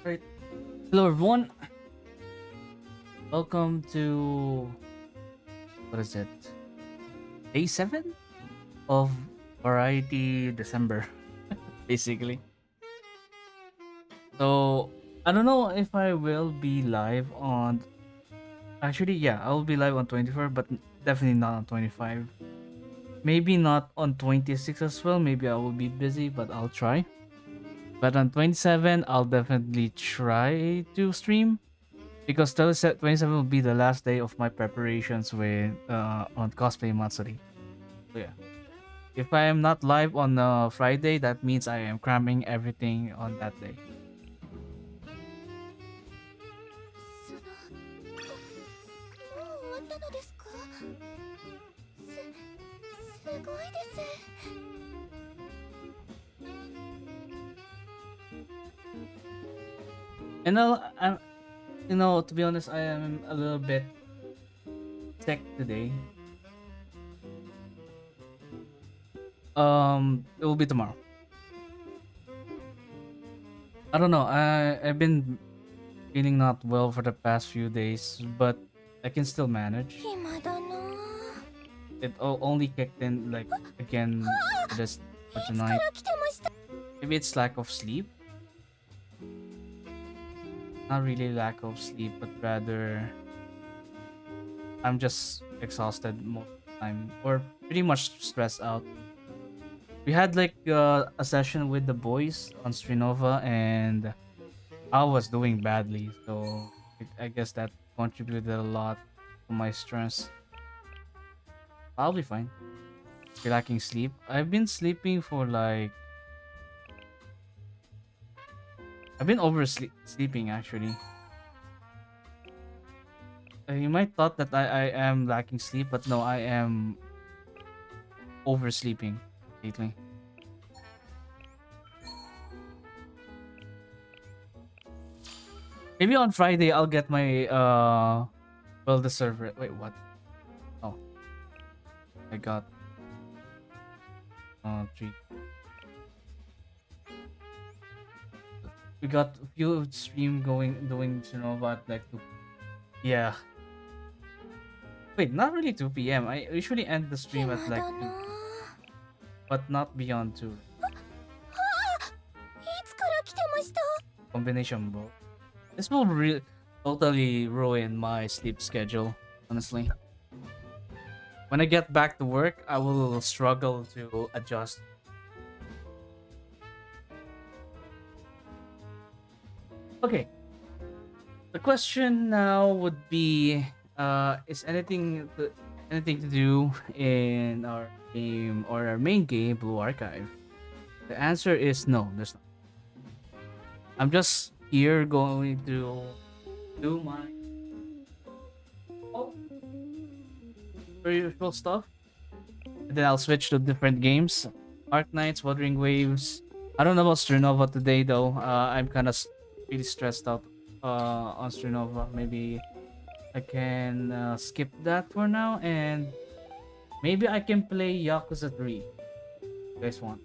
Alright, hello everyone. Welcome to what is it? Day 7 of Variety December, basically. So I don't know if I will be live on. Actually, yeah, I will be live on 24, but definitely not on 25. Maybe not on 26 as well. Maybe I will be busy, but I'll try. But on 27, I'll definitely try to stream because 27 will be the last day of my preparations with on cosplay matsuri. So yeah, if I am not live on Friday, that means I am cramming everything on that day. そのもう終わったのですか？すごいです。And to be honest, I am a little bit sick today. It will be tomorrow. I don't know. I've been feeling not well for the past few days, but I can still manage. 暇だなあ。あ、いつから来てました？ Only kicked in like again for this for tonight. Maybe it's lack of sleep. Not really lack of sleep, but rather I'm just exhausted most of the time, or pretty much stressed out. We had like a session with the boys on Strinova, and I was doing badly, so I guess that contributed a lot to my stress. I'll be fine. Be lacking sleep. I've been sleeping for like I've been sleeping actually. You might thought that I am lacking sleep, but no, I am oversleeping lately. Maybe on Friday I'll get my well deserved wait, what? Oh, I got three. We got a few stream going doing Sonova at like 2. Yeah. Wait, not really 2 p.m. I usually end the stream at like 2, 暇だなあ。あ、いつから来てました？ but not beyond 2. Combination both. This will totally ruin my sleep schedule, honestly. When I get back to work, I will struggle to adjust. Okay, the question now would be is anything to do in our game or our main game, Blue Archive? The answer is no, there's not. I'm just here going to do my oh, usual stuff. And then I'll switch to different games. Arc Knights, Wuthering Waves. I don't know about Sternova today though. I'm kind of really stressed out on Sternova. Maybe I can skip that for now, and maybe I can play Yakuza 3. You guys want?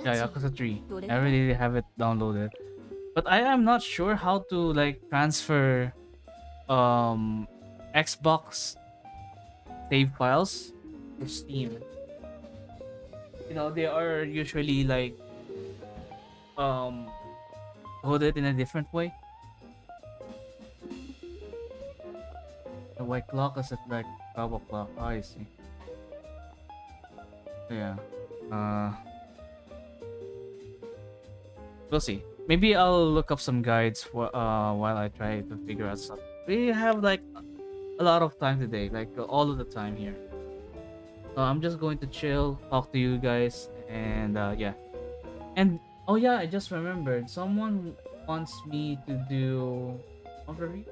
Yeah, Yakuza 3. I already have it downloaded. But I am not sure how to like transfer um Xbox save files to Steam. They are usually like um coded in a different way. The white clock is at like 12 o'clock. Oh, I see. Yeah. Uh, we'll see. Maybe I'll look up some guides while I try to figure out stuff. We have like a lot of time today, like all of the time here. So I'm just going to chill, talk to you guys, and yeah. And oh yeah, I just remembered. Someone wants me to do overview.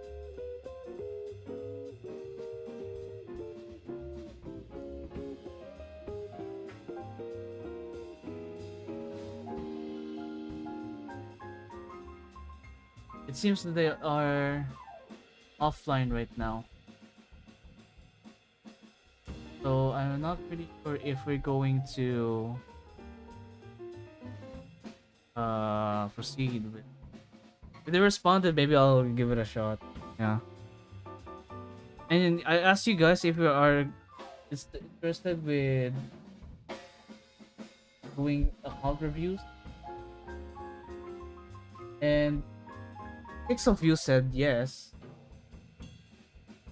It seems that they are offline right now. So I'm not really sure if we're going to proceed with. If they responded, maybe I'll give it a shot. Yeah. And I asked you guys if you are interested with doing account reviews, and six of you said yes,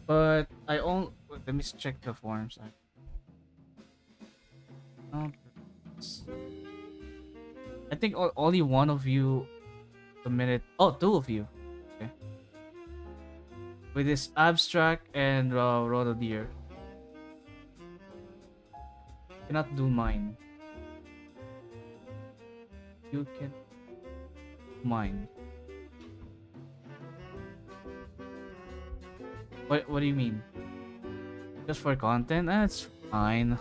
but I only let me check the forms. Account reviews. I think only one of you submitted. Oh, two of you. Okay. With this abstract and Roto Deer. Cannot do mine. You can do mine. What do you mean? Just for content? That's fine.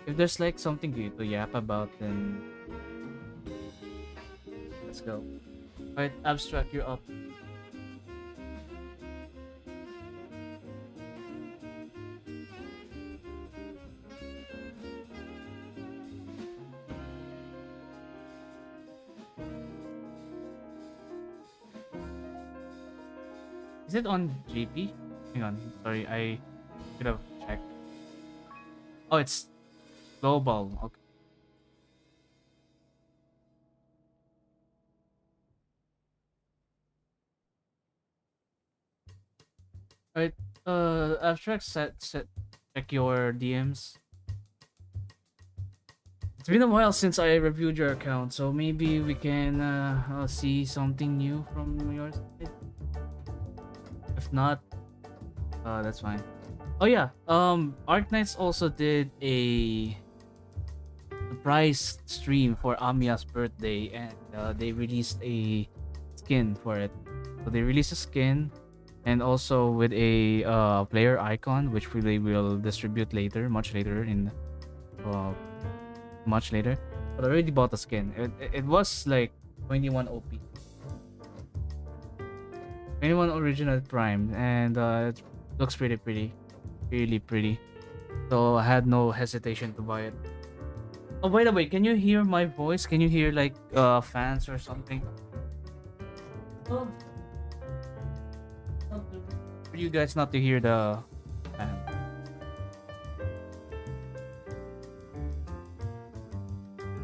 If there's like something good to yap about, then let's go. Alright, abstract, you're up. Is it on JP? Hang on, sorry, I should have checked. Oh, it's global. Okay. Alright, abstract set check your DMs. It's been a while since I reviewed your account, so maybe we can see something new from your side. If not, that's fine. Oh yeah, Arknights also did a surprise stream for Amiya's birthday, and they released a skin for it. So they released a skin, and also with a player icon, which they will distribute later, uh, much later. But I already bought the skin. It was like 21 OP, 21 original prime, and it looks pretty, really pretty. So I had no hesitation to buy it. Oh, by the way, can you hear my voice? Can you hear like fans or something? Oh, for you guys not to hear the fan.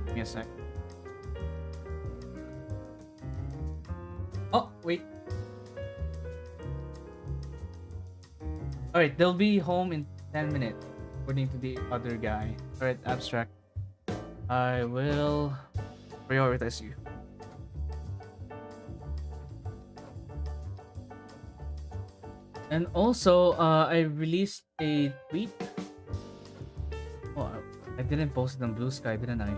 Give me a sec. Oh, wait. Alright, they'll be home in 10 minutes, according to the other guy. Alright, abstract. I will prioritize you. And also, I released a tweet. Oh, I didn't post it on Blue Sky, didn't I?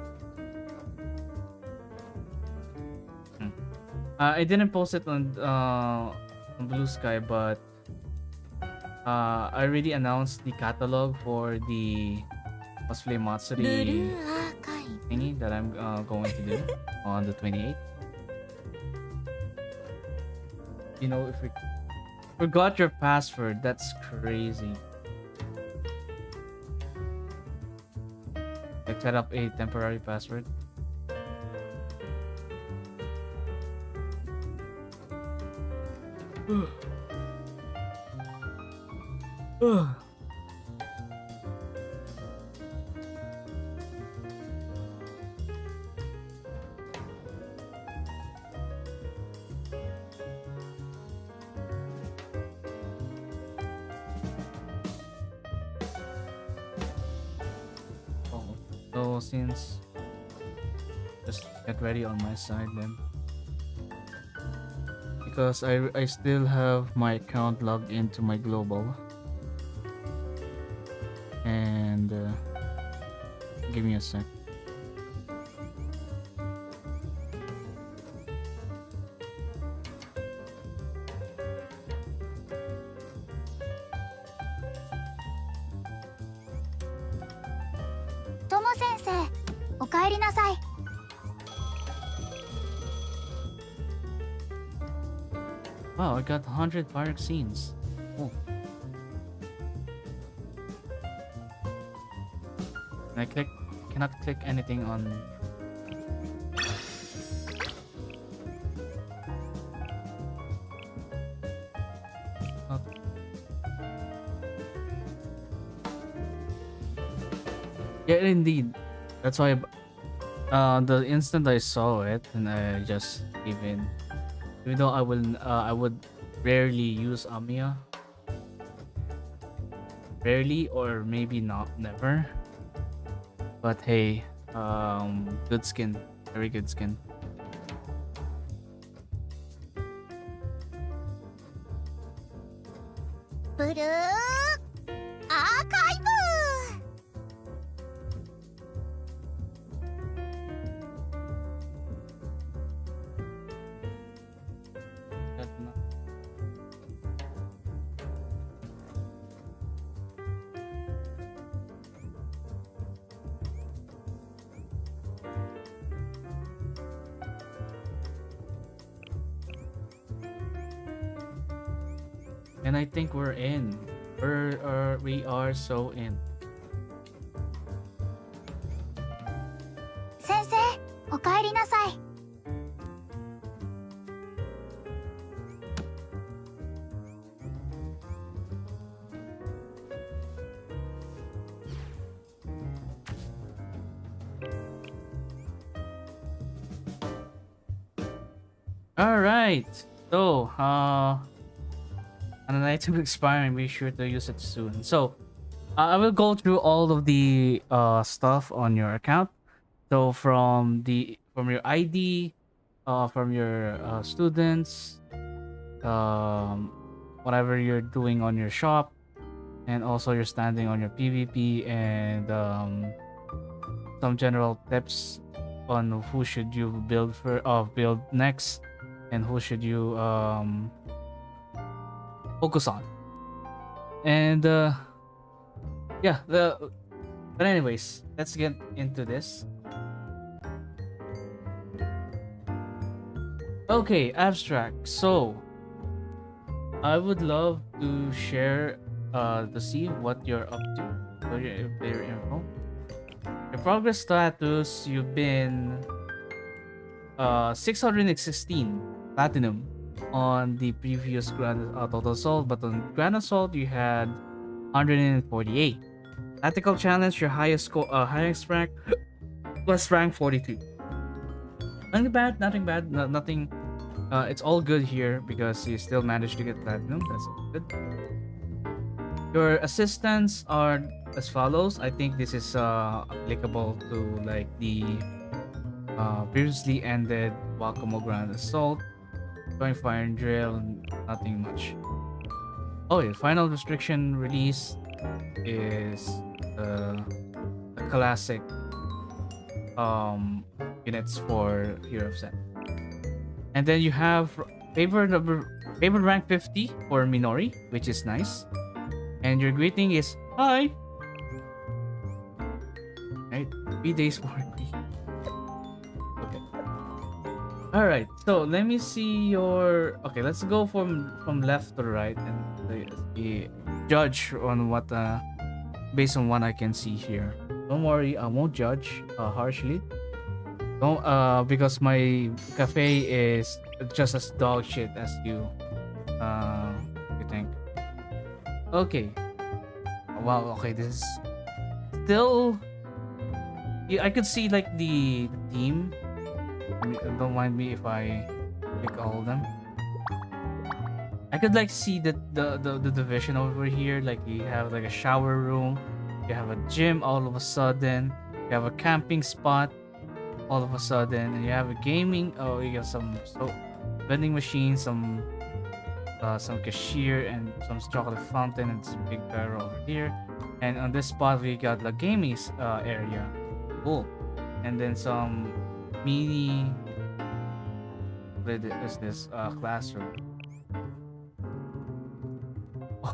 I didn't post it on Blue Sky, but I already announced the catalog for the cosplay ブル Matsuri ーアーカイブ thingy that I'm going to do on the 28th. You know, if we forgot your password, that's crazy. Like set up a temporary password. Oh, so since just get ready on my side then, because I still have my account logged into my global, and give me a sec. Tomo 先生、お帰りなさい。Wow, I got 100 pirate scenes. Oh. And cannot click anything on. Yeah, indeed. That's why the instant I saw it, and I just even though I would rarely use Amiya, rarely or maybe not never. But hey, good skin, very good skin. ブルーアーカイブ。That's not- And I think we're in. We are so in. 先生、おかえりなさい。All right. So, an item expiring, be sure to use it soon. So, I will go through all of the stuff on your account. So from your ID, from your students, um, whatever you're doing on your shop, and also you're standing on your PvP, and some general tips on who should you build next, and who should you focus on. And yeah, but anyways, let's get into this. Okay, abstract. So I would love to share to see what you're up to. So your player info. Your progress status, you've been 616 platinum on the previous Grand Total Assault, but on Grand Assault you had 148. Tactical challenge, your highest rank was rank 42. Nothing bad, nothing bad, nothing. It's all good here because you still managed to get platinum. That's all good. Your assistants are as follows. I think this is applicable to like the previously ended Wakomo Grand Assault. Join Fire and Drill, nothing much. Oh yeah, final restriction release is the classic units for Hero of Zen. And then you have favorite rank 50 for Minori, which is nice. And your greeting is hi. Right, 3 days for me. Okay. All right. So let me see your. Okay, let's go from left to right and the judge on what based on what I can see here. Don't worry, I won't judge harshly. Don't because my cafe is just as dog shit as you think. Okay. Wow, okay, this is still yeah, I could see like the theme. Don't mind me if I pick all of them. I could like see the division over here. Like you have like a shower room, you have a gym all of a sudden, you have a camping spot all of a sudden, and you have a gaming. Oh, you got some vending machines, some cashier, and some chocolate fountain, and some big barrel over here. And on this spot, we got the gaming area. Cool. And then some mini. What is this classroom?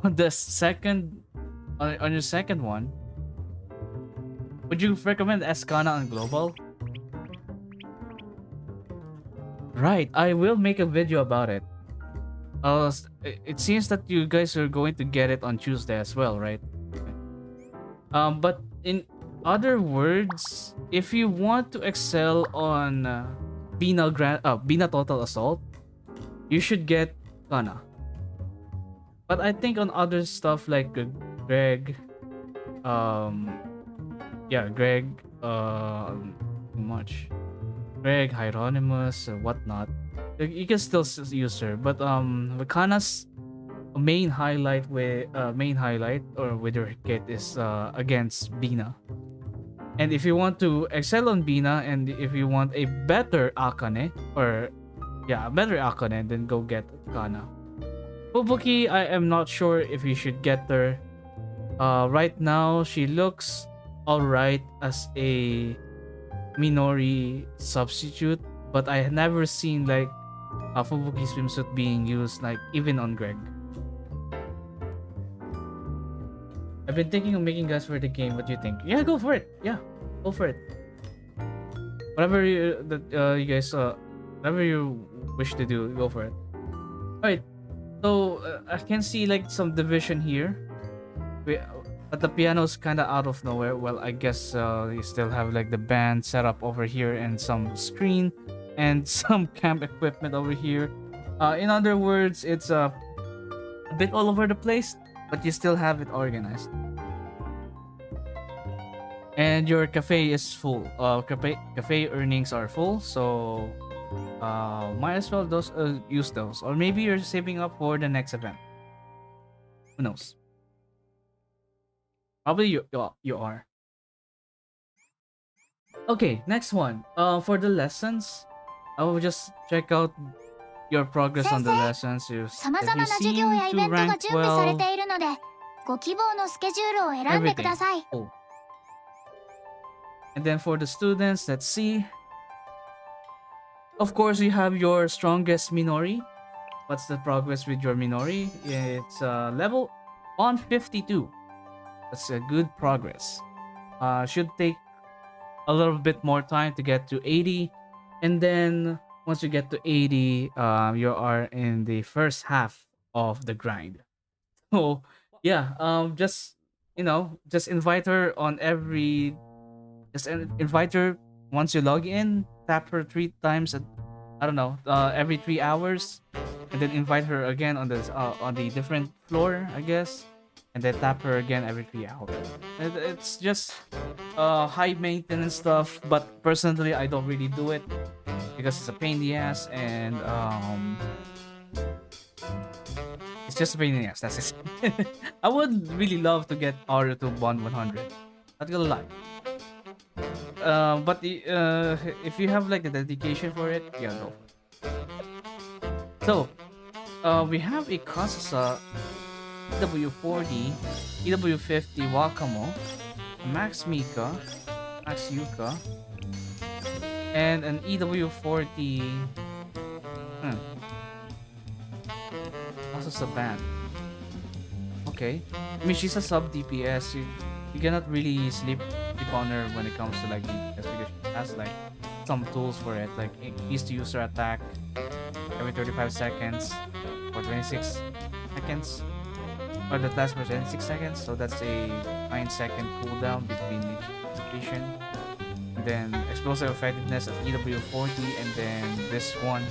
On the second, on your second one, would you recommend Escana on Global? Right, I will make a video about it. It seems that you guys are going to get it on Tuesday as well, right? But in other words, if you want to excel on Bina Total Assault, you should get Kana. But I think on other stuff like Greg, um, yeah, Greg, too much. Greg, Hieronymus, whatnot. You can still use her, but Vakana's main highlight or with your kit is against Bina. And if you want to excel on Bina, and if you want a better Akane, or yeah, a better Akane, then go get Kana. Fubuki, I am not sure if you should get her. Right now, she looks alright as a Minori substitute, but I have never seen like a Fubuki swimsuit being used like even on Greg. I've been thinking of making guys for the game. What do you think? Yeah, go for it. Yeah, go for it. Whatever you guys whatever you wish to do, go for it. All right. So I can see like some division here. We, but the piano's kind of out of nowhere. Well, I guess you still have like the band set up over here and some screen and some camp equipment over here. In other words, it's a bit all over the place, but you still have it organized. And your cafe is full. Cafe earnings are full, so might as well use those. Or maybe you're saving up for the next event. Who knows? Probably you are. Okay, next one. For the lessons, I will just check out your progress on the 先生、 lessons. You 様 you 々な授業 seem やイ to ベントが rank 準備され well. ているので、ご希望のスケジュールを選んでく Everything. ださい。Oh. And then for the students, let's see. Of course, you have your strongest Minori. What's the progress with your Minori? It's level 152. That's a good progress. Should take a little bit more time to get to 80. And then once you get to 80, you are in the first half of the grind. So yeah, just just invite her on every just invite her once you log in, tap her 3 times I don't know, every 3 hours, and then invite her again on the different floor, I guess, and then tap her again every 3 hours. It's just high maintenance stuff, but personally, I don't really do it because it's a pain in the ass, and it's just a pain in the ass. That's it. I would really love to get Aura to Bond 100. Not gonna lie. But if you have like the dedication for it, yeah, go. So, we have a Kasusa EW40, EW50 Wakamo, Max Mika, Max Yuka, and an EW40. Kasusa band. Okay, I mean she's a sub DPS. You cannot really sleep on her when it comes to like DPS because she has like some tools for it. Like it used to use her attack every 35 seconds or 26 seconds, or that lasts for 26 seconds. So that's a 9-second cooldown between each station. And then explosive effectiveness of EW40, and then this one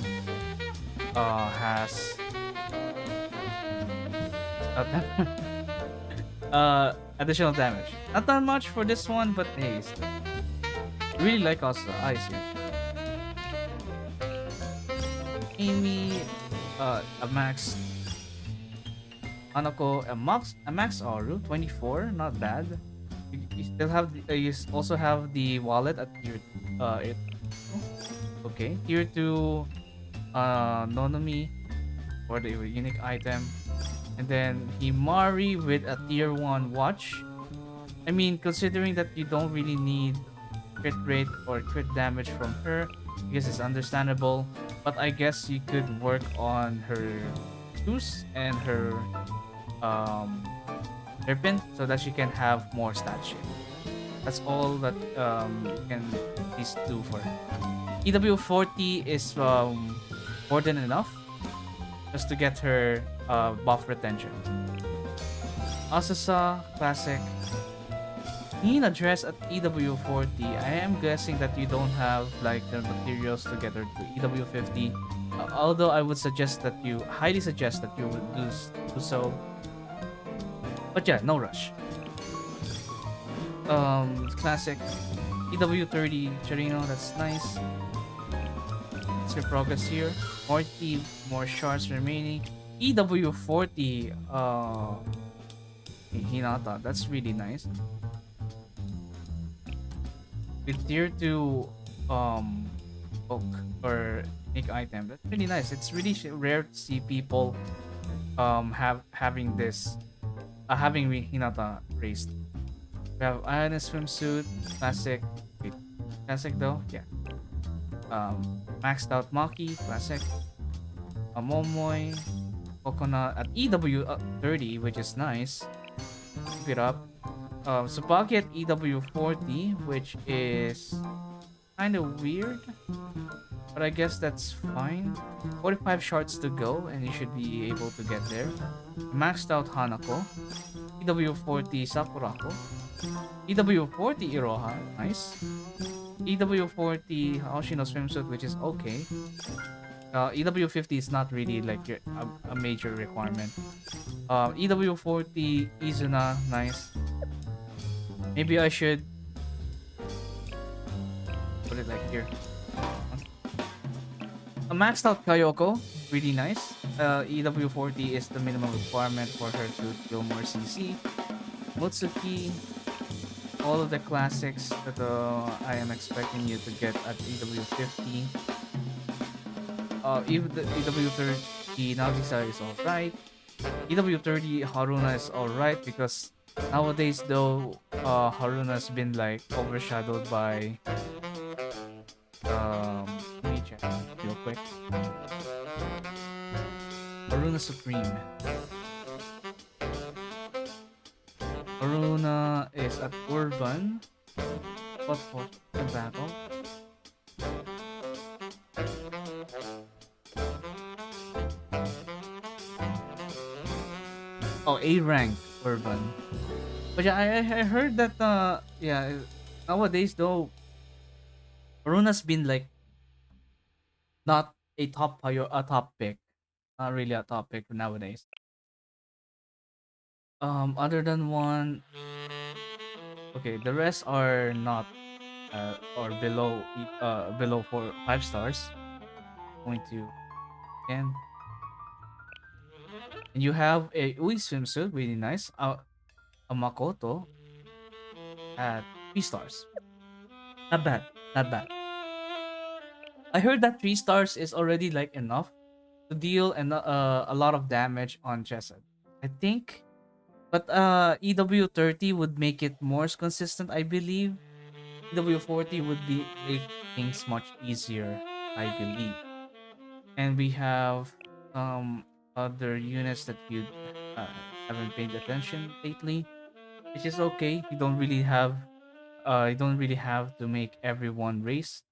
has additional damage. Not that much for this one, but hey, really like also Ice. Amy, a max Hanako, a max Auru 24, not bad. You still have you also have the wallet at tier it. Okay, tier 2 Nonomi for the unique item. And then Himari with a tier 1 watch. I mean, considering that you don't really need crit rate or crit damage from her, I guess it's understandable. But I guess you could work on her shoes and her hairpin so that she can have more stat shield. That's all that you can at least do for her. EW40 is more than enough just to get her buff retention. Asusa Classic. Need a dress at EW40. I am guessing that you don't have like the materials to get her to EW50. Although I would suggest that you highly suggest that you would do so. But yeah, no rush. Classic EW30 Chirino, that's nice. Let's your progress here. 40 more shards remaining. EW40 Hinata, that's really nice. With tier 2 um book or unique item, that's really nice. It's really rare to see people having this having Hinata raised. We have Iron swimsuit, classic. Wait, classic though? Yeah. Maxed out Maki, classic. A Momoy, Coconut at EW 30, which is nice. Keep it up. Tsubaki at EW 40, which is kind of weird, but I guess that's fine. 45 shards to go, and you should be able to get there. Maxed out Hanako, EW 40 Sakurako, EW 40 Iroha, nice. EW 40 Hoshino swimsuit, which is okay. EW 50 is not really like a major requirement. EW 40 Izuna, nice. Maybe I should put it like here. A maxed out Kyoko, really nice. EW 40 is the minimum requirement for her to kill more CC. Mutsuki, all of the classics that I am expecting you to get at EW 50. Even the EW 30 Nagisa is alright. EW 30 Haruna is alright because nowadays though Haruna's been like overshadowed by let me check real quick. Haruna Supreme. Haruna is at Urban. What for the battle? Oh, A rank Urban. But yeah, I heard that yeah, nowadays though Haruna's been like not a top pick. Not really a top pick nowadays. Other than one, okay, the rest are not or below below 5 stars. Going to again, and you have a Ui swimsuit, really nice. A Makoto at 3 stars. Not bad, not bad. I heard that 3 stars is already like enough to deal a lot of damage on Chesed. I think, but EW 30 would make it more consistent. I believe EW 40 would be make things much easier. I believe, and we have some other units that you uh, haven't paid attention lately, which is okay. You don't really have to make everyone race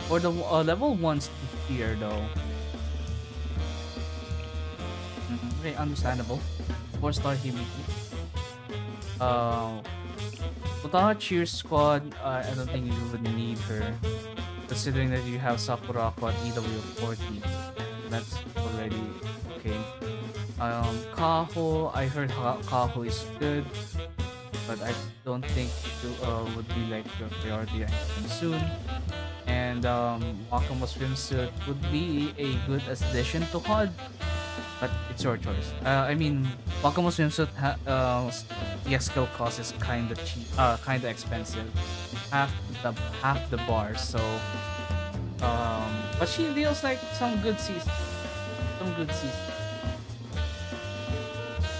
for the level ones tier though. Very understandable. 4 star Himiki. Uh, Utaha Cheer Squad. I don't think you would need her, considering that you have Sakurako at EW 40. That's already okay. Kaho. I heard Kaho is good, but I don't think it would be like your priority anytime soon. And Wakamo swimsuit would be a good addition to HUD, but it's your choice. I mean, Wakamo swimsuit the skill cost is kind of cheap, kind of expensive, half the bar. So, but she deals like some good season, some good season.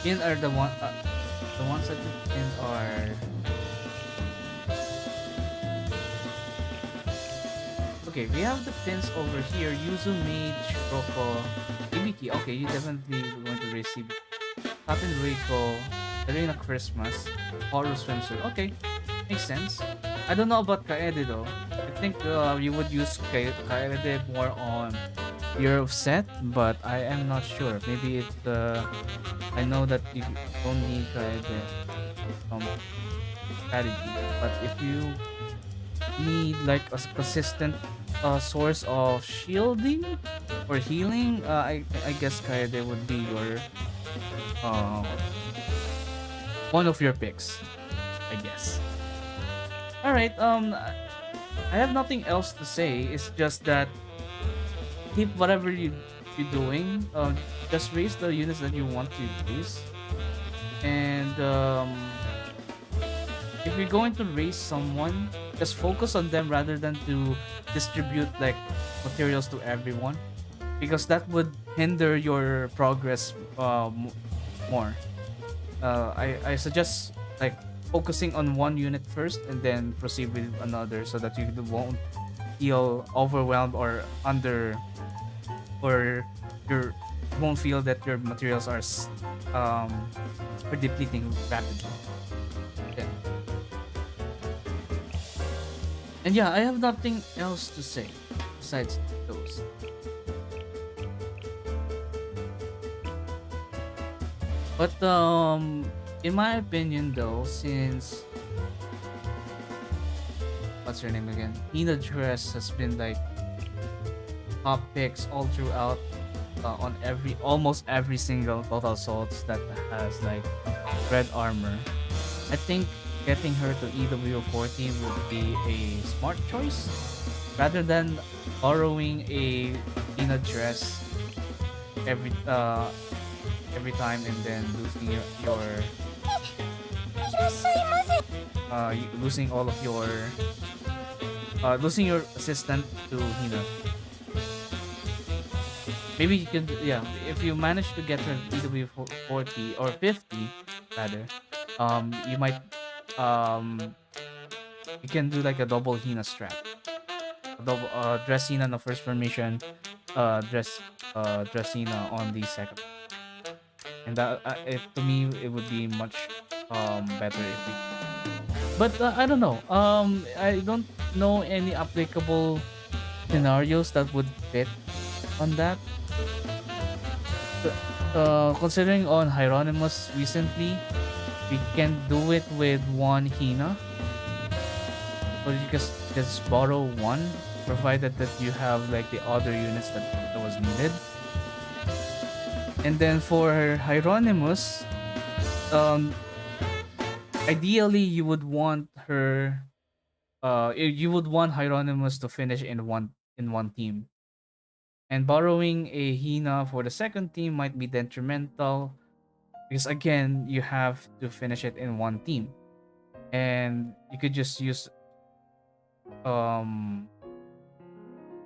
Pin are the ones that you pin are. Okay, we have the pins over here. Yuzu, Mage, Shiroko, Hibiki. Okay, you definitely going to raise Hibiki. Captain Reiko, Arena Christmas, Horror Swimsuit. Okay, makes sense. I don't know about Kaede though. I think you would use Kaede more on your set, but I am not sure. Maybe it. I know that you don't need Kaede from strategy, but if you need like a consistent source of shielding or healing, I guess Kaede would be your uh, one of your picks, I guess. All right. I have nothing else to say. It's just that keep whatever you're doing. Just raise the units that you want to raise, and if you're going to raise someone, just focus on them rather than to distribute like materials to everyone, because that would hinder your progress more. I suggest like focusing on one unit first and then proceed with another so that you won't feel overwhelmed or under or your won't feel that your materials um are depleting rapidly. Yeah. And yeah, I have nothing else to say besides those. But in my opinion though, since what's her name again? Hina Dress has been like top picks all throughout on every almost every single Total Assaults that has like red armor. I think getting her to EW40 would be a smart choice rather than borrowing a Hina dress every uh every time and then losing your losing all of your losing your assistant to Hina. Maybe you could, yeah, if you manage to get her EW 40 or 50 rather, you might you can do like a double Hina strap, a double dress Hina on the first formation, dress Hina on the second, and that to me it would be much better if we. But I don't know. I don't know any applicable scenarios that would fit on that. Considering on Hieronymus recently, we can do it with one Hina. So you just borrow one, provided that you have like the other units that was needed. And then for Hieronymus, um, ideally you would want her, you would want Hieronymus to finish in one team. And borrowing a Hina for the second team might be detrimental because again you have to finish it in one team, and you could just use um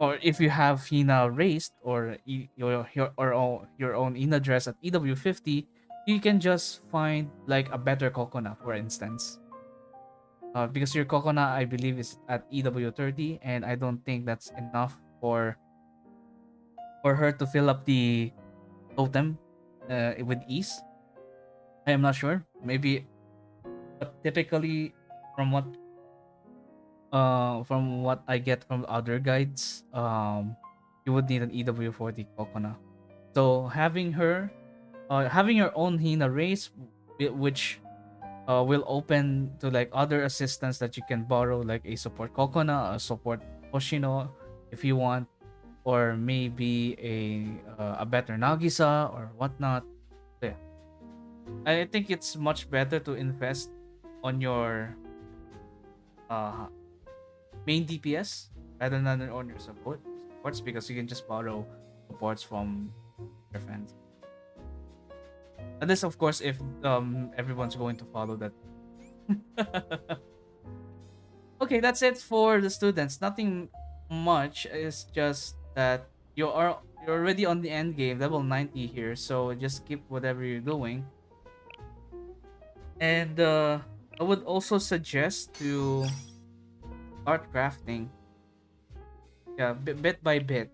or if you have Hina raised or your own Hina dress at EW50, you can just find like a better Kokona, for instance. Because your Kokona, I believe, is at EW30, and I don't think that's enough for her to fill up the totem with ease. I am not sure. Maybe, but typically, from from what I get from other guides, you would need an EW40 Kokona. So having your own Hina race, which will open to like other assistants that you can borrow, like a support Kokona, a support Hoshino, if you want, or maybe a better Nagisa or whatnot. So, yeah, I think it's much better to invest on your uh main DPS rather than on your supports because you can just borrow supports from your fans. And this, of course, if everyone's going to follow that. Okay, that's it for the students. Nothing much. It's just that you're already on the end game, level 90 here. So just keep whatever you're doing. And I would also suggest to start crafting. Yeah, bit by bit,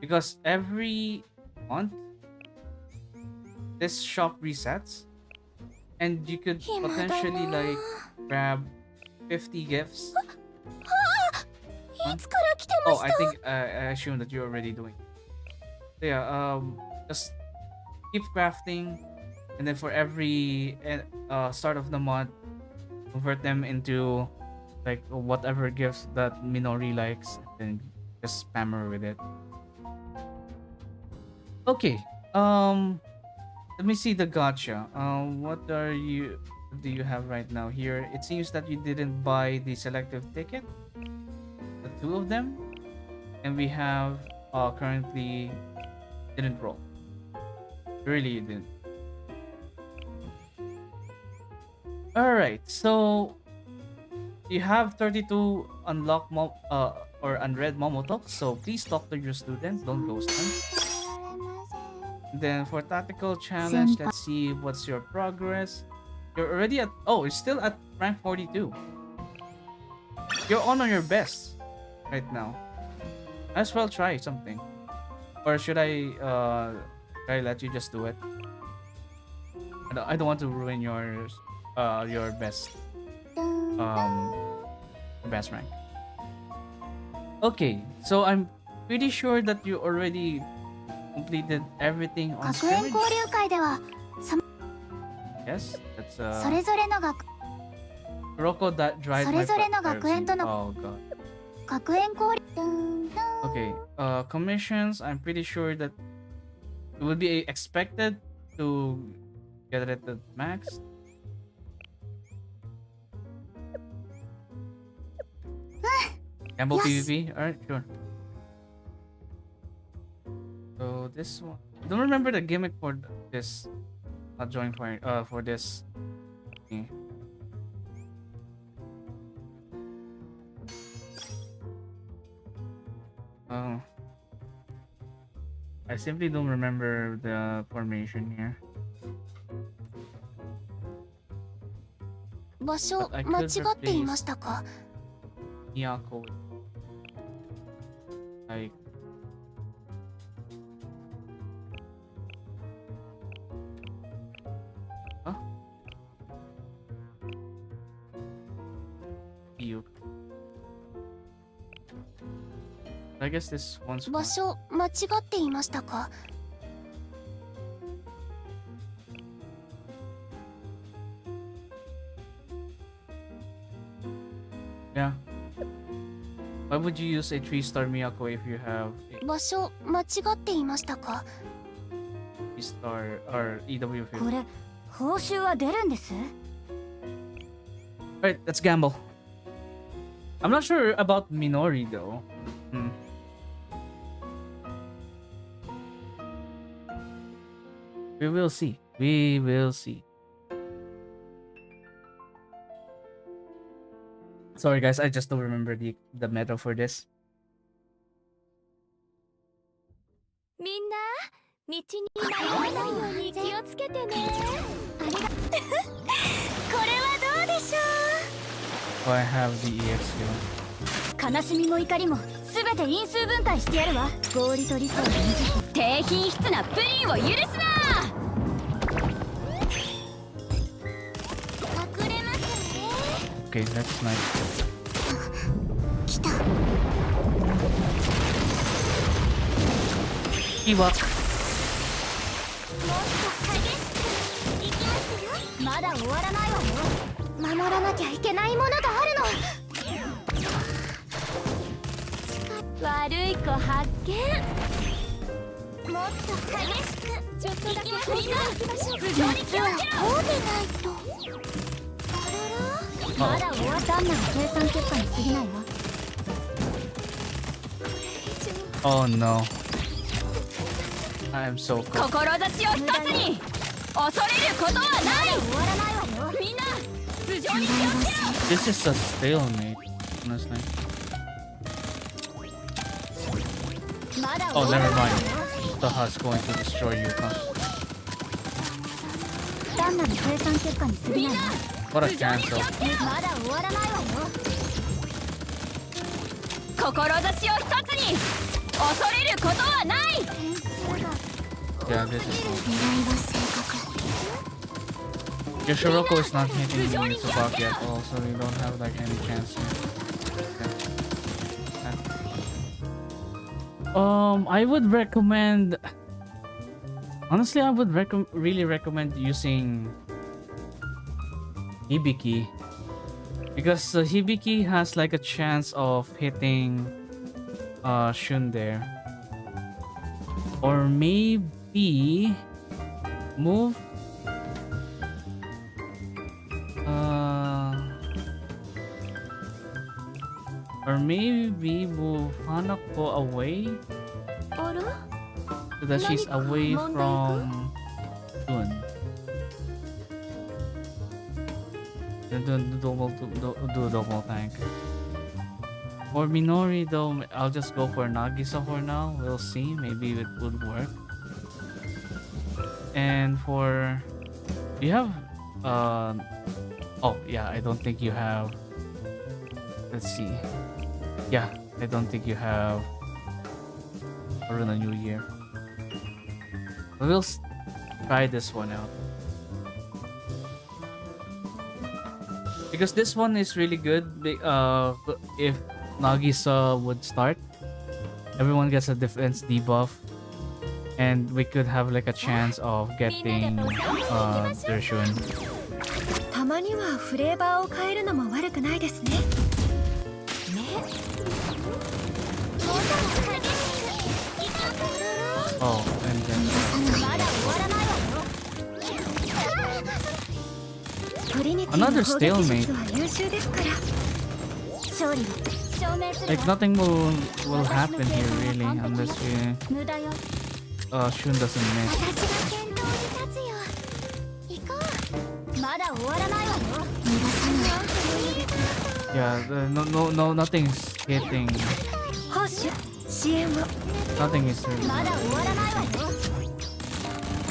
because every month this shop resets, and you could 暇だ potentially な like grab 50 gifts. いつから来てま Oh, し I た think I assume that you're already doing. So yeah, just keep crafting, and then for every start of the month, convert them into like whatever gifts that Minori likes, and then just spam her with it. Okay. Um, Let me see the gotcha. What are you? What do you have right now? Here, it seems that you didn't buy the selective ticket, the two of them, and we have currently didn't roll. Really, you didn't. All right, so you have 32 unlocked or unread Momo talks, so please talk to your student. Don't ghost them. Then for tactical challenge, let's see what's your progress. You're already at you're still at rank 42. You're on your best right now. Might as well try something. Or should I let you just do it? I don't want to ruin your um best rank. Okay, so I'm pretty sure that you already completed everything on 学園 scrimmage. 交流会では Yes, that's それぞれの学 Kuroko that dried my それぞれの学園との Oh god. 学園交流 Okay, commissions, I'm pretty sure that it would be expected to get it at max. Gamble Yes. PvP? Alright, sure. So this one. I don't remember the gimmick for this. Not join for this. Okay. Oh. I simply don't remember the formation here. 場所 But I 間違 could っていましたか Miyako. Like huh? You. I guess this one's 場 fine. 所間違っていましたか Yeah. Why would you use a 3-star Miyako if you have a 場所間違っていましたか 3-star or EW こ field? れ報酬は出るんです Alright, let's gamble. I'm not sure about Minori though. Hmm. We will see. We will see. Sorry guys, I just don't remember the meta for this. みんな道に迷わないように気をつけてねありがこれはどうでしょ Oh, I have the EX here. う悲しみも怒りもすべて因数分解してやるわ氷と理想を演じ低品質なプリンを許すな隠れますね Okay, that's nice. 来た Kiwa. もっと激しくいきますよまだ終わらないわよ守らなきゃいけないものがあるの悪い子発見もっと激しくちょっとだけみんな頭上に気をつけろこうでないとあららまだ終わったんなら計算結果に過ぎないわ Oh no. I am so cold. 志を一つに恐れることはない終わらないわよみんな頭上に気をつけろ This is a stalemate, honestly. まだ Oh, 終わら never ない mind. Taha's going to destroy you, huh? 単なる計算結果に過ぎないわ What a cancel. まだ終わらないわよ志を一つに恐れることはない Yeah, this is cool. 狙いは正確 Yoshiroko is not hitting me with Tsubaki at all, so we don't have like any chance here. Yeah. I would recommend. Honestly, I would really recommend using Hibiki, because Hibiki has like a chance of hitting Shun there, or maybe Move. Uh, or maybe move Hanako away あら so that she's 何か away 問題か from Jun. Do double tank. For Minori though, I'll just go for Nagisa for now. We'll see. Maybe it would work. And for you have oh yeah, I don't think you have. Let's see. Yeah, I don't think you have Corona New Year. But we'll try this one out. Because this one is really good. If Nagisa would start, everyone gets a defense debuff, and we could have like a chance of getting their Shun. たまにはフレーバーを変えるのも悪くないですね。ね。Oh, and then まだ終わらないわよ。トリニティの another 攻撃 stalemate. 術は優秀ですから。勝利を証明する Like わ。 nothing will happen here really unless無駄よ。 Shun doesn't miss. 私が先頭に立つよ。行こう。まだ終わらないわよ。逃がさない。 Yeah, nothing's hitting. 報酬支援を。 Nothing is hurting. まだ終わらないわよ。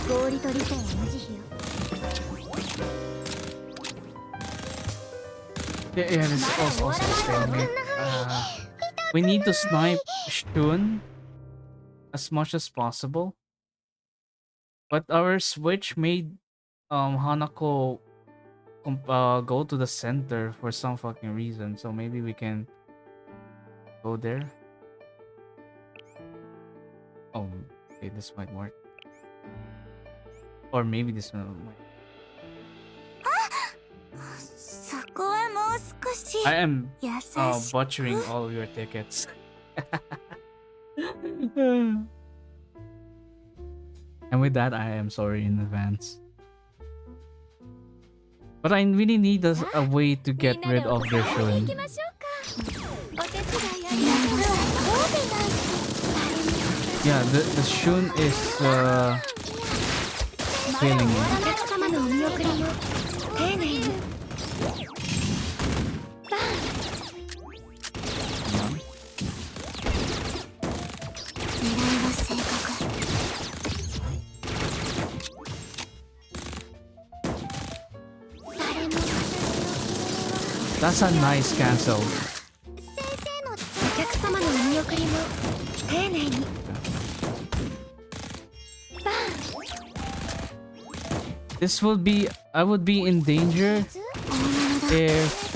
合理と理性は無慈悲よ。 Yeah, this is also a stalemate. We need to snipe Shun as much as possible. But our switch made Hanako go to the center for some fucking reason. So maybe we can go there. Oh, okay, this might work. Or maybe this one might. そこはもう少し I am 優し butchering all of your tickets. And with that, I am sorry in advance. But I really need a way to get rid of their Shun. 行きましょうか。お手伝いありがとう。そうでないと。 Yeah, the Shun is killing me. お客様のお見送りも丁寧に。 狙いは正確。 That's a nice cancel. お客様のお見送りも丁寧に。 This would be... I would be in danger if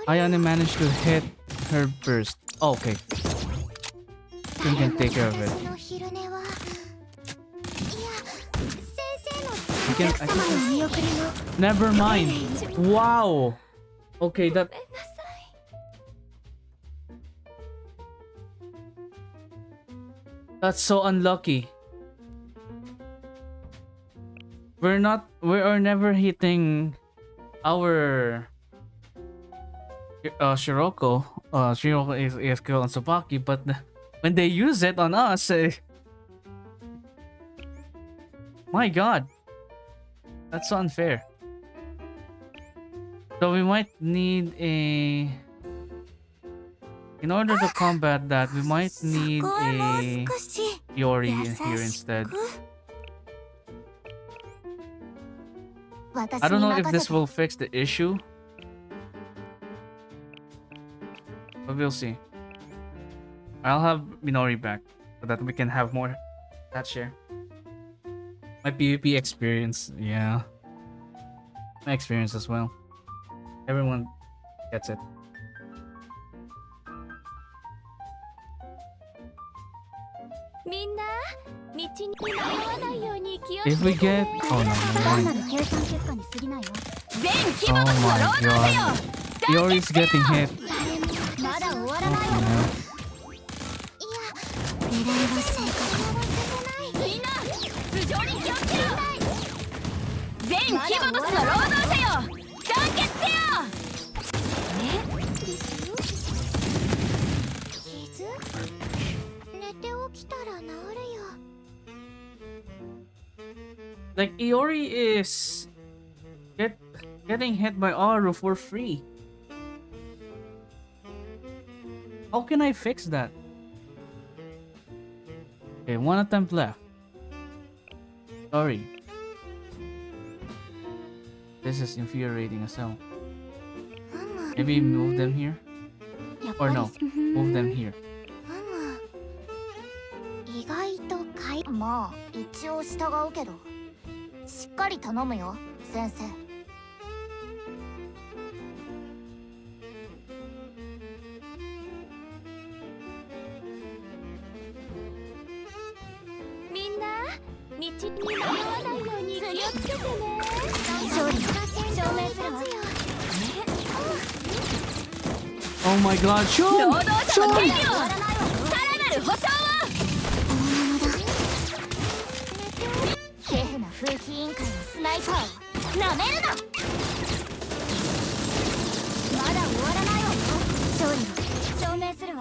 Ayane managed to hit her burst. Oh, okay. We can take care of it. I can... Never mind. Wow. Okay, that... That's so unlucky. We are never hitting our Shiroko. Shiroko is killed on Tsubaki, but when they use it on us, my god, that's so unfair. So we might need a... In order to combat that, we might need a Yori in here instead. I don't know if this will fix the issue, but we'll see. I'll have Minori back so that we can have more that share. My PvP experience, yeah. My experience as well. Everyone gets it. If we get... Oh no, never mind. Oh my god. Yori's getting hit. 全キボトスの労働者よ、団結せよ。傷？寝て起きたら治るよ。 Like Iori is getting hit by Aru for free. How can I fix that? Okay, one attempt left. Sorry. This is infuriating as hell. Maybe move them here? Or no, move them here. 意外とまあ一応従うけど、しっかり頼むよ先生。みんな道に迷わないように気をつけてね。勝利証明するわ。 Oh my god, 労 Shun! 働者の権利をさらなる保障を。シェフな風紀委員会のスナイパーをなめるな。まだ終わらないわよ。勝利を証明するわ。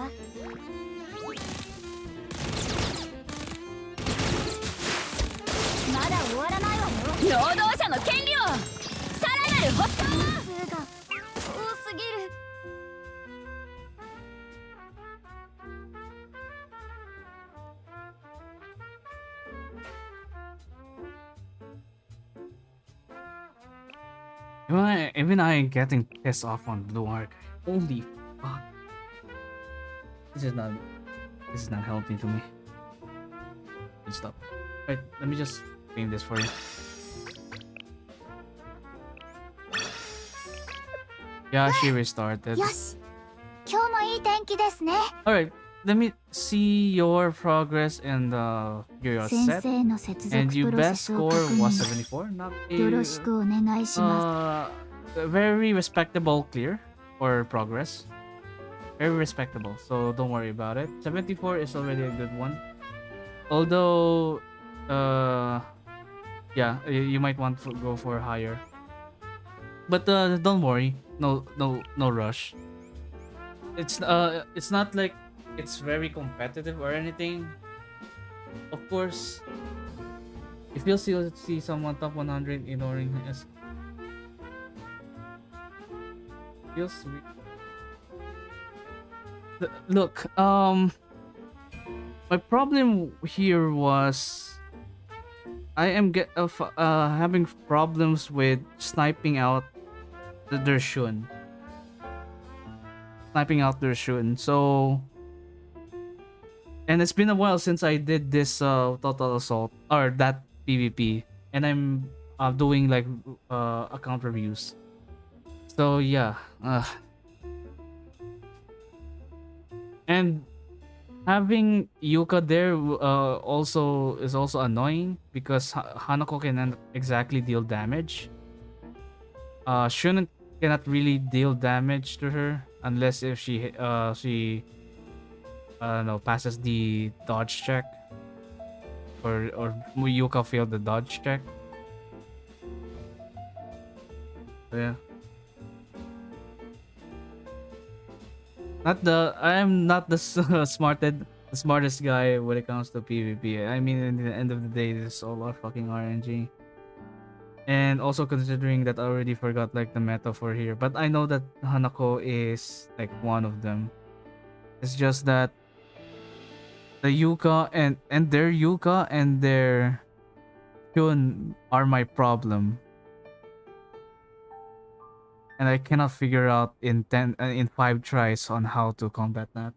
まだ終わらないわよ。労働者の権利をさらなる保障を。数が多すぎる。 Even I am getting pissed off on Blue Arc. Holy fuck. This is not helping to me. Please stop. Wait, let me just frame this for you. Yeah, she restarted. よし、今日もいい天気ですね。 Alright, let me see your progress in the your 先 set. 生の接続 And you プロセ best スを score 確認。 174. Not よろ a しくお願いしま very respectable clear or progress. Very respectable, so don't worry about it. 74 is already a good one. Although, yeah, you might want to go for higher. But don't worry, no rush. It's not like it's very competitive or anything. Of course, if you see someone top 100 ignoring us, feels sweet. Look, my problem here was I am having problems with sniping out their shun. Sniping out their shun. So, and it's been a while since I did this total assault or that PvP, and I'm doing like account reviews. So yeah, and having Yuka there also is also annoying because Hanako cannot exactly deal damage. Shun cannot really deal damage to her unless if she no passes the dodge check or Yuka failed the dodge check. So yeah. I am not the smartest guy when it comes to PvP. I mean, in the end of the day, this is all our fucking RNG. And also considering that I already forgot like the metaphor here, but I know that Hanako is like one of them. It's just that the Yuka and their Yuka and their Shun are my problem. And I cannot figure out in 5 tries on how to combat that.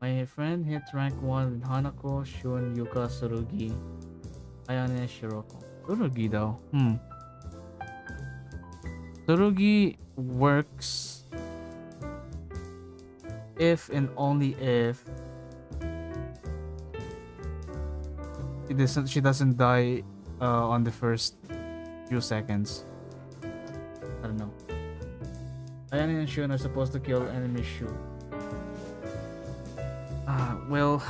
My friend hit rank 1 with Hanako, Shun, Yuka, Tsurugi, Ayane, Shiroko. Tsurugi though. Tsurugi works if and only if she doesn't die on the first few seconds. I don't know. Ayane and Shun are supposed to kill enemy Shu. Well,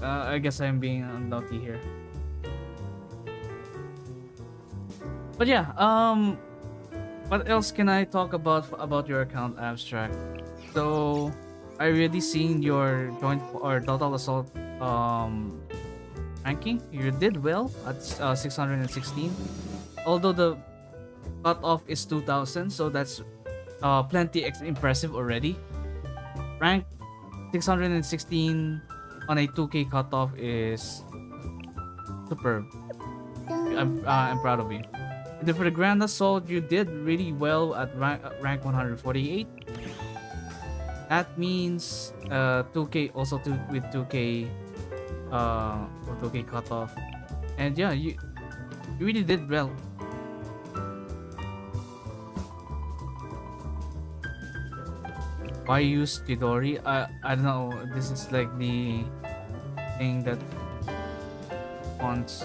I guess I'm being unlucky here. But yeah, what else can I talk about your account, Abstract? So I already seen your joint or total assault ranking. You did well at 616. Although the cutoff is 2000, so that's plenty impressive already. Rank 616 on a 2K cutoff is superb. I'm proud of you. And then for the Grand Assault, you did really well at rank 148. That means 2K also with 2K or 2K cutoff. And yeah, you really did well. Why use Chidori? I don't know. This is like the thing that once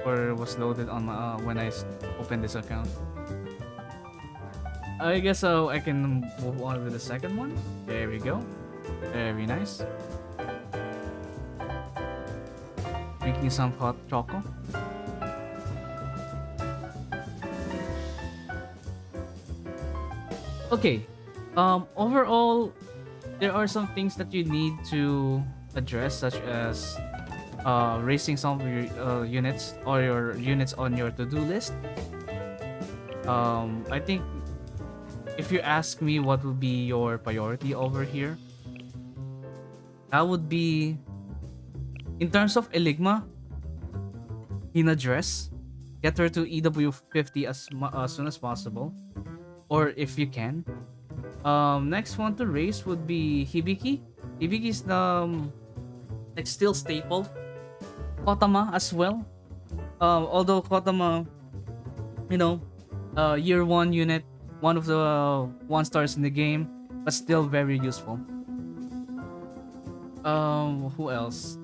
or was loaded on my when I opened this account. I guess I can move on with the second one. There we go. Very nice. Drinking some hot choco. Okay. Overall, there are some things that you need to address, such as raising some of your units or your units on your to-do list. I think if you ask me what would be your priority over here, that would be in terms of Eligma, Hina Dress, get her to EW 50 as soon as possible, or if you can. Next one to raise would be Hibiki. Hibiki is the like still staple. Kotama as well. Although Kotama, you know, year one unit, one of the one stars in the game, but still very useful. Who else?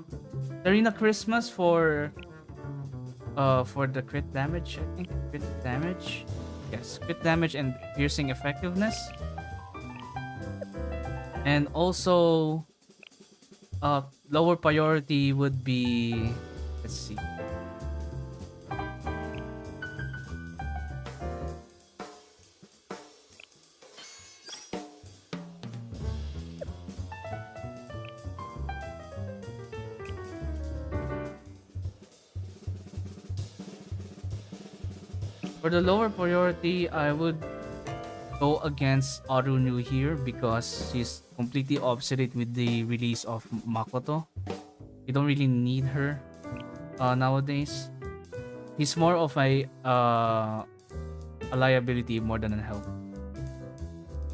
Serena Christmas for the crit damage. I think crit damage. Yes, crit damage and piercing effectiveness. And also, lower priority would be, let's see. For the lower priority, I would go against Arunu here because she's completely obsolete with the release of Makoto. You don't really need her nowadays. He's more of a liability more than a help.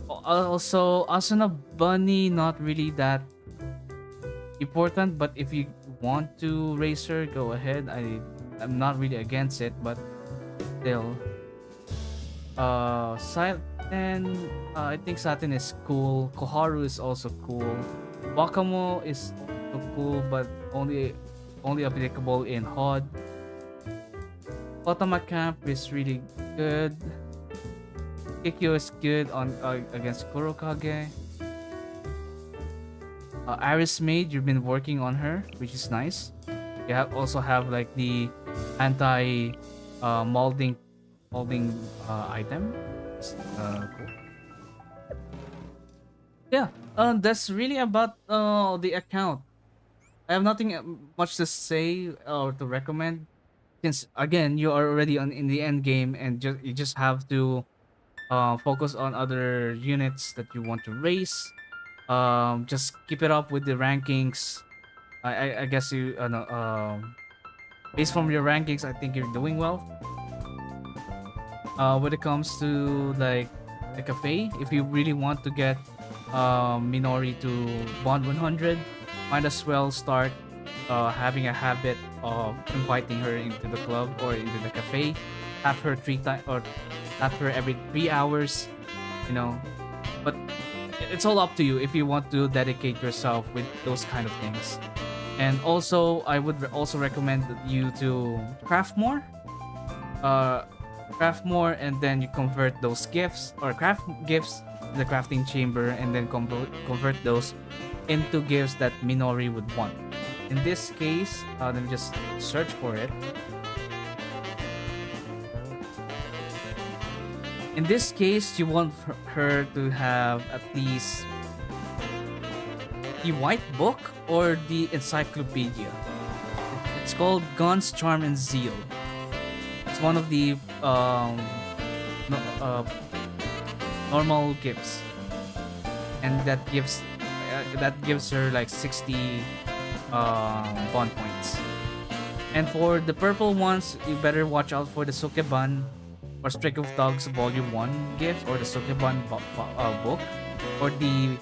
Also, Asuna Bunny, not really that important, but if you want to raise her, go ahead. I'm not really against it, but still. Satin, I think Satin is cool. Koharu is also cool. Wakamo is also cool, but only applicable in HOD. Otama Camp is really good. Kikyo is good on against Kurokage. Iris Maid, you've been working on her, which is nice. You also have like the anti molding item. Cool. Yeah, that's really about the account. I have nothing much to say or to recommend, since again you are already in the end game and you just have to focus on other units that you want to raise. Just keep it up with the rankings. I guess you no, based from your rankings, I think you're doing well. When it comes to like a cafe, if you really want to get Minori to bond 100, might as well start having a habit of inviting her into the club or into the cafe. Tap her 3 times or tap her every 3 hours, you know. But it's all up to you if you want to dedicate yourself with those kind of things. And also, I would also recommend you to craft more. Craft more, and then you convert those gifts or craft gifts in the crafting chamber, and then convert those into gifts that Minori would want. In this case, let me just search for it. In this case, you want her to have at least the white book or the encyclopedia. It's called Guns, Charm, and Zeal. It's one of the normal gifts, and that gives her like 60 bond points. And for the purple ones, you better watch out for the Sukeban or Streak of Dogs Volume 1 gift, or the Sukeban book, or the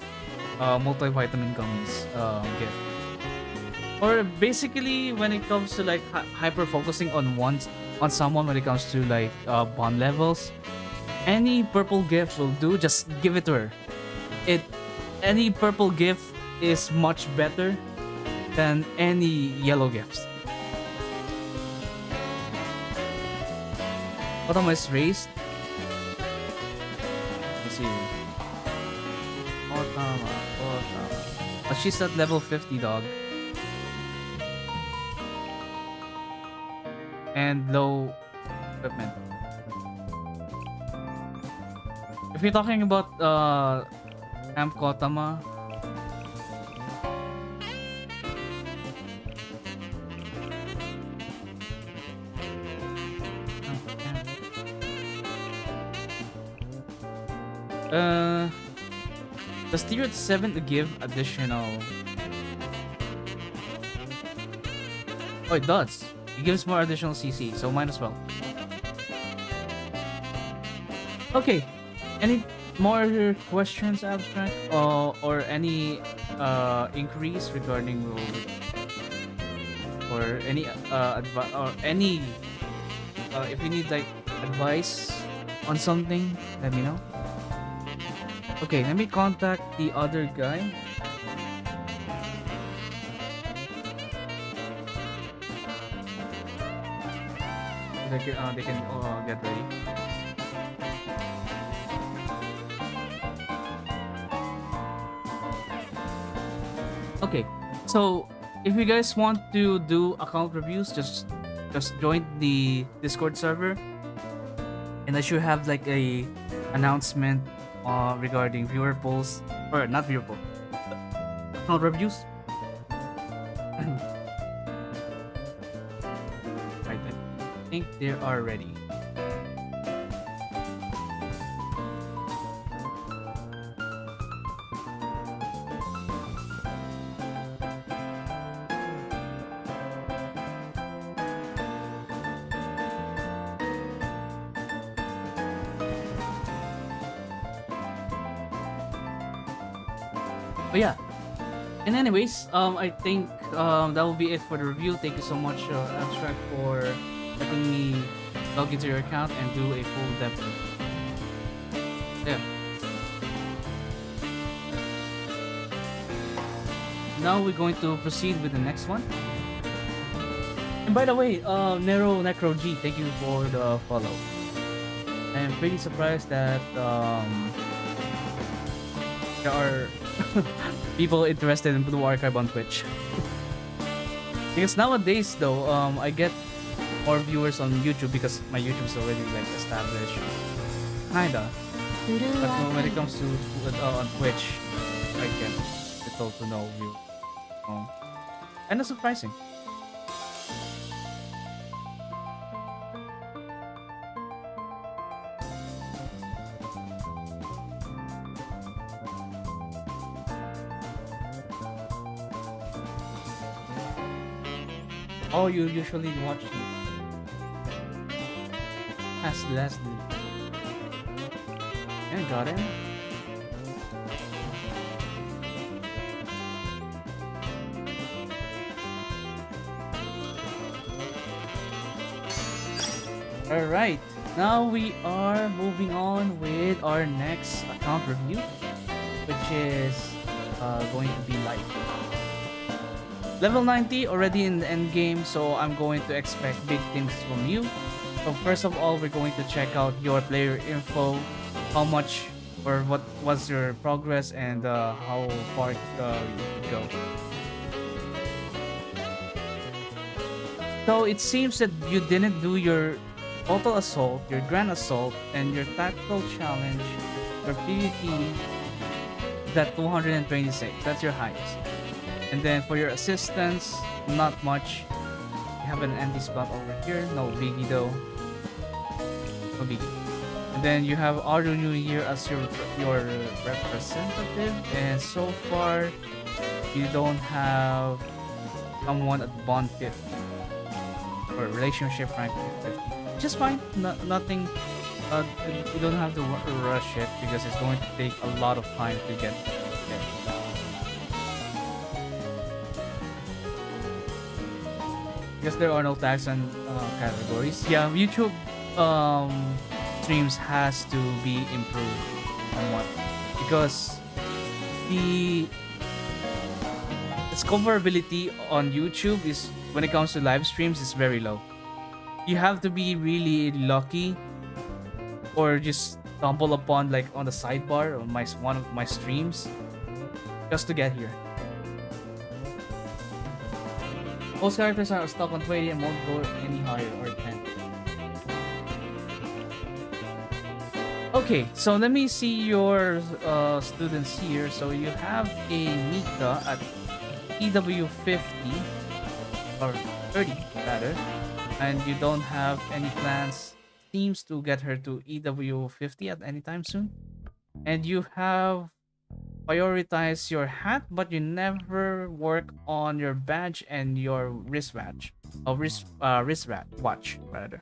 multivitamin gummies gift. Or basically, when it comes to like hyper focusing on someone, when it comes to like bond levels, any purple gift will do. Just give it to her. Any purple gift is much better than any yellow gifts. Otama is raised. Let's see. Otama. Oh, she's at level 50, dog. And low equipment. If you're talking about Camp Kotama, does tier 7 give additional? Oh, it does. It gives more additional CC, so might as well. Okay, any more questions, Abstract, or any inquiries regarding or any advice, or any if you need like advice on something, let me know. Okay, let me contact the other guy. They can get ready. Okay, so if you guys want to do account reviews, just join the Discord server, and I should have like a announcement regarding viewer polls, or not viewer poll, account reviews. Right, I think they are ready. But yeah, and anyways, I think that will be it for the review. Thank you so much, Abstract, for letting me log into your account and do a full depth review. Yeah. Now we're going to proceed with the next one. And by the way, Nero Necro G, thank you for the follow. I'm pretty surprised that there are people interested in Blue Archive on Twitch. Because nowadays though, I get more viewers on YouTube because my YouTube is already like established. Kinda. But when it comes to on Twitch, I get little to no view. Kinda surprising. Oh, you usually watch it. Ask Leslie. Yeah, got him. Alright, now we are moving on with our next account review, which is going to be light. Level 90 already in the end game, so I'm going to expect big things from you. So first of all, we're going to check out your player info, how much or what was your progress, and how far you could go. So it seems that you didn't do your total assault, your grand assault, and your tactical challenge, your PvP, that 226. That's your highest. And then for your assistance, not much. You have an anti-spot over here. No biggie though. No biggie. And then you have Auto New Year as your representative. And so far, you don't have someone at bond 50 or relationship rank 50. Just fine. Nothing. You don't have to rush it because it's going to take a lot of time to get. Because there are no tags on categories. Yeah, YouTube streams has to be improved somewhat because the discoverability on YouTube is when it comes to live streams is very low. You have to be really lucky or just stumble upon like on the sidebar on one of my streams just to get here. Most characters are stuck on 20 and won't go any higher or 10. Okay, so let me see your students here. So you have a Mika at EW 50 or 30 rather, and you don't have any plans seems to get her to EW 50 at any time soon. And you have prioritize your hat, but you never work on your badge and your wristwatch, or watch rather.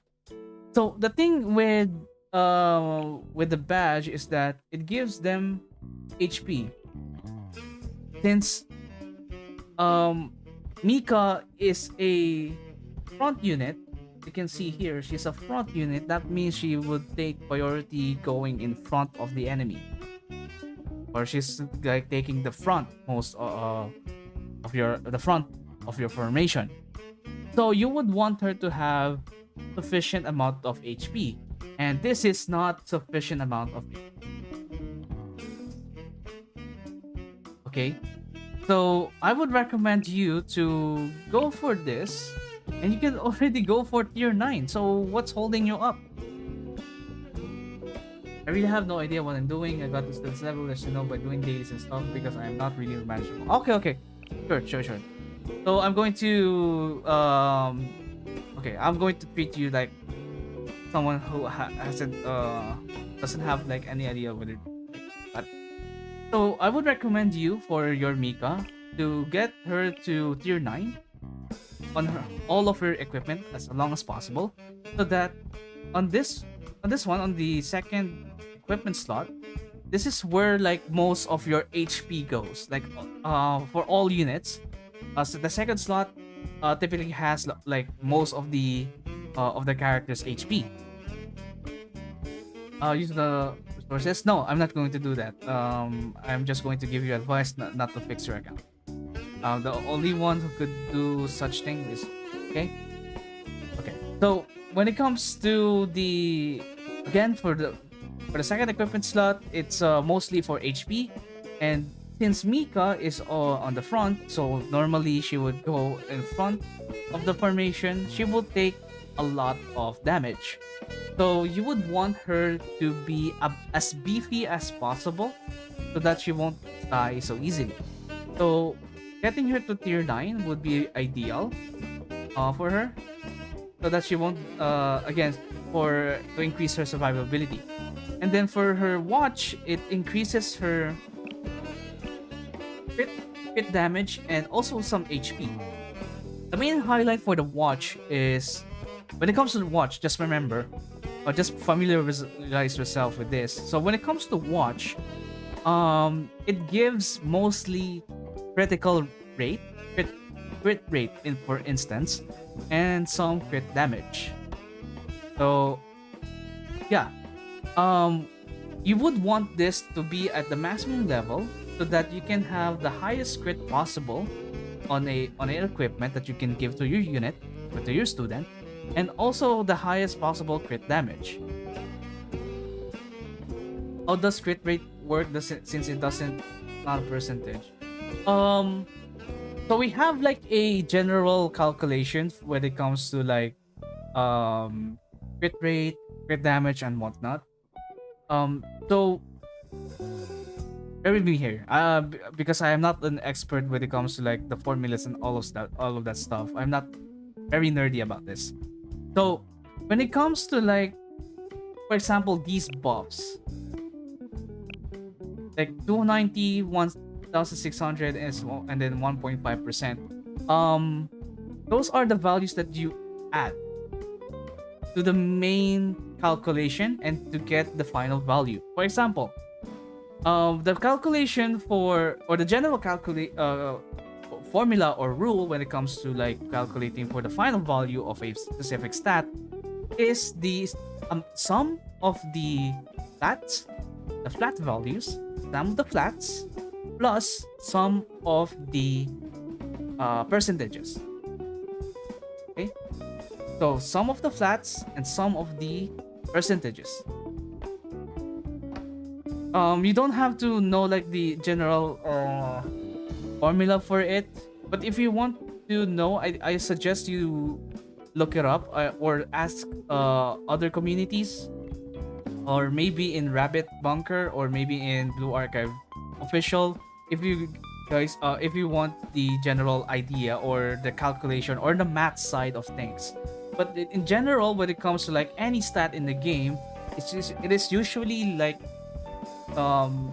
So the thing with the badge is that it gives them HP. Since Mika is a front unit, you can see here she's a front unit. That means she would take priority going in front of the enemy. Or she's like taking the front most of the front of your formation. So you would want her to have sufficient amount of HP, and this is not sufficient amount of HP. Okay, so I would recommend you to go for this, and you can already go for tier 9. So what's holding you up? I really have no idea what I'm doing. I got this level, as you know, by doing dailies and stuff because I'm not really manageable. Okay. Sure. So I'm going to I'm going to treat you like someone who hasn't doesn't have like any idea what it. But so I would recommend you for your Mika to get her to tier 9 on all of her equipment as long as possible, so that on the second equipment slot, this is where like most of your HP goes. Like for all units, so the second slot typically has like most of the character's HP. Use the resources. No, I'm not going to do that. I'm just going to give you advice not to fix your account. The only one who could do such thing is okay. So when it comes to the for the second equipment slot, it's mostly for HP, and since Mika is on the front, so normally she would go in front of the formation. She will take a lot of damage, so you would want her to be as beefy as possible, so that she won't die so easily. So getting her to tier 9 would be ideal for her, so that she won't to increase her survivability. And then for her watch, it increases her crit damage and also some HP. The main highlight for the watch is when it comes to the watch, just remember or just familiarize yourself with this. So when it comes to watch, it gives mostly critical rate, crit rate for instance, and some crit damage. So yeah, you would want this to be at the maximum level so that you can have the highest crit possible on an equipment that you can give to your unit or to your student, and also the highest possible crit damage. How does crit rate work since it doesn't, not a percentage? So we have like a general calculation when it comes to like um crit rate, crit damage, and whatnot. So bear with me here, because I am not an expert when it comes to like the formulas and all of that stuff. I'm not very nerdy about this. So when it comes to like, for example, these buffs, like 290, 1600, and then 1.5%. Um, those are the values that you add to the main calculation and to get the final value. For example, the calculation for, or the general calculate formula or rule when it comes to like calculating for the final value of a specific stat is the sum of the flats, the flat values, sum of the flats, plus sum of the percentages. Okay, so sum of the flats and sum of the percentages. You don't have to know like the general formula for it, but if you want to know, I suggest you look it up, or ask other communities, or maybe in Rabbit Bunker, or maybe in Blue Archive official, if you guys if you want the general idea or the calculation or the math side of things. But in general, when it comes to like any stat in the game, it is usually like um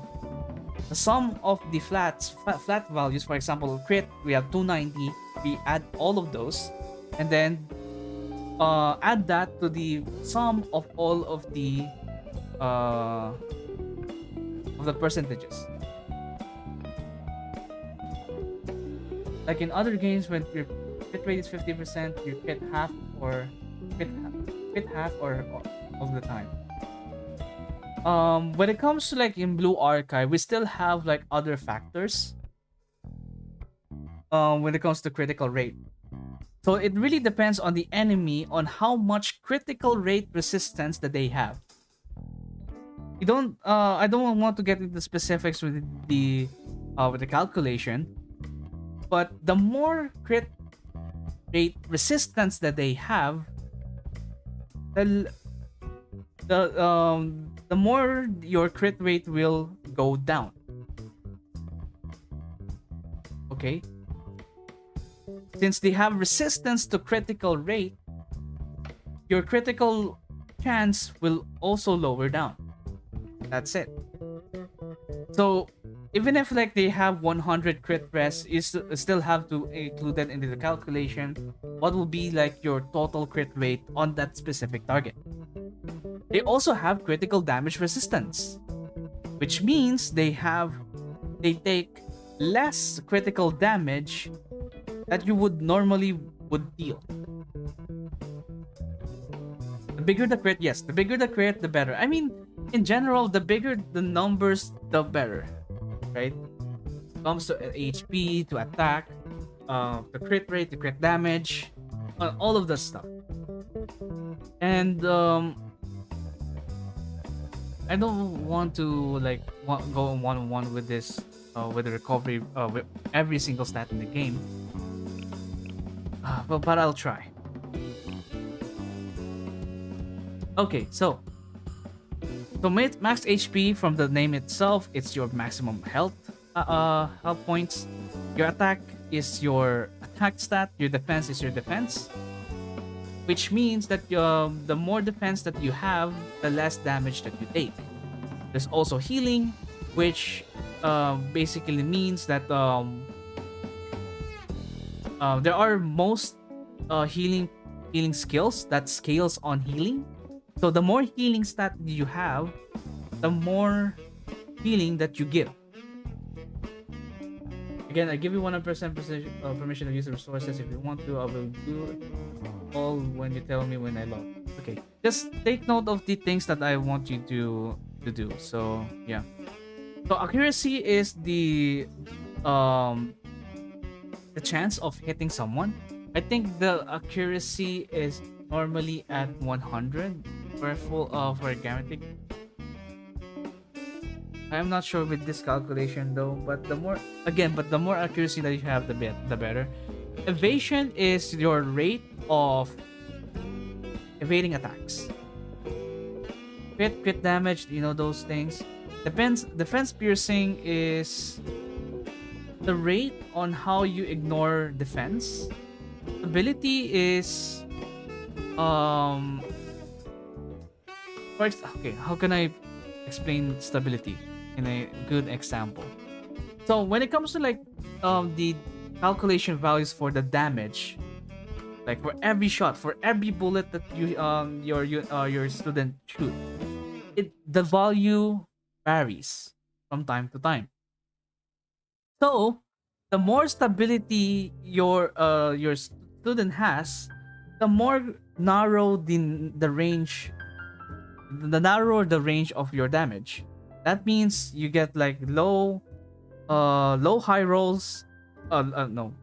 the sum of the flat values. For example, crit, we have 290, we add all of those, and then add that to the sum of all of the percentages. Like in other games, when your hit rate is 50%, you hit half or hit half or of the time. When it comes to like in Blue Archive, we still have like other factors. When it comes to critical rate, so it really depends on the enemy on how much critical rate resistance that they have. You don't. I don't want to get into specifics with the calculation, but the more crit rate resistance that they have, the the more your crit rate will go down. Okay, since they have resistance to critical rate, your critical chance will also lower down. That's it. So even if like they have 100 crit res, you still have to include that into the calculation. What will be like your total crit rate on that specific target? They also have critical damage resistance, which means they take less critical damage that you would normally would deal. The bigger the crit, yes, the bigger the crit, the better. I mean, in general, the bigger the numbers, the better, right? Comes to HP, to attack, the crit rate, the crit damage, all of that stuff. And I don't want to like go on one-on-one with this, with the recovery, with every single stat in the game. But I'll try. Okay, so max HP, from the name itself, it's your maximum health points. Your attack is your attack stat. Your defense is your defense, which means that the more defense that you have, the less damage that you take. There's also healing, which basically means that there are most healing skills that scales on healing. So the more healing stat you have, the more healing that you give. Again, I give you 100% permission to use the resources. If you want to, I will do all when you tell me when I log. Okay, just take note of the things that I want you to do. So yeah. So accuracy is the chance of hitting someone. I think the accuracy is normally at 100 for a full for a guaranteed. I'm not sure with this calculation though, but the more accuracy that you have, the better. Evasion is your rate of evading attacks. Crit damage, you know those things. Defense piercing is the rate on how you ignore defense. Ability is um okay, how can I explain stability in a good example? So when it comes to like the calculation values for the damage, like for every shot, for every bullet that your student shoot, the value varies from time to time. So the more stability your student has, the more narrow the range, the narrower the range of your damage. That means you get like low high rolls. No,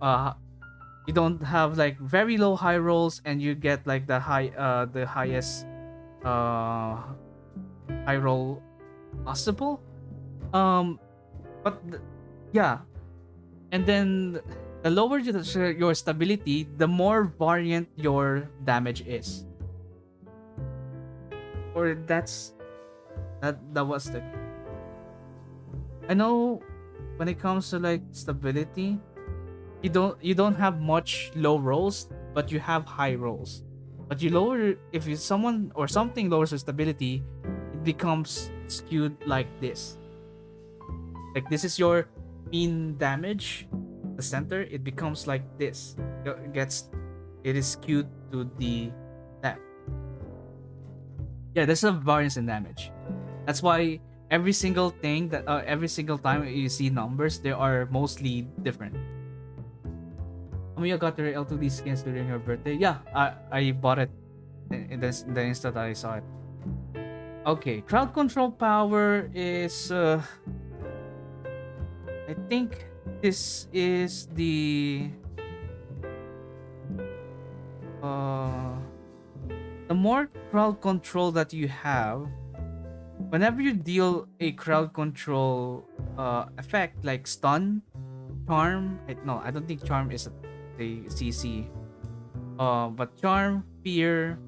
you don't have like very low high rolls, and you get like the highest uh high roll possible. Um, but yeah, and then the lower your stability, the more variant your damage is. Or that was the I know when it comes to like stability, you don't have much low rolls, but you have high rolls. But you lower if you someone or something lowers your stability, it becomes skewed like this. Like this is your mean damage, the center, it becomes like this. It is skewed to the left. Yeah, there's a variance in damage. That's why every single time you see numbers, they are mostly different. Amiya got her L2D skins during her birthday. Yeah, I bought it in the instant I saw it. Okay, crowd control power is I think this is uh the more crowd control that you have, whenever you deal a crowd control effect like stun, charm, no, I don't think charm is a CC. But charm, fear,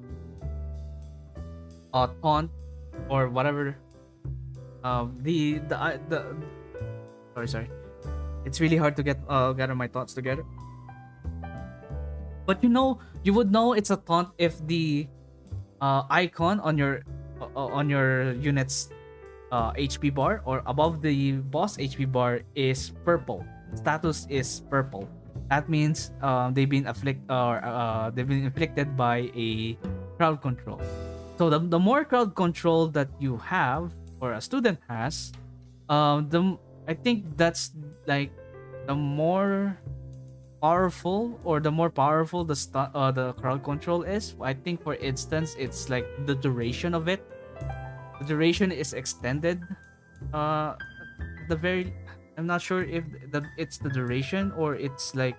taunt, or whatever. The sorry. It's really hard to gather my thoughts together. But you would know it's a taunt if the icon on your unit's HP bar or above the boss HP bar is purple. Status is purple. That means they've been inflicted by a crowd control. So the more crowd control that you have or a student has, the I think that's like the more powerful or the more powerful the crowd control is. I think for instance it's like the duration of it. The duration is extended. The very I'm not sure if it's the duration or it's like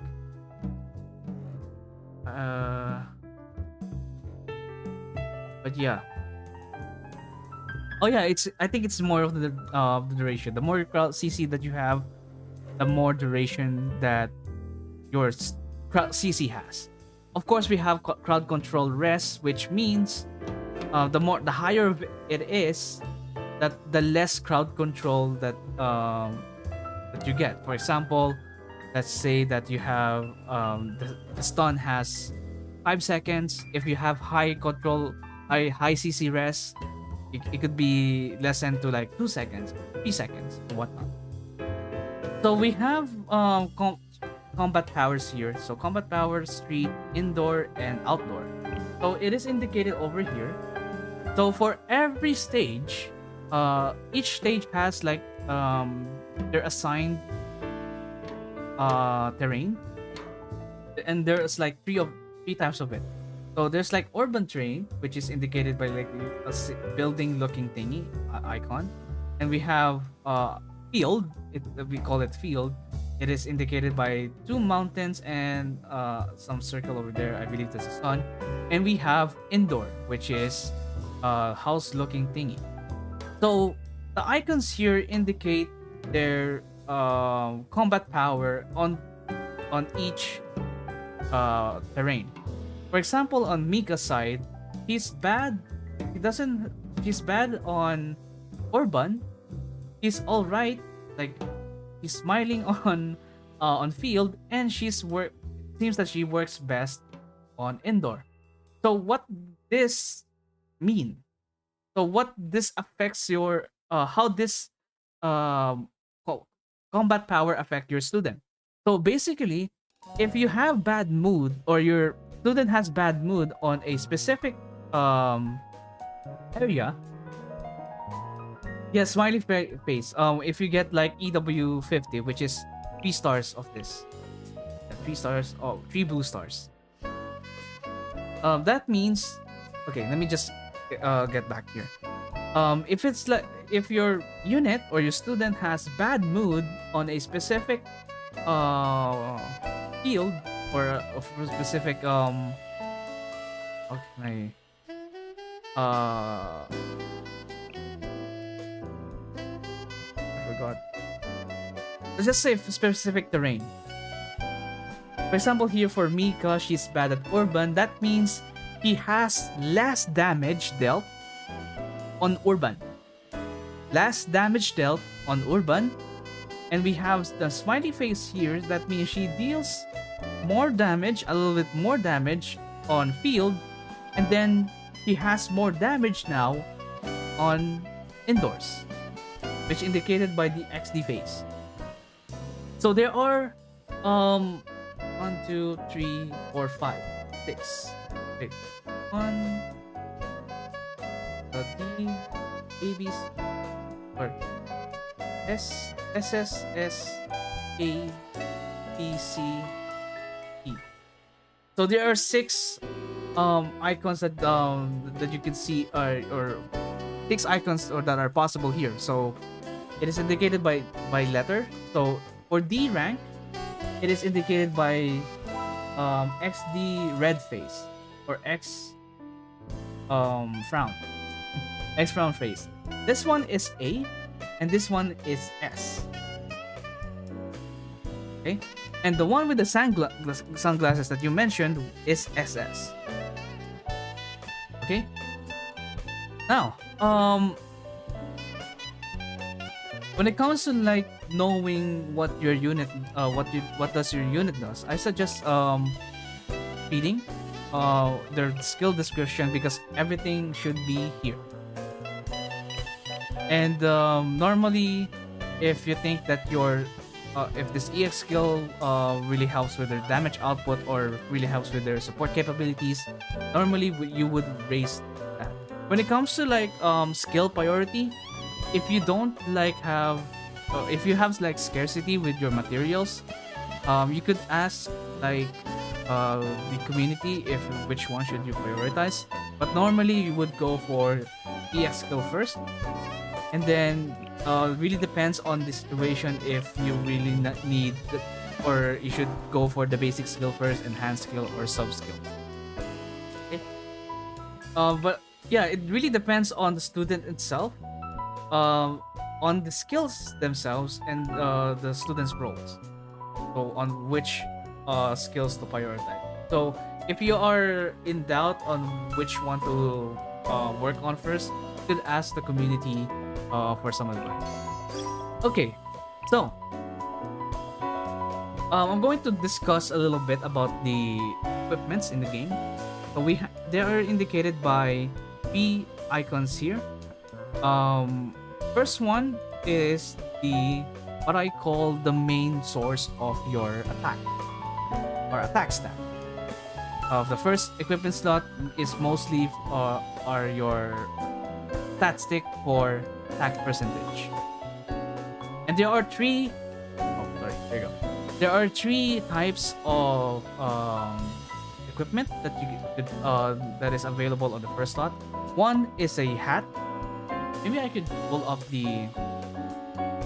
but yeah. Oh yeah, I think it's more of the duration. The more crowd CC that you have, the more duration that your crowd CC has. Of course, we have crowd control rest, which means the higher it is, that the less crowd control that you get. For example, let's say that you have the stun has 5 seconds. If you have high CC rest, it could be lessened to like 2 seconds, 3 seconds, or whatnot. So we have combat powers here. So combat powers, street, indoor, and outdoor. So it is indicated over here. So for every stage, each stage has like their assigned terrain, and there's like three types of it. So there's like urban terrain, which is indicated by like a building looking thingy icon, and we have field. We call it field. It is indicated by two mountains and some circle over there. I believe that's the sun. And we have indoor, which is house looking thingy. So The icons here indicate their combat power on each terrain. For example, on Mika's side, he's bad. He doesn't. He's bad on urban. He's all right. Like he's smiling on field, and she's work. Seems that she works best on indoor. So what this mean? So what this affects your how this um co- combat power affect your student? So basically, if you have bad mood or your student has bad mood on a specific um area, yeah, smiley face. If you get like EW 50, which is 3 stars of this, yeah, 3 stars, oh, 3 blue stars. That means, okay, let me just get back here. If it's like if your unit or your student has bad mood on a specific uh field or a specific how can I forgot. Let's just say specific terrain. For example, here for Mika, she's bad at urban. That means he has less damage dealt on urban. Less damage dealt on urban. And we have the smiley face here. That means she deals more damage, a little bit more damage on field. And then he has more damage now on indoors, which indicated by the XD face. So there are 1, 2, 3, 4, 5, 6. Wait. 1, D, A, B, C, or S, S, S, S, A, B, C, E. So there are 6 icons that you can see or 6 icons or that are possible here. So it is indicated by letter. So for D rank, it is indicated by XD red face or X frown. X frown face. This one is A and this one is S. Okay? And the one with the sunglasses that you mentioned is SS. Okay? Now, when it comes to like knowing what your unit what does your unit does, I suggest reading their skill description because everything should be here. And normally, if you think that your if this EX skill really helps with their damage output or really helps with their support capabilities, normally you would raise that. When it comes to like skill priority, if you don't like have if you have like scarcity with your materials, you could ask like the community if which one should you prioritize. But normally you would go for EX skill first, and then really depends on the situation if you really need or you should go for the basic skill first, enhanced skill, or sub skill. Okay. But yeah, it really depends on the student itself, on the skills themselves, and the students' roles. So on which skills to prioritize. So if you are in doubt on which one to work on first, you could ask the community for some advice. Okay, so I'm going to discuss a little bit about the equipments in the game. So they are indicated by 3 icons here. First one is the what I call the main source of your attack or attack stat. The first equipment slot is mostly are your stat stick for attack percentage. And there are 3 oh sorry, there you go. There are 3 types of equipment that you could that is available on the first slot. One is a hat. Maybe I could pull up the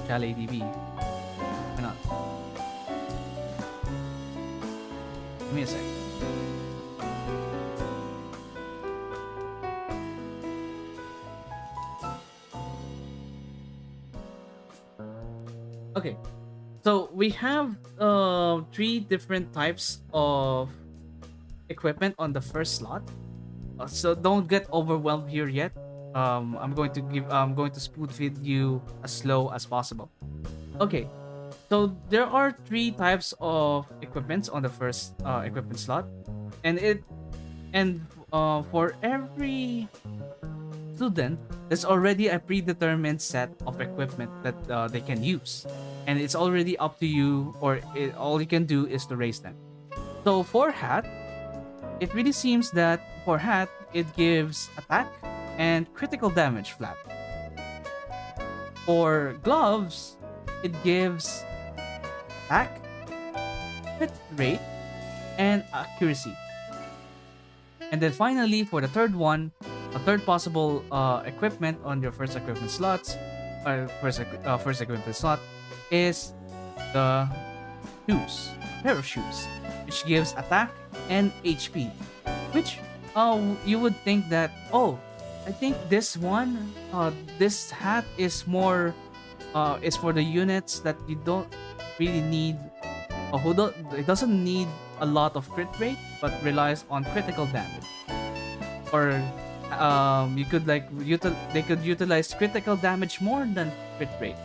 Chalet DB. Why not? Give me a sec. Okay, so we have three different types of equipment on the first slot. So don't get overwhelmed here yet. I'm going to spoon feed you as slow as possible. Okay, so there are three types of equipments on the first equipment slot, and for every student, there's already a predetermined set of equipment that they can use, and it's already up to you, or all you can do is to raise them. So for hat, it really seems that for hat, it gives attack and critical damage flat. For gloves, it gives attack, crit rate, and accuracy. And then finally, for the third one, a third possible equipment on your first equipment slots, first equipment slot, is the shoes, pair of shoes, which gives attack and HP. Which you would think that, oh, I think this hat is more is for the units that you don't really need, or who don't it doesn't need a lot of crit rate, but relies on critical damage. Or you could they could utilize critical damage more than crit rate.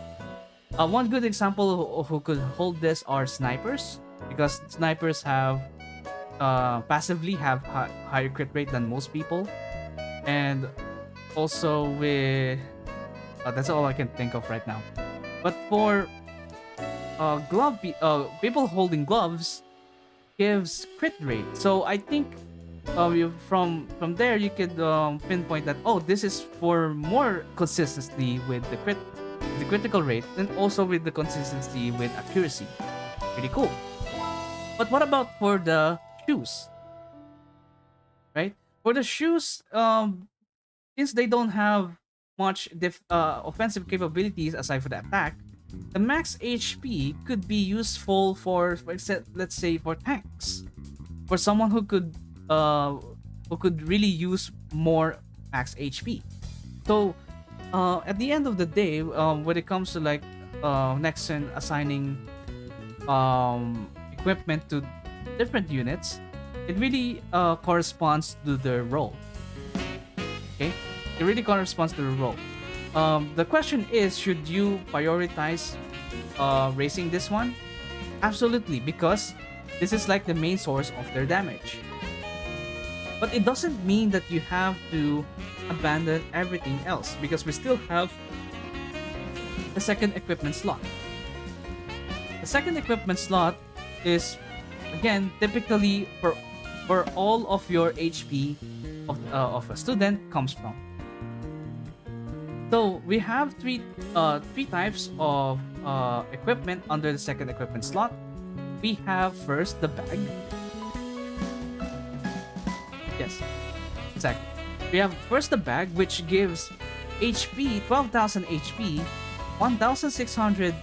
One good example of who could hold this are snipers, because snipers have passively have higher crit rate than most people, and also with that's all I can think of right now. But for people holding gloves gives crit rate, so I think from there you could pinpoint that, oh, this is for more consistency with the critical rate, and also with the consistency with accuracy. Pretty cool. But what about for the shoes? Right? For the shoes, since they don't have much offensive capabilities aside from the attack, the max HP could be useful let's say for tanks, for someone who could really use more max HP. So at the end of the day, when it comes to like Nexon assigning equipment to different units, it really corresponds to the role. Okay, it really corresponds to the role. The question is, should you prioritize racing this one? Absolutely, because this is like the main source of their damage. But it doesn't mean that you have to abandon everything else, because we still have the second equipment slot. The second equipment slot is, again, typically for all of your HP of a student comes from. So we have three types of equipment under the second equipment slot. We have first the bag. Yes, exactly. We have first the bag, which gives HP, 12,000 HP, 1,600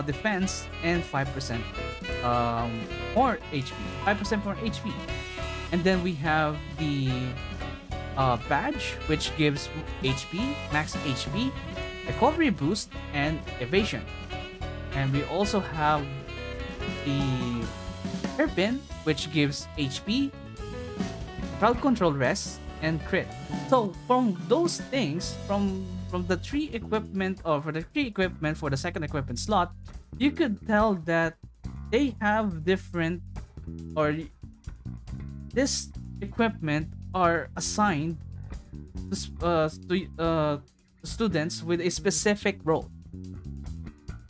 defense, and 5% more HP. 5% more HP. And then we have the badge, which gives HP, max HP, recovery boost, and evasion. And we also have the hairpin, which gives HP, crowd control rest, and crit. So from those things, from the three equipment, or for the three equipment for the second equipment slot, you could tell that they have different, or this equipment are assigned to students with a specific role.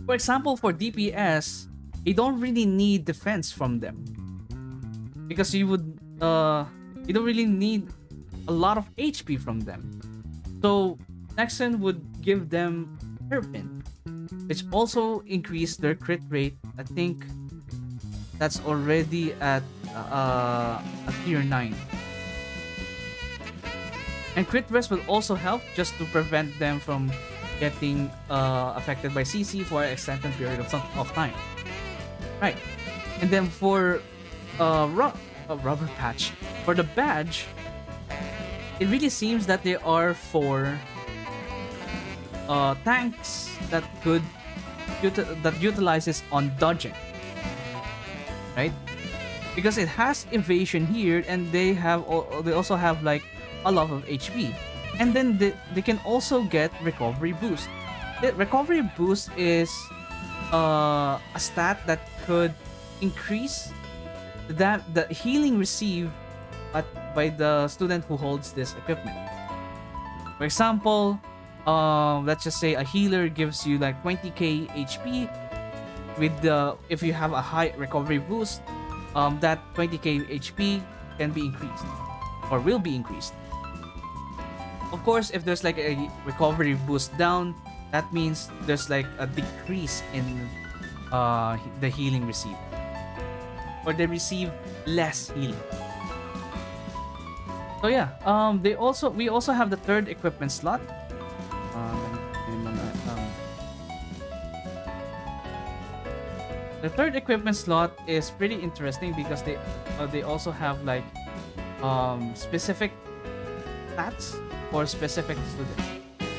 For example, for DPS, you don't really need defense from them, because you don't really need a lot of HP from them. So Nexon would give them hairpin, which also increased their crit rate. I think that's already at a tier 9. And crit rest will also help, just to prevent them from getting affected by CC for an extended period of time. Right. And then for rubber patch, for the badge, it really seems that they are for tanks that could that utilizes on dodging, right? Because it has evasion here, and they also have like a lot of HP, and then they can also get recovery boost. The recovery boost is a stat that could increase the healing received by the student who holds this equipment. For example, let's just say a healer gives you like 20k HP. With the if you have a high recovery boost, that 20k HP can be increased or will be increased. Of course, if there's like a recovery boost down, that means there's like a decrease in the healing received, or they receive less healing. So yeah, we also have the third equipment slot. The third equipment slot is pretty interesting because they also have like specific stats for specific students.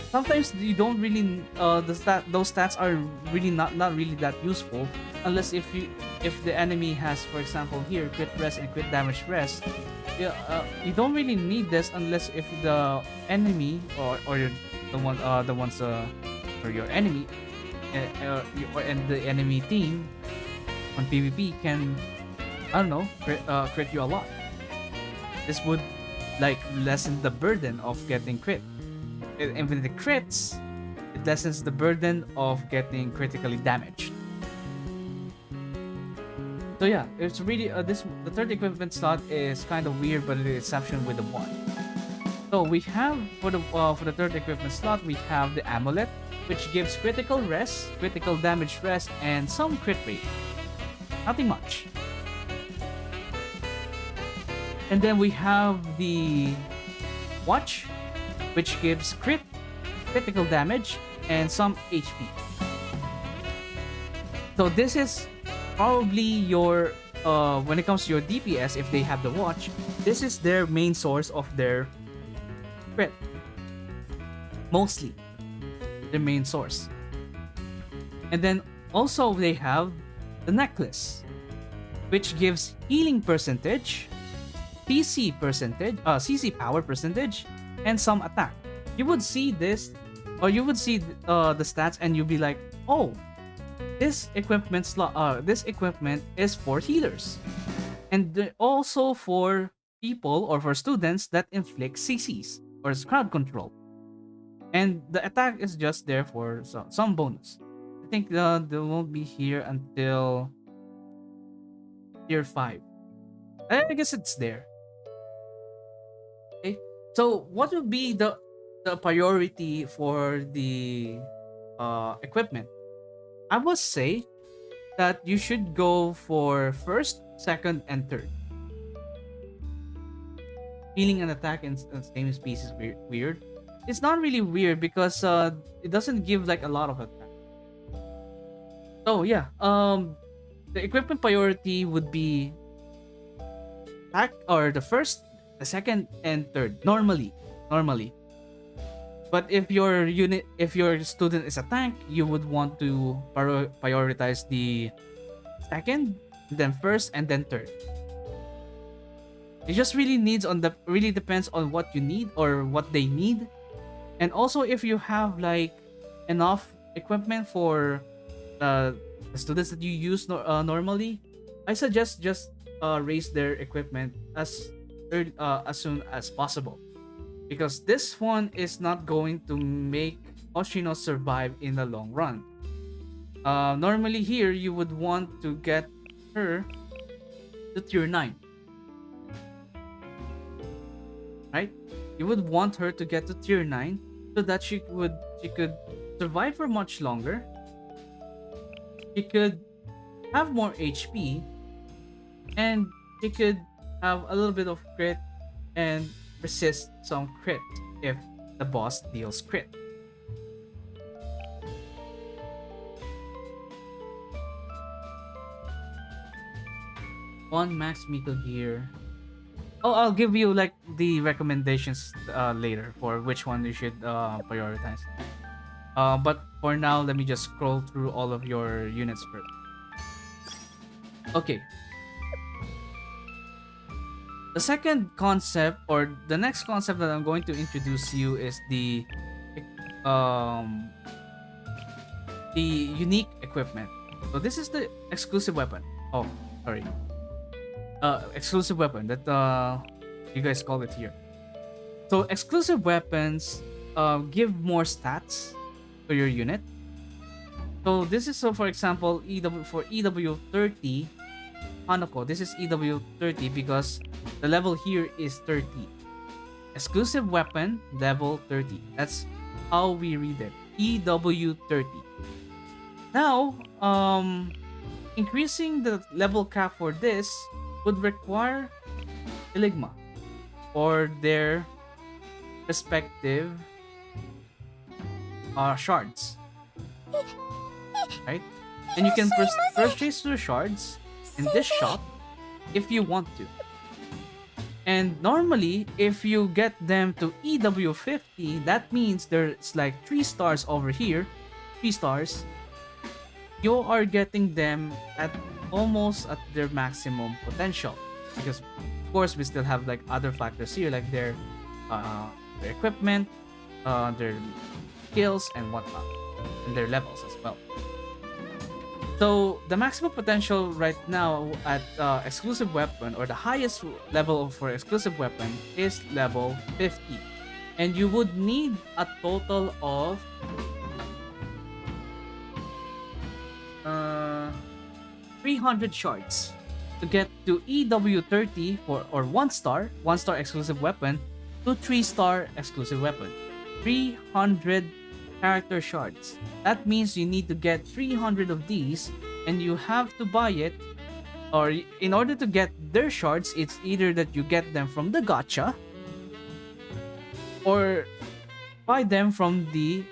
Sometimes you don't really those stats are really not really that useful unless if the enemy has, for example, here crit rest and crit damage rest. Yeah, you don't really need this unless if the enemy or the ones or your enemy and the enemy team on PvP can, I don't know, crit you a lot. This would like lessen the burden of getting crit. And with the crits, it lessens the burden of getting critically damaged. So yeah, it's really the third equipment slot is kind of weird, but it is exception with the one. So we have for the third equipment slot, we have the amulet, which gives critical rest, critical damage rest, and some crit rate. Nothing much. And then we have the watch, which gives critical damage, and some HP. So this is probably your when it comes to your DPS, if they have the watch, this is their main source of their crit. Mostly their main source. And then also they have the necklace, which gives healing percentage, CC power percentage, and some attack. You would see this, or you would see the stats, and you'd be like, "Oh, this equipment is for healers, and also for people or for students that inflict CCs or crowd control." And the attack is just there for some bonus. I think they won't be here until tier 5. I guess it's there. Okay. So what would be the priority for the equipment? I would say that you should go for first, second, and third. Healing and attack in same speed is weird. It's not really weird because it doesn't give like a lot of attack. So yeah, the equipment priority would be attack or the first, the second, and third. Normally. But if your student is a tank, you would want to prioritize the second, then first, and then third. It just really depends on what you need or what they need. And also if you have like enough equipment for the students that you use normally, I suggest just raise their equipment as soon as possible, because this one is not going to make Oshino survive in the long run. Normally here you would want to get her to tier 9, right? You would want her to get to tier 9 so that she could survive for much longer. She could have more HP, and she could have a little bit of crit and resist some crit if the boss deals crit. One max Metal Gear. Oh, I'll give you like the recommendations later for which one you should prioritize. But for now, let me just scroll through all of your units first. Okay. The second concept, or the next concept that I'm going to introduce you, is um the unique equipment. So this is the exclusive weapon. Oh, sorry. Exclusive weapon that you guys call it here. So exclusive weapons give more stats to your unit. So this is, so for example, EW 30 Hanako. This is EW 30 because the level here is 30. Exclusive weapon level 30. That's how we read it. EW 30. Now, increasing the level cap for this would require Eligma for their respective shards, right? And you can purchase the shards in this shop if you want to. And normally, if you get them to EW 50, that means there's like 3 stars over here, 3 stars. You are getting them at almost at their maximum potential, because of course we still have like other factors here, like their equipment, their skills and whatnot, and their levels as well. So the maximum potential right now at exclusive weapon, or the highest level for exclusive weapon, is level 50, and you would need a total of 300 shards to get to EW 30 for, or 1 star exclusive weapon, to 3-star exclusive weapon. 300 character shards. That means you need to get 300 of these, and you have to buy it, or in order to get their shards, it's either that you get them from the gacha or buy them from the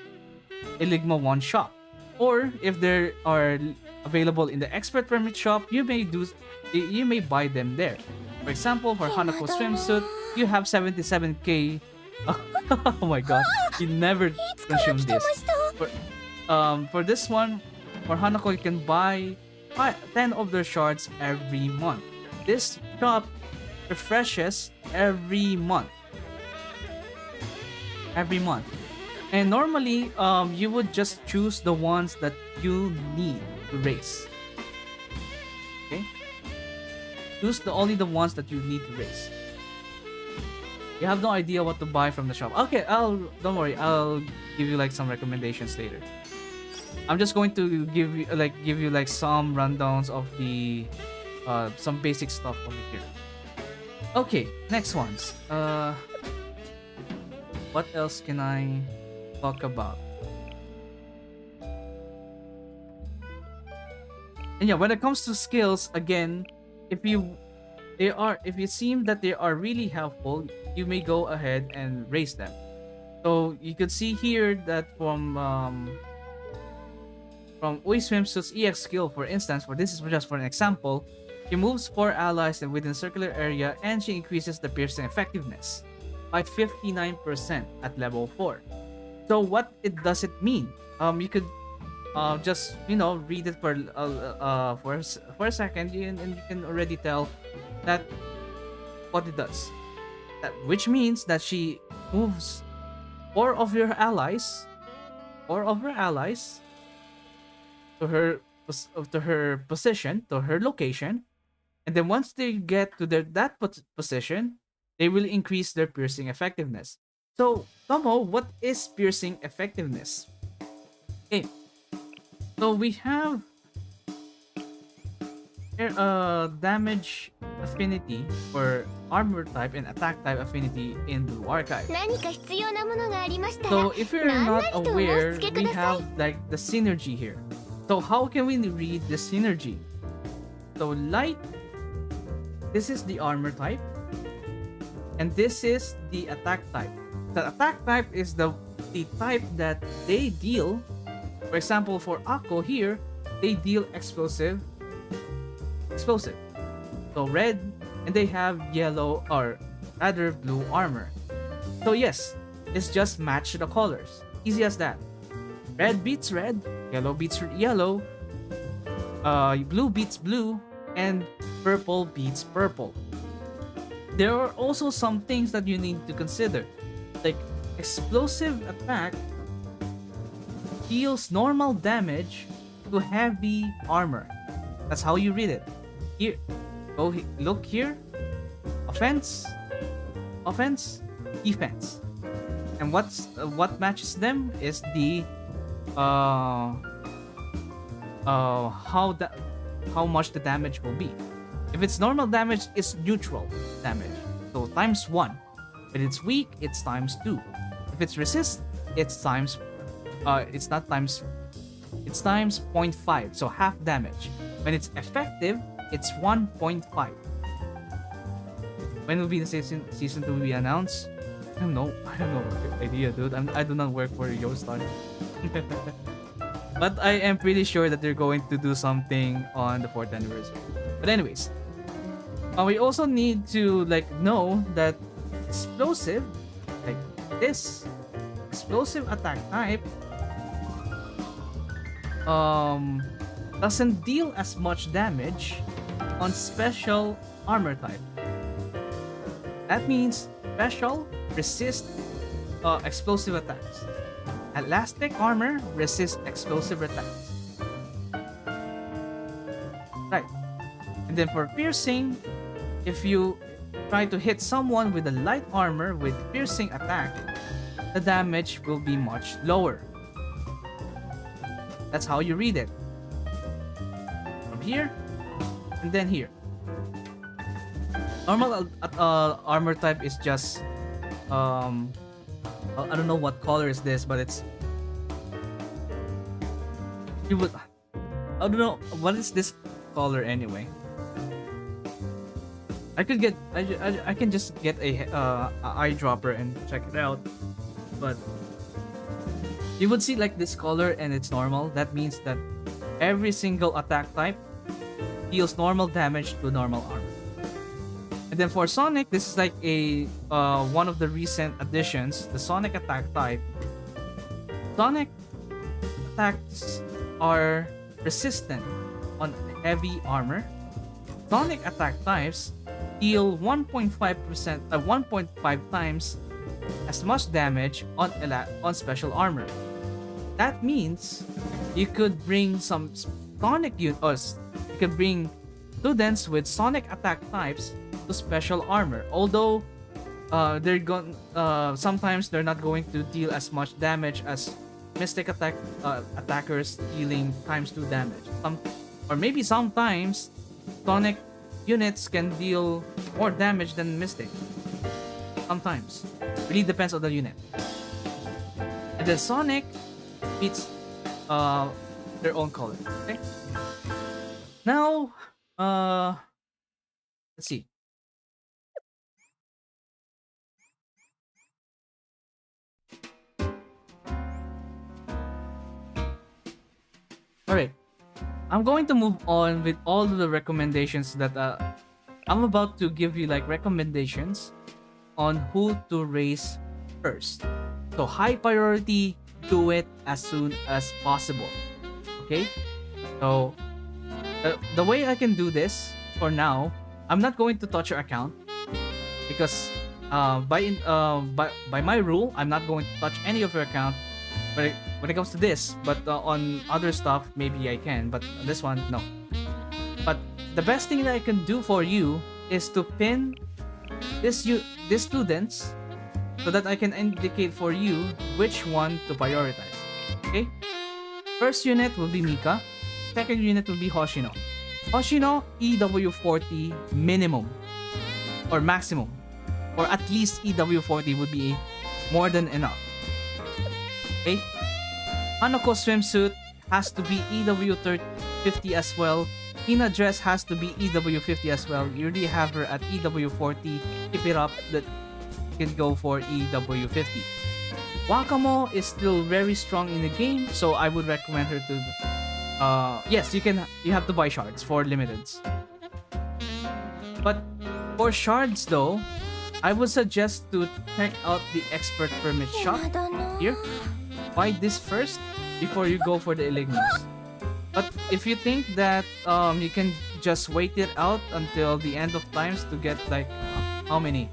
Eligma 1 shop. Or if they are available in the expert permit shop, you may buy them there. For example, for Hanako swimsuit, you have 77k. Oh my god, you never consume this. For this one, for Hanako, you can buy 10 of their shards every month. This shop refreshes every month. And normally, you would just choose the ones that you need to race. Okay? Choose only the ones that you need to race. You have no idea what to buy from the shop. Okay, don't worry. I'll give you like some recommendations later. I'm just going to give you like some rundowns of the some basic stuff over here. Okay, next ones. What else can I talk about? And yeah, when it comes to skills, again, if you seem that they are really helpful, you may go ahead and raise them. So you could see here that from Ui Swimsuit's EX skill, for instance, this is just for an example, she moves 4 allies within a circular area, and she increases the piercing effectiveness by 59% at level 4. So what does it mean? You could just read it for a second, and you can already tell that what it does. Which means that she moves 4 of her allies to her position, to her location, and then once they get to that position, they will increase their piercing effectiveness. So, Tomo, what is piercing effectiveness? Okay, so we have damage affinity for armor type and attack type affinity in Blue Archive. So if you're not aware, we have like the synergy here. So how can we read the synergy? So light, this is the armor type, and this is the attack type. The attack type is the type that they deal. For example, for Akko here, they deal explosive. So red, and they have yellow, or rather blue armor. So yes, it's just match the colors. Easy as that. Red beats red, yellow beats yellow, blue beats blue, and purple beats purple. There are also some things that you need to consider, like explosive attack deals normal damage to heavy armor. That's how you read it. Here, look here. Offense, offense, defense, and what matches them is the uh how much the damage will be. If it's normal damage, it's neutral damage, so times 1. If it's weak, it's times 2. If it's resist, it's times it's not times, it's times 0.5, so half damage. When it's effective, it's 1.5. When will be the season 2 be announced? I don't know. I have no idea, dude. I do not work for Yostar. But I am pretty sure that they're going to do something on the 4th anniversary. But anyways, we also need to like know that explosive, like this explosive attack type, doesn't deal as much damage on special armor type. That means special resist explosive attacks. Elastic armor resists explosive attacks. Right. And then for piercing, if you try to hit someone with a light armor with piercing attack, the damage will be much lower. That's how you read it. From here, and then here. Normal armor type is just I don't know what color is this, but it's, you would, I don't know what is this color anyway. I could get I can just get a eyedropper and check it out, but you would see like this color and it's normal. That means that every single attack type deals normal damage to normal armor. And then for Sonic, this is like a one of the recent additions, the Sonic attack type. Sonic attacks are resistant on heavy armor. Sonic attack types deal 1.5%, 1.5 times as much damage on special armor. That means you could bring some Sonic you could bring students with Sonic attack types to special armor, although they're going sometimes they're not going to deal as much damage as Mystic attackers dealing times 2 damage. Or maybe sometimes Sonic units can deal more damage than Mystic. Sometimes, really depends on the unit. And then Sonic beats their own color. Okay. Now, let's see. Alright, I'm going to move on with all of the recommendations that I'm about to give you, like recommendations on who to raise first. So high priority, do it as soon as possible. Okay? So the way I can do this for now, I'm not going to touch your account because by my rule, I'm not going to touch any of your account. But when it comes to this, but on other stuff, maybe I can. But on this one, no. But the best thing that I can do for you is to pin these students so that I can indicate for you which one to prioritize. Okay? First unit will be Mika. Second unit will be Hoshino. Hoshino, EW40 minimum or maximum, or at least EW40 would be more than enough. Okay? Hanako swimsuit has to be EW50 as well. Hina dress has to be EW50 as well. You already have her at EW40. Keep it up, that you can go for EW50. Wakamo is still very strong in the game, so I would recommend her to yes, you have to buy shards for limiteds. But for shards though, I would suggest to check out the expert permit shop here. Buy this first before you go for the Eligmas. But if you think that you can just wait it out until the end of times to get like how many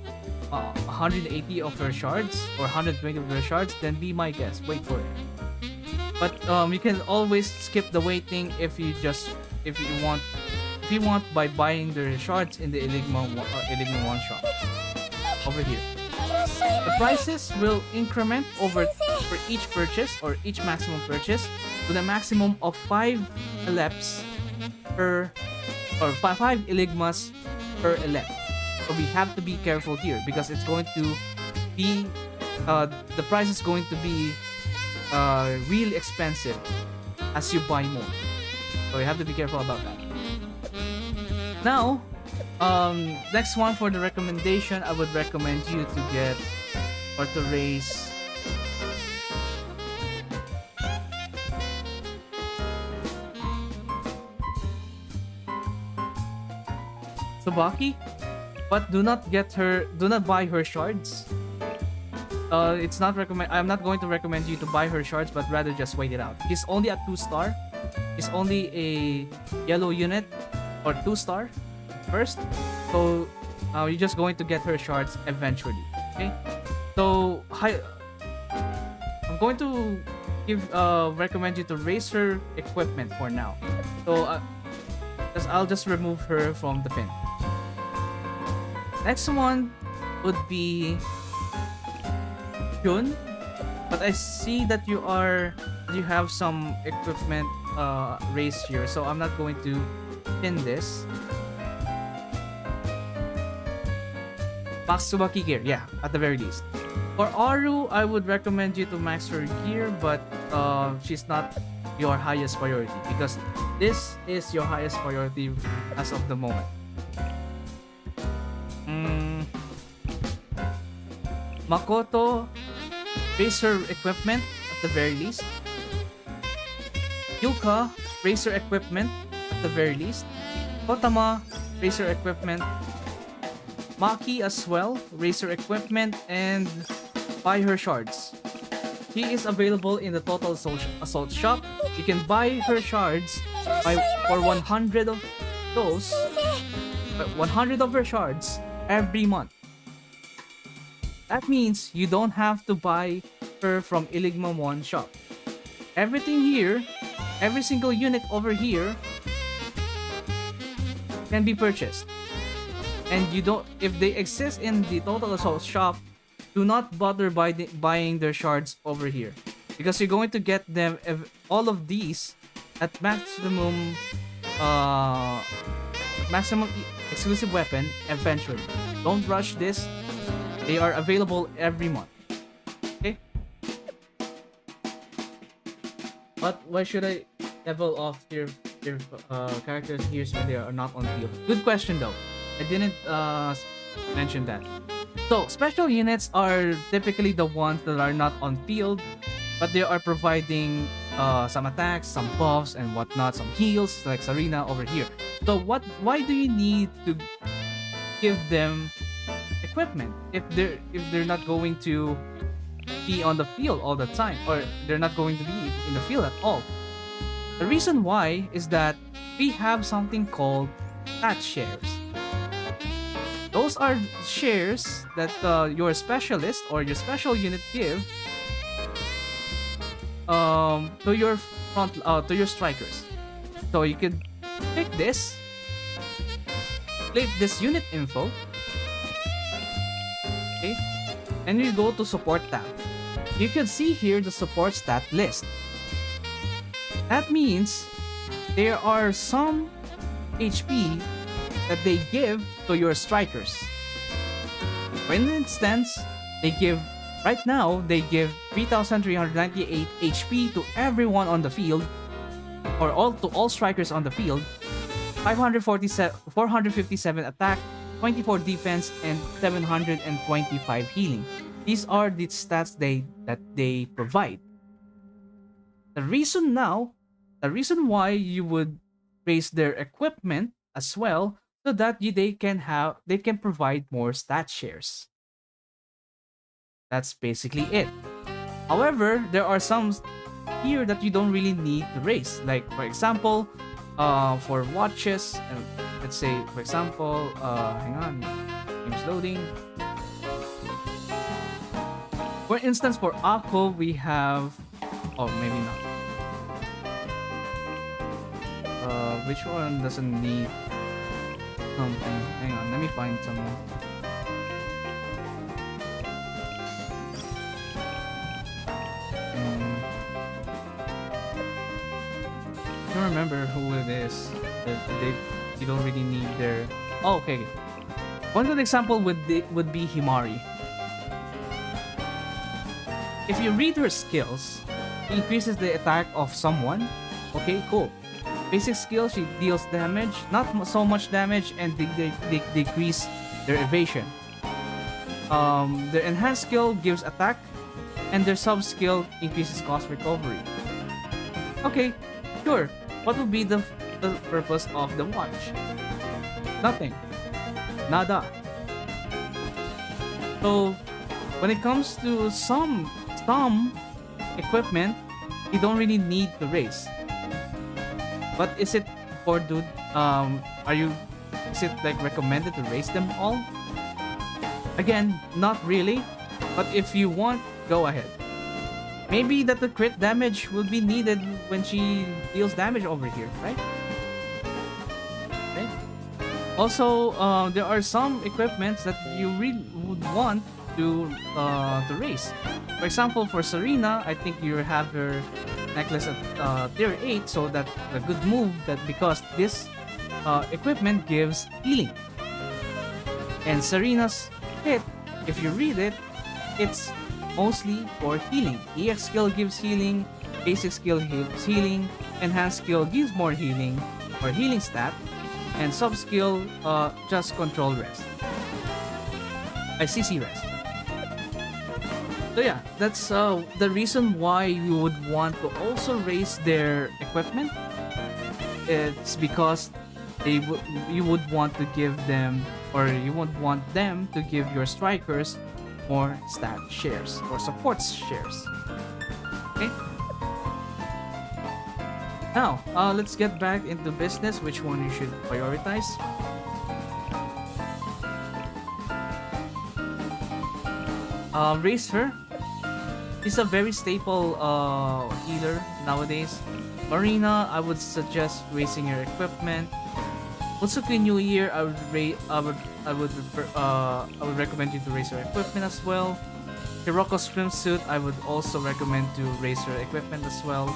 180 of her shards or 120 of her shards, then be my guest. Wait for it. But you can always skip the waiting if you want by buying the shards in the Enigma one shop over here. The prices will increment over for each purchase or each maximum purchase to the maximum of 5 eleps per or 5 Eligmas per elep. So we have to be careful here because it's going to be the price is going to be really expensive as you buy more. So you have to be careful about that. Now, next one for the recommendation, I would recommend you to get or to raise Tsubaki, but do not buy her shards. I'm not going to recommend you to buy her shards, but rather just wait it out. He's only at 2-star. He's only a yellow unit or 2-star first. So you're just going to get her shards eventually. Okay. So I'm going to recommend you to raise her equipment for now. So I'll just remove her from the pin. Next one would be Jun, but I see that you have some equipment raised here, so I'm not going to pin this. Max Tsubaki gear, yeah, at the very least. For Aru, I would recommend you to max her gear, but she's not your highest priority because this is your highest priority as of the moment. Makoto, raise her equipment at the very least. Yuka, raise her equipment at the very least. Kotama, raise her equipment. Maki as well, raise her equipment and buy her shards. He is available in the Total Assault shop. You can buy her shards for 100 of those, 100 of her shards every month. That means you don't have to buy her from Eligma 1 shop. Everything here, every single unit over here can be purchased. And if they exist in the Total Assault shop, do not bother buying their shards over here. Because you're going to get them, all of these, at maximum exclusive weapon eventually. Don't rush this. They are available every month. Okay? But why should I level off your characters here when they are not on field? Good question though. I didn't mention that. So special units are typically the ones that are not on field, but they are providing some attacks, some buffs, and whatnot, some heals like Sarina over here. So why do you need to give them equipment if they're not going to be on the field all the time, or they're not going to be in the field at all? The reason why is that we have something called stat shares. Those are shares that your specialist or your special unit give to your to your strikers. So you can click this unit info. Okay, and you go to support tab. You can see here the support stat list. That means there are some HP that they give to your strikers. For instance, right now they give 3,398 HP to everyone on the field, or to all strikers on the field, 457 attack, 24 defense, and 725 healing. These are the stats that they provide. The reason why you would raise their equipment as well, so that they can provide more stat shares. That's basically it. However, there are some here that you don't really need to raise. Like for example, for watches, let's say for example, hang on, game's loading. For instance, for Ako, we have, oh maybe not. Which one doesn't need something? Hang on, let me find some. I don't remember who it is. You don't really need their. Oh, okay. One good example would be Himari. If you read her skills, it increases the attack of someone. Okay, cool. Basic skill, she deals damage, not so much damage, and they decrease their evasion. Their enhanced skill gives attack, and their sub skill increases cost recovery. Okay, sure. What would be the purpose of the watch? Nothing. Nada. So, when it comes to some equipment, you don't really need to raise. But is it for dude? Is it like recommended to raise them all? Again, not really. But if you want, go ahead. Maybe that the crit damage will be needed when she deals damage over here, right? Okay. Also, there are some equipments that you really would want to raise. For example, for Serena, I think you have her necklace at tier 8, so that a good move that because this equipment gives healing. And Serena's hit, if you read it, it's mostly for healing. EX skill gives healing, basic skill gives healing, enhanced skill gives more healing or healing stat, and sub skill just control rest. CC rest. So yeah, that's the reason why you would want to also raise their equipment. It's because you would want to give them, or you would want them to give your strikers more stat shares or support shares. Okay. Now, let's get back into business. Which one you should prioritize? Raise her. She's a very staple healer nowadays. Marina, I would suggest raising your equipment. Otsuki New Year, I would recommend you to raise your equipment as well. Hiroko swimsuit, I would also recommend to raise your equipment as well.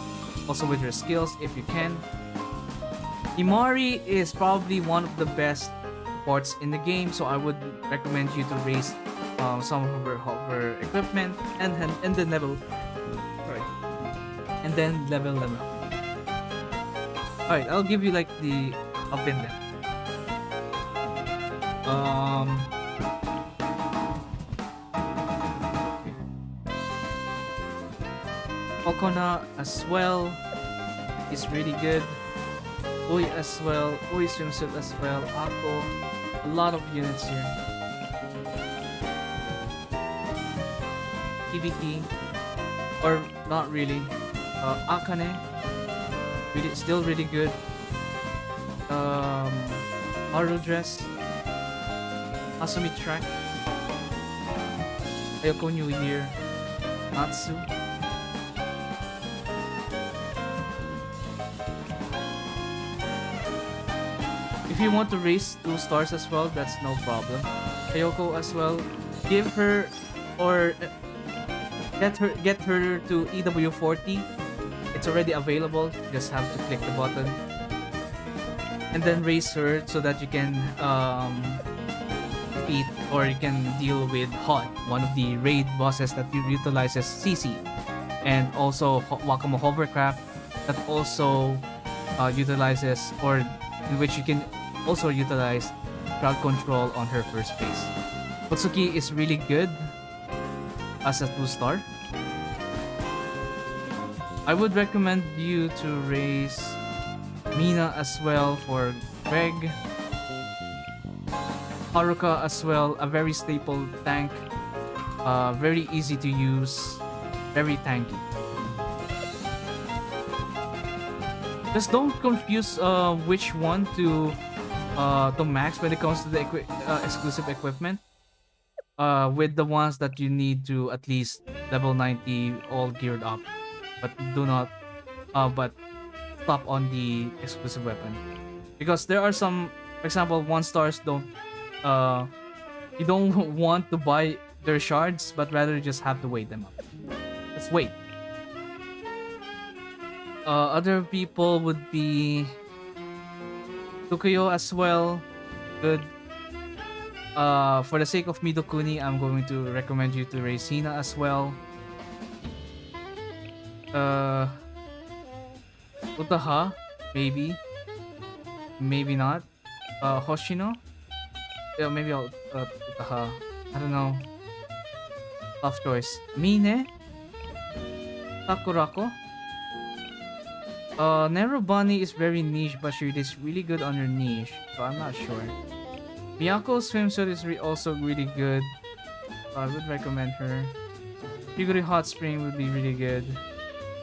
Also with your skills if you can. Imari is probably one of the best supports in the game, so I would recommend you to raise some of her equipment and then level. Alright. And then level them up. Alright, I'll give you like the up in them. Okona as well is really good. Ui as well. Ui swimsuit as well. Ako. A lot of units here. TBT. Or not really. Akane. Really, still really good. Haru dress. Asumi track. Ayoko New Year. Natsu. If you want to raise 2 stars as well, that's no problem. Ayoko as well. Give her or get her to EW40. It's already available. You just have to click the button. And then raise her so that you can beat or you can deal with HOD, one of the raid bosses that utilizes CC. And also Wakamo Hovercraft that also utilizes, or in which you can also utilize crowd control on her first base. Otsuki is really good as a 2-star. I would recommend you to raise Mina as well for Greg. Haruka as well, a very staple tank. Very easy to use, very tanky. Just don't confuse which one to max when it comes to the exclusive equipment. With the ones that you need to at least level 90 all geared up, but do not but stop on the exclusive weapon, because there are some, for example, 1 stars don't uh you don't want to buy their shards, but rather just have to wait them up. Let's wait. Other people would be Tukuyo as well. Good. For the sake of Midokuni, I'm going to recommend you to raise Hina as well. Uh, Utaha, maybe, maybe not. Hoshino, yeah, maybe I'll Utaha. I don't know. Tough choice. Mine, Sakurako. Nero Bunny is very niche, but she is really good on her niche, so I'm not sure. Miyako's swimsuit is also really good. So I would recommend her. Figure Hot Spring would be really good.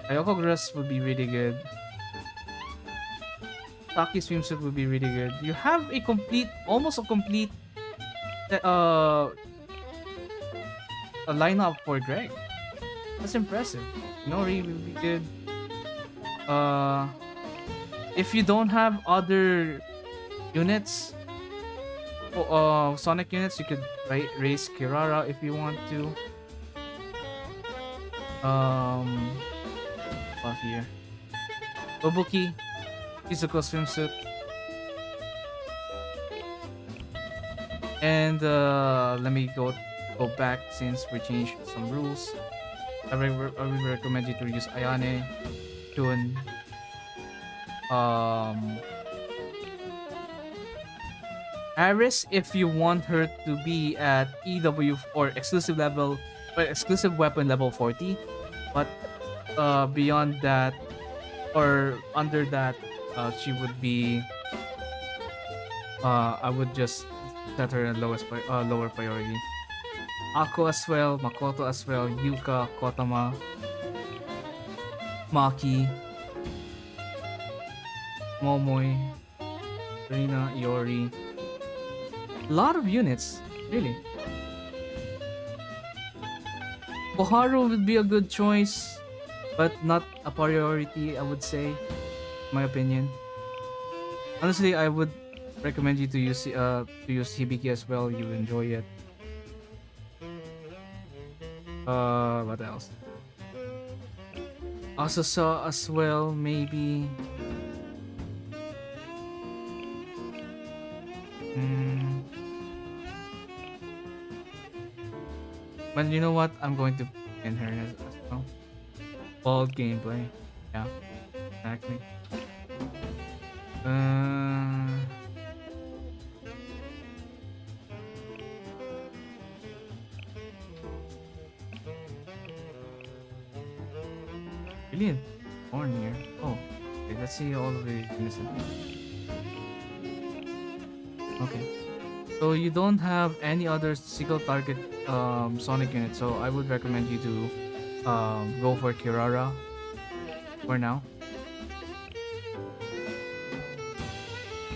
Ayoko Grass would be really good. Taki swimsuit would be really good. You have a complete, almost a complete, a lineup for Greg. That's impressive. Nori would be good. If you don't have other units, Sonic units, you could raise Kirara if you want to. What here? Obuki, Izuko swimsuit, and let me go back since we changed some rules. I would recommend you to use Ayane, Chun, Aris if you want her to be at EW or exclusive level or exclusive weapon level 40, but beyond that or under that, she would be I would just set her at lower priority. Ako as well, Makoto as well, Yuka, Kotama, Maki, Momoy, Rina, Iori. A lot of units, really. Koharu would be a good choice, but not a priority, I would say, in my opinion. Honestly, I would recommend you to use Hibiki as well. You enjoy it. What else? Asasaw as well, maybe. But you know what? I'm going to pin her as well. Ball gameplay. Yeah, exactly. Brilliant. Born here. Oh, okay, let's see all of the units. Okay. So you don't have any other single target Sonic unit, so I would recommend you to go for Kirara for now.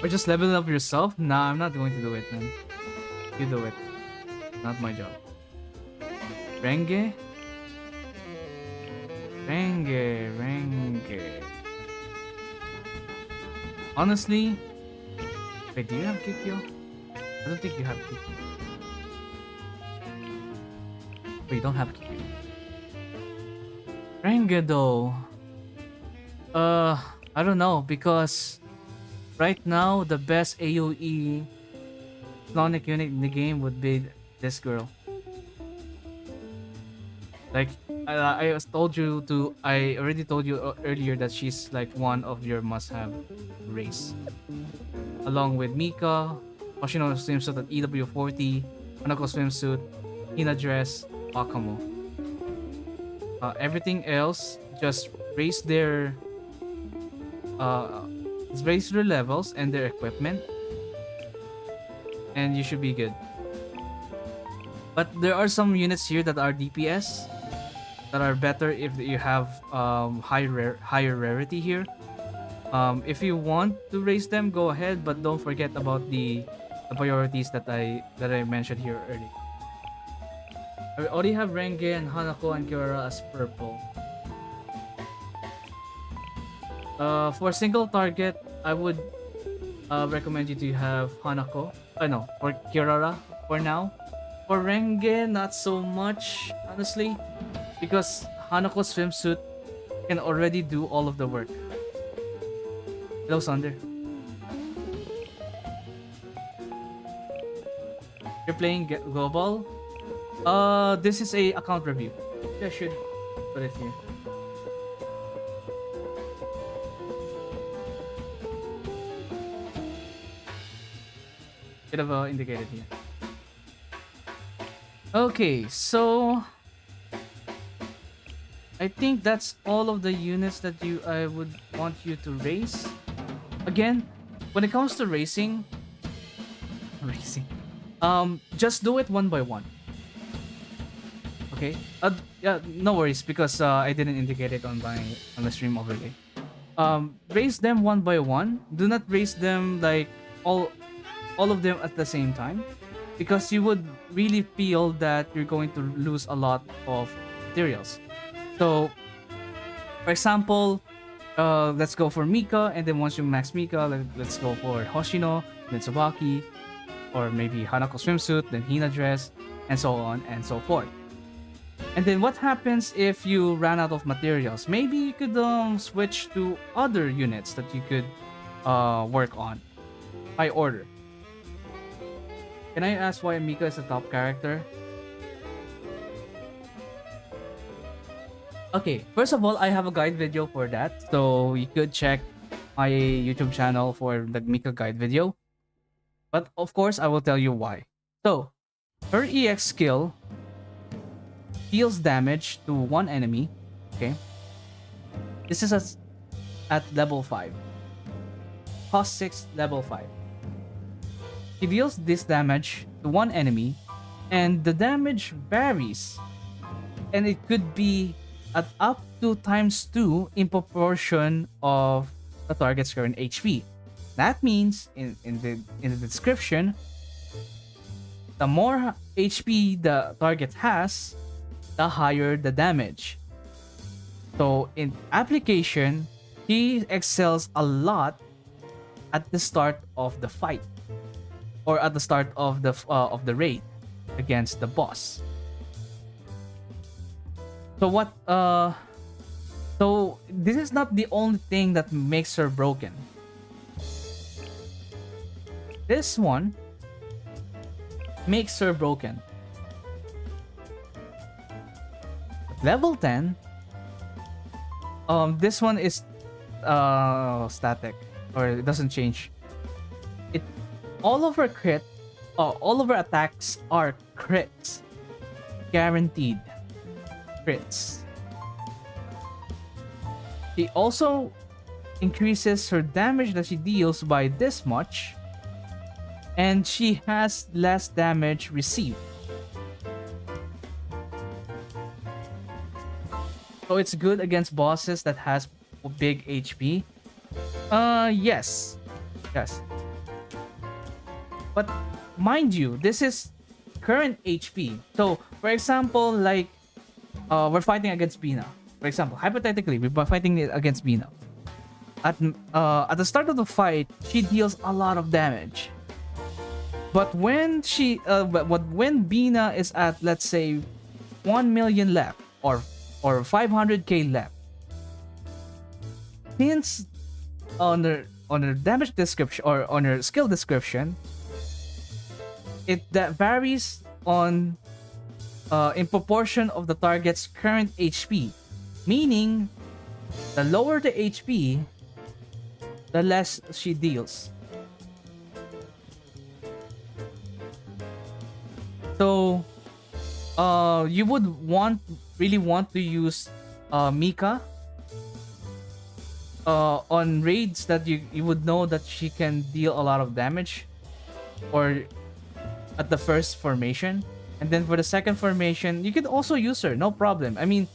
Or just level up yourself? Nah, I'm not going to do it, man. You do it. Not my job. Renge? Renge. Honestly, wait, do you have Kikyo? I don't think you have Kikyo. Wait, you don't have Kikyo. Renge though. I don't know, because right now the best AoE Sonic unit in the game would be this girl. Like I already told you earlier that she's like one of your must-have race, along with Mika, Hoshino swimsuit at EW40, Hanako swimsuit, Hina dress, Akamo. Everything else, just raise their levels and their equipment, and you should be good. But there are some units here that are DPS that are better if you have higher rarity here. If you want to raise them, go ahead, but don't forget about the priorities that I mentioned here earlier. I already have Renge and Hanako and Kiora as purple. For single target, I would recommend you to have Hanako. No, for Kirara for now. For Renge, not so much, honestly, because Hanako's swimsuit can already do all of the work. Hello, Sunder. You're playing Global? This is a account review. I should put it here. Should have indicated here. Okay, so I think that's all of the units that I would want you to raise. Again, when it comes to racing, just do it one by one. Okay. Yeah, no worries because I didn't indicate it on the stream overlay. Raise them one by one. Do not raise them like all of them at the same time, because you would really feel that you're going to lose a lot of materials. So, for example, let's go for Mika, and then once you max Mika, let's go for Hoshino, then Tsubaki, or maybe Hanako swimsuit, then Hina dress, and so on and so forth. And then what happens if you ran out of materials? Maybe you could switch to other units that you could work on by order. Can I ask why Mika is a top character? Okay, first of all, I have a guide video for that, so you could check my YouTube channel for the Mika guide video. But of course, I will tell you why. So, her EX skill deals damage to one enemy. Okay, this is at level 5. Cost 6, level 5. He deals this damage to one enemy, and the damage varies, and it could be at up to ×2 in proportion of the target's current HP. That means in the description, the more HP the target has, the higher the damage. So in application, he excels a lot at the start of the fight, or at the start of the raid against the boss. So so this is not the only thing that makes her broken. This one makes her broken. Level 10, this one is static, or it doesn't change. It all of her all of her attacks are crits, guaranteed crits. She also increases her damage that she deals by this much, and she has less damage received. So it's good against bosses that has big HP. Yes. But mind you, this is current HP. So, for example, like we're fighting against Bina. For example, hypothetically, we're fighting against Bina. At the start of the fight, she deals a lot of damage. But when when Bina is at, let's say, 1 million left, or 500k left, since on her damage description, or on her skill description, that varies on in proportion of the target's current HP, meaning the lower the HP, the less she deals. So you would really want to use Mika on raids that you would know that she can deal a lot of damage, or at the first formation. And then for the second formation, you could also use her, no problem. I mean,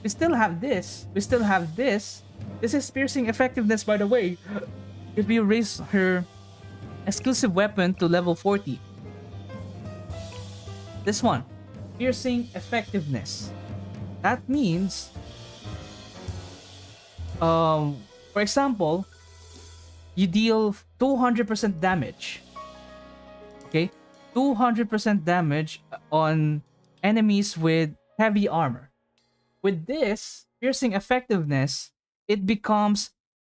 We still have this. We still have this. This is piercing effectiveness, by the way. If you raise her exclusive weapon to level 40, this one, piercing effectiveness. That means, for example, you deal 200% damage. Okay, 200% damage on enemies with heavy armor. With this piercing effectiveness, it becomes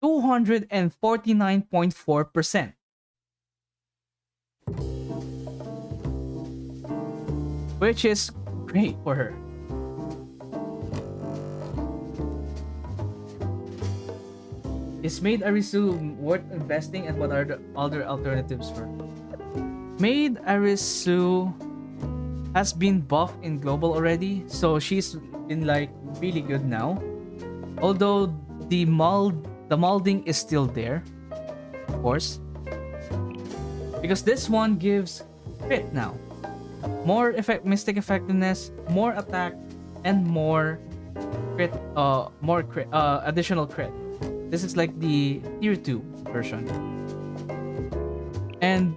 249.4%, which is great for her. Is Maid Arisu worth investing, and what are the other alternatives for? Maid Arisu has been buffed in global already, so she's been like really good now. Although the molding is still there, of course, because this one gives crit now, more mystic effectiveness, more attack, and more crit, additional crit. This is like the tier 2 version. And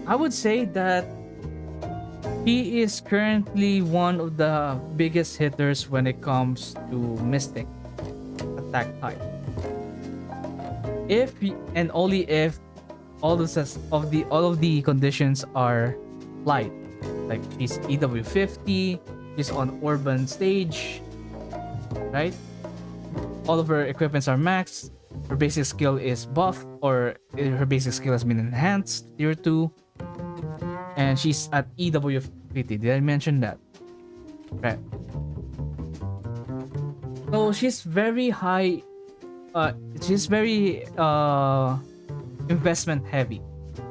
I would say that he is currently one of the biggest hitters when it comes to mystic attack type. If and only if all of the conditions are light. Like she's EW50, she's on urban stage, right? All of her equipments are maxed. Her basic skill is buffed, or her basic skill has been enhanced, tier 2. And she's at EW50. Did I mention that? Right. So she's very high. She's very investment heavy.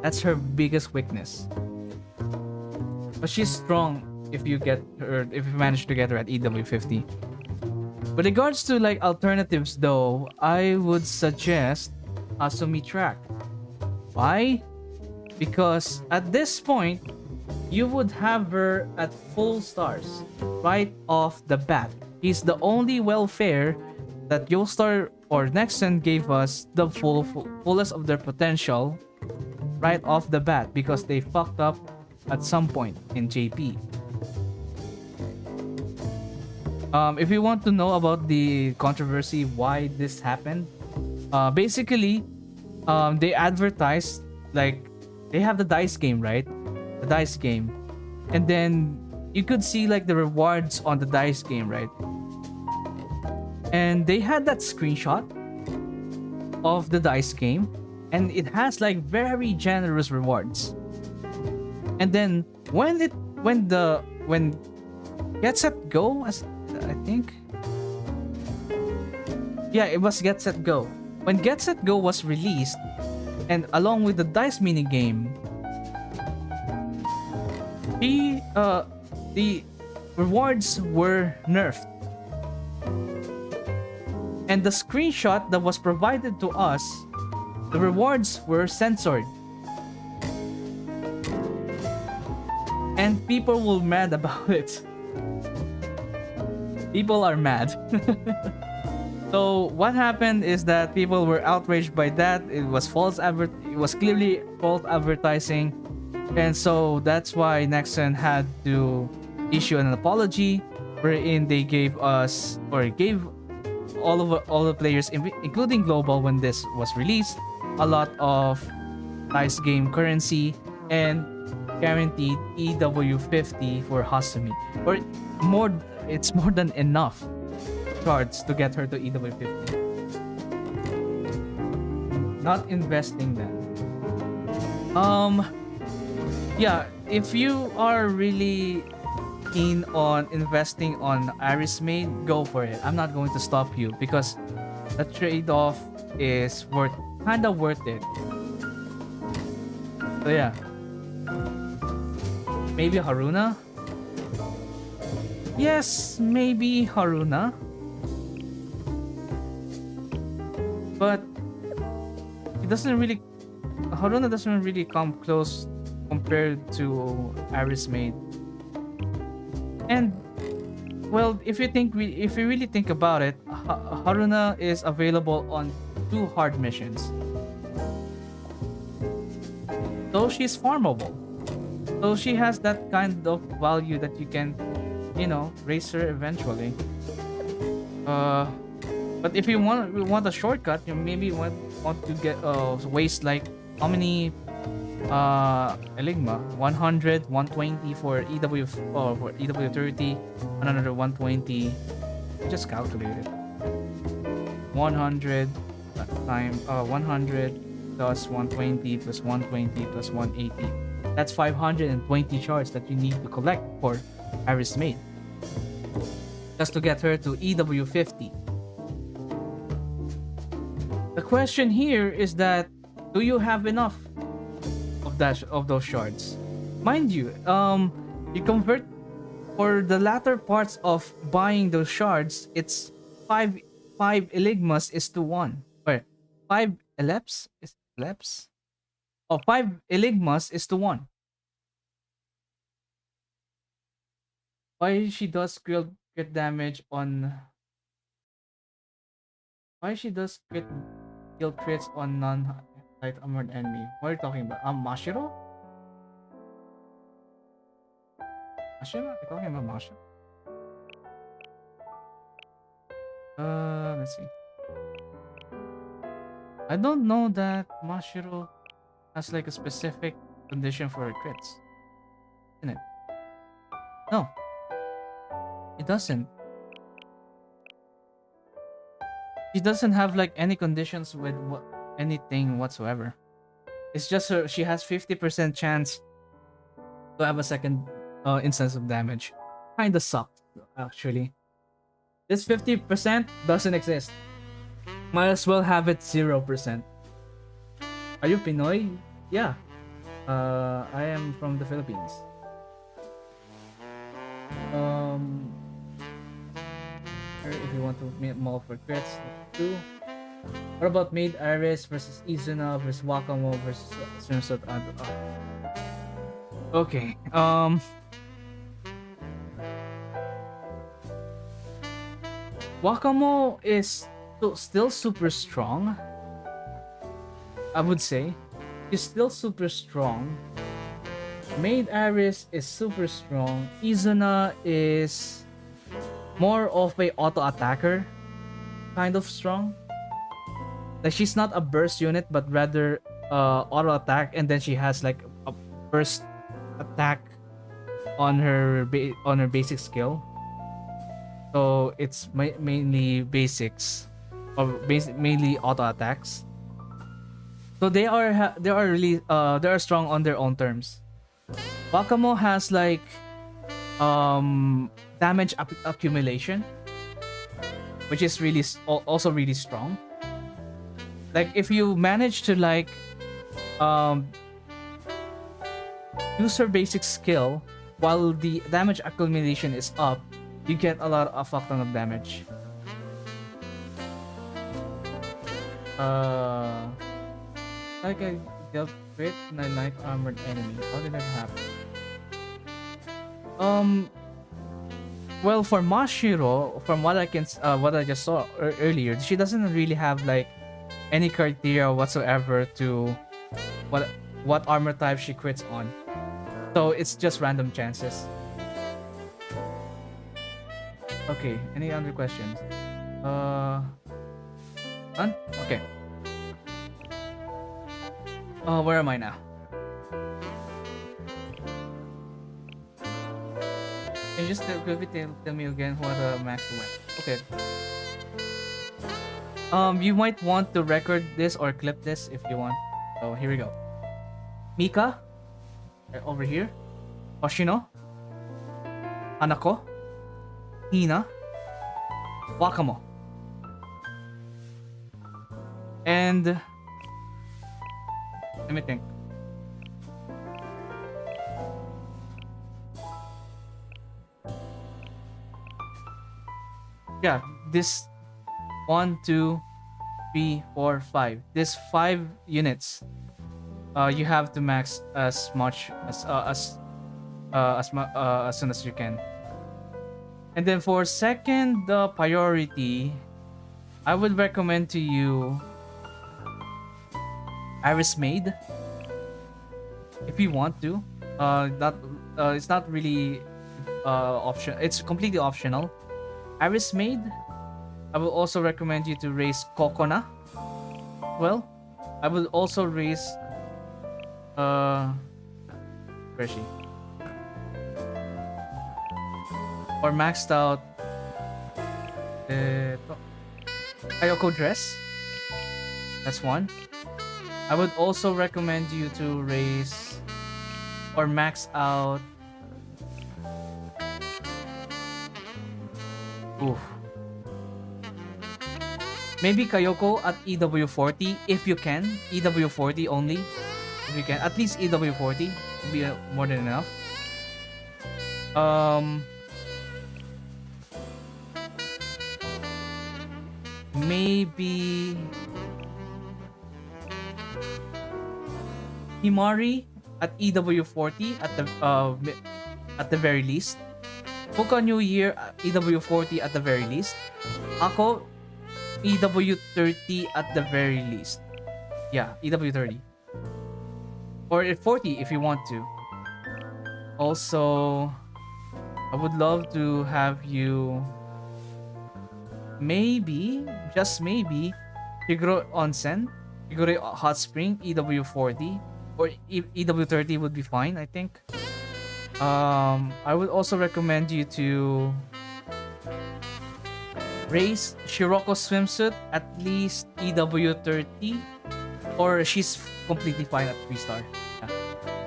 That's her biggest weakness. But she's strong if you manage to get her at EW50. With regards to like alternatives though, I would suggest Asumi Track. Why? Because at this point, you would have her at full stars right off the bat. He's the only welfare that Yostar or Nexon gave us the fullest of their potential right off the bat, because they fucked up at some point in JP. If you want to know about the controversy, why this happened, basically, they advertised, like, they have the dice game, right? The dice game. And then you could see like the rewards on the dice game, right? And they had that screenshot of the dice game, and it has like very generous rewards. And then when Get Set Go, as I think, yeah, it was Get Set Go. When Get Set Go was released, and along with the dice mini game, the rewards were nerfed. And the screenshot that was provided to us, the rewards were censored. And people were mad about it. People are mad. So what happened is that people were outraged by that. It was clearly false advertising. And so that's why Nexon had to issue an apology, wherein they gave all the players, including global, when this was released, a lot of dice game currency and guaranteed EW50 for Hasumi. Or more, it's more than enough cards to get her to EW50. Not investing then. Yeah, if you are really keen on investing on Iris Maid, go for it. I'm not going to stop you, because the trade-off is kinda worth it. So yeah. Maybe Haruna? Yes, maybe Haruna. But Haruna doesn't really come close compared to Iris Maid. And Well, if you really think about it, Haruna is available on two hard missions, so she's farmable. So she has that kind of value that you can, raise her eventually. Uh, but if you want a shortcut, you maybe want to get waste like how many Enigma 100 120 for EW 30 another 120. Just calculate it. 100 time 100 plus 120 plus 120 plus 180. That's 520 shards that you need to collect for Iris Maid just to get her to EW 50. The question here is that, do you have enough of those shards? Mind you, you convert for the latter parts of buying those shards, it's five eligmas is to one. Or five eleps? Oh, five eligmas is to one. Why she does crit damage on why she does kill crits on non-light armored enemy? What are you talking about? Mashiro? Mashiro? Are you talking about Mashiro? Let's see. I don't know that Mashiro has like a specific condition for her crits. Isn't it? No, it doesn't. She doesn't have like any conditions with anything whatsoever. It's just she has 50% chance to have a second instance of damage. Kinda sucks, actually. This 50% doesn't exist. Might as well have it 0%. Are you Pinoy? Yeah. I am from the Philippines. If you want to maul for crits, do. What about Maid Iris versus Izuna versus Wakamo versus Sunset Okay. Wakamo is still super strong. I would say. She's still super strong. Maid Iris is super strong. Izuna is more of a auto attacker, kind of strong. Like she's not a burst unit, but rather auto attack, and then she has like a burst attack on her basic skill. So it's mainly basics, or mainly auto attacks. So they are really they are strong on their own terms. Wakamo has like damage accumulation, which is really also really strong. Like if you manage to like use her basic skill while the damage accumulation is up, you get a fuck ton of damage. Like I dealt with a light armored enemy. How did that happen? Well, for Mashiro, from what I just saw earlier, she doesn't really have like any criteria whatsoever to what armor type she crits on. So it's just random chances. Okay, any other questions? None? Okay. Where am I now? Can you just tell me again what max went? Okay. You might want to record this or clip this if you want. So here we go. Mika, right over here. Hoshino, Hanako, Hina, Wakamo, and let me think. Yeah, this 1, 2, 3, 4, 5. This 5 units. You have to max as much as soon as you can. And then for second priority, I would recommend to you Iris Maid if you want to. Not it's not really option. It's completely optional. Iris Maid. I will also recommend you to raise Kokona. Well, I will also raise where is she? Or maxed out Ayoko dress. That's one. I would also recommend you to raise or max out. Oof. Maybe Kayoko at EW40 if you can. EW40 only. If you can. At least EW40 would be more than enough. Maybe Himari at EW40 at the very least. Puka New Year EW40 at the very least. Ako EW30 at the very least. Yeah, EW30. Or at 40 if you want to. Also, I would love to have you maybe, just maybe, Higuro Onsen, Higuro Hot Spring, EW40, or EW30 would be fine, I think. I would also recommend you to raise Shiroko swimsuit at least EW30, or she's completely fine at 3-star. Yeah,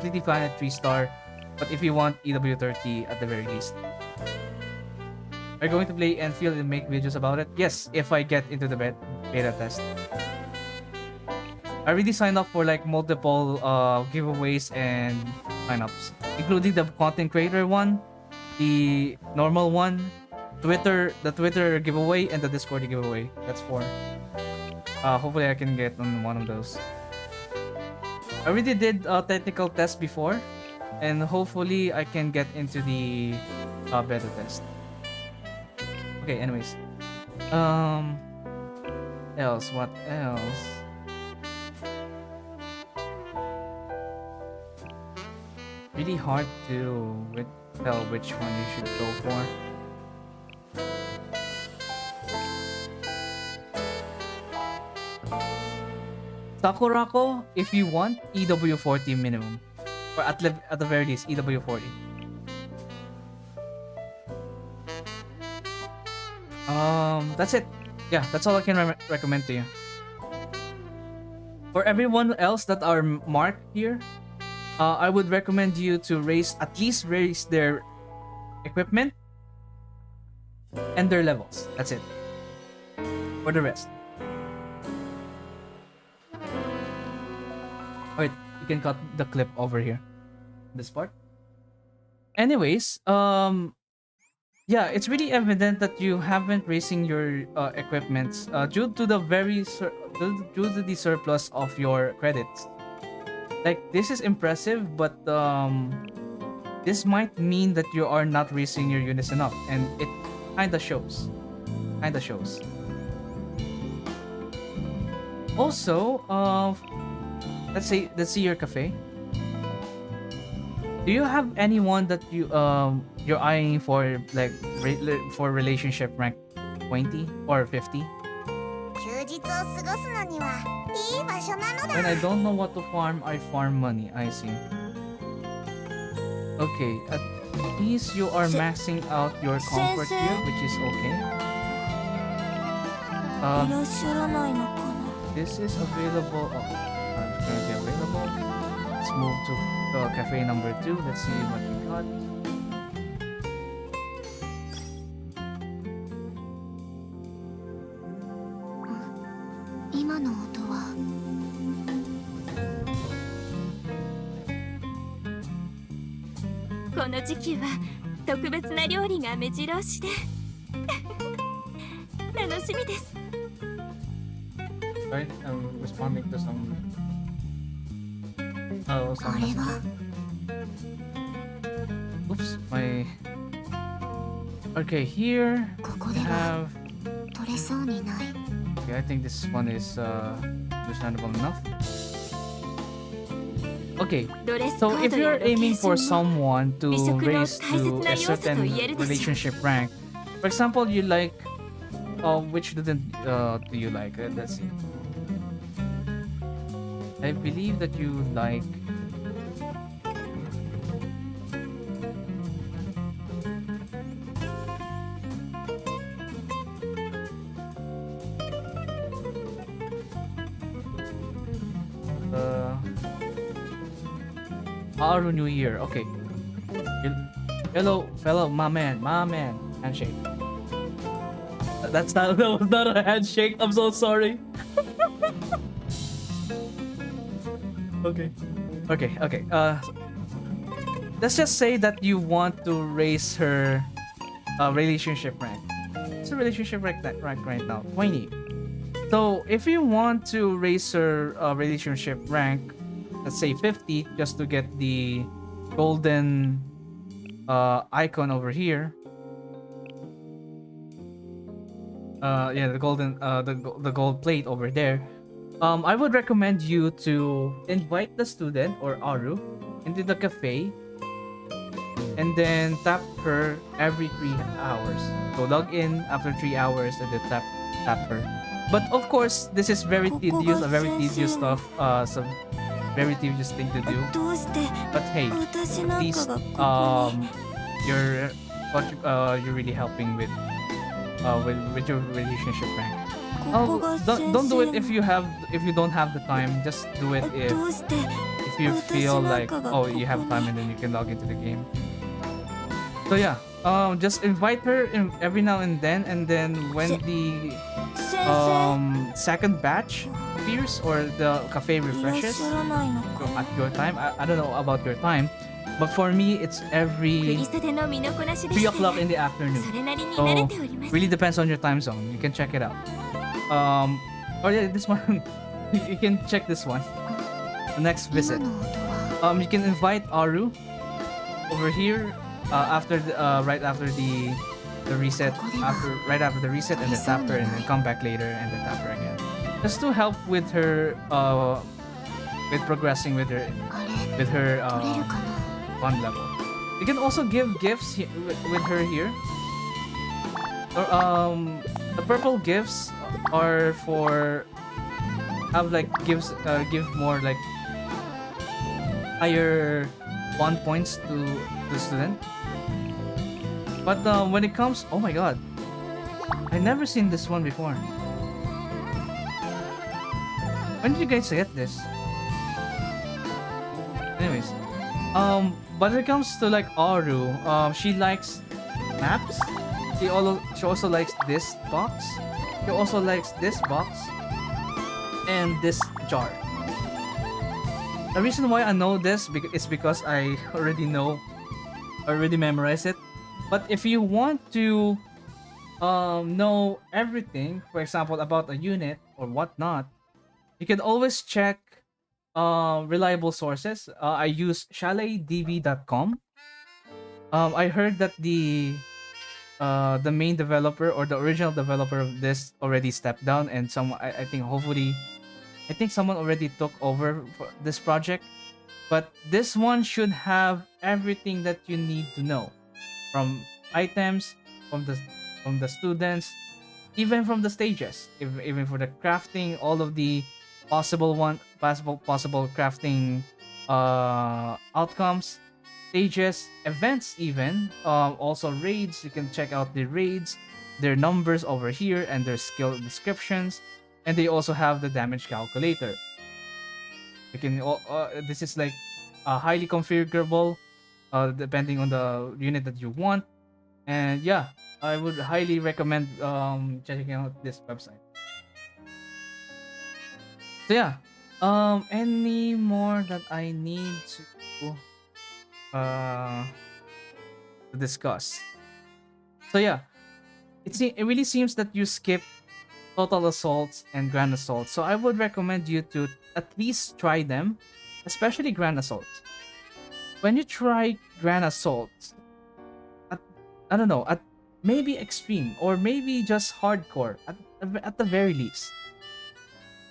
completely fine at 3-star, but if you want EW30 at the very least. Are you going to play Enfield and make videos about it? Yes, if I get into the beta test. I already signed up for like multiple giveaways and signups, including the content creator one, the normal one, the Twitter giveaway, and the Discord giveaway. That's 4. Hopefully I can get on one of those. I already did a technical test before, and hopefully I can get into the beta test. Okay, anyways. What else? Really hard to tell which one you should go for. Sakurako, if you want, EW40 minimum. Or at the very least, EW40. That's it. Yeah, that's all I can recommend to you. For everyone else that are marked here, I would recommend you to at least raise their equipment and their levels. That's it. For the rest. Alright, you can cut the clip over here. This part. Anyways, yeah, it's really evident that you haven't raising your equipments due to the surplus of your credits. Like, this is impressive, but this might mean that you are not raising your units enough, and it kinda shows. Also, let's see your cafe. Do you have anyone that you're eyeing for, like, for relationship rank 20 or 50? When I don't know what to farm, I farm money. I see. Okay, at least you are maxing out your comfort here, which is okay. This is available. Oh, it's currently available. Let's move to cafe number 2. Let's see what we got. Right, I'm responding to some. Oops, my Okay, here ここ we では have. 取れそうにない。 Okay, I think this one is understandable enough. Okay, ドレスコ so ー if ドや you're ロケー aiming シ for ョンも someone to 美食の raise 大切 to な a 要素と certain 言えるでしょう。 relationship rank, for example, you like which student do you like? Let's see. I believe that you like. Uh, Aru New Year. Okay. Hello, fellow, my man, handshake. That's not that was not a handshake. I'm so sorry. Okay. Okay. Let's just say that you want to raise her relationship rank. It's a relationship rank right now, 20. So if you want to raise her relationship rank, let's say 50, just to get the golden icon over here. Yeah, the golden the gold plate over there. I would recommend you to invite the student or Aru into the cafe and then tap her every 3 hours. So log in after 3 hours and then tap her. But of course, this is very ここ tedious, が a very 先 tedious 生の stuff, some very tedious thing to do. どうして But hey, 私 at なんか least がここに you're you're really helping with your relationship rank. ここが Don't do 先 it 生 if you don't have the time. Just do it のどうして if you feel 私なん like かが oh ここ you have に time and then you can log into the game. So yeah, just invite her in every now and then when the 先生 second batch appears or the cafe いらっ refreshes しゃらないの so か at your time. I don't know about your time, but for me it's 振 every り袖の身のこなしで 3 して o'clock in the afternoon. それなりに So 慣れております really depends on your time zone. You can check it out. Oh yeah, this one. You can check this one. The next 今 visit. の音は You can invite Aru over here after the right after the reset right after the reset and then tap her and then come back later and then tap her again. Just to help with her with progressing with her あれ with her 取れるかな fun level. You can also give gifts with her here. Or the purple gifts are for have like give more like higher bond points to the student. But when it comes, oh my god, I never seen this one before. When did you guys get this? Anyways, but when it comes to like Aru, she likes maps. She also likes this box. She also likes this box and this jar. The reason why I know this is because I already memorized it. But if you want to know everything, for example, about a unit or whatnot, you can always check reliable sources. I use chalezdb.com. I heard that the main developer or the original developer of this already stepped down, and I think hopefully I think someone already took over for this project. But this one should have everything that you need to know, from items, from the students, even from the stages, even for the crafting, all of the possible crafting outcomes, stages, events, even also raids. You can check out the raids, their numbers over here, and their skill descriptions, and they also have the damage calculator. You can this is like highly configurable depending on the unit that you want. And yeah, I would highly recommend checking out this website. So yeah, any more that I need uh to discuss? So yeah, it really seems that you skip total assaults and grand assaults. So I would recommend you to at least try them, especially grand assaults. When you try grand assaults, I don't know. maybe extreme, or maybe just hardcore at the very least.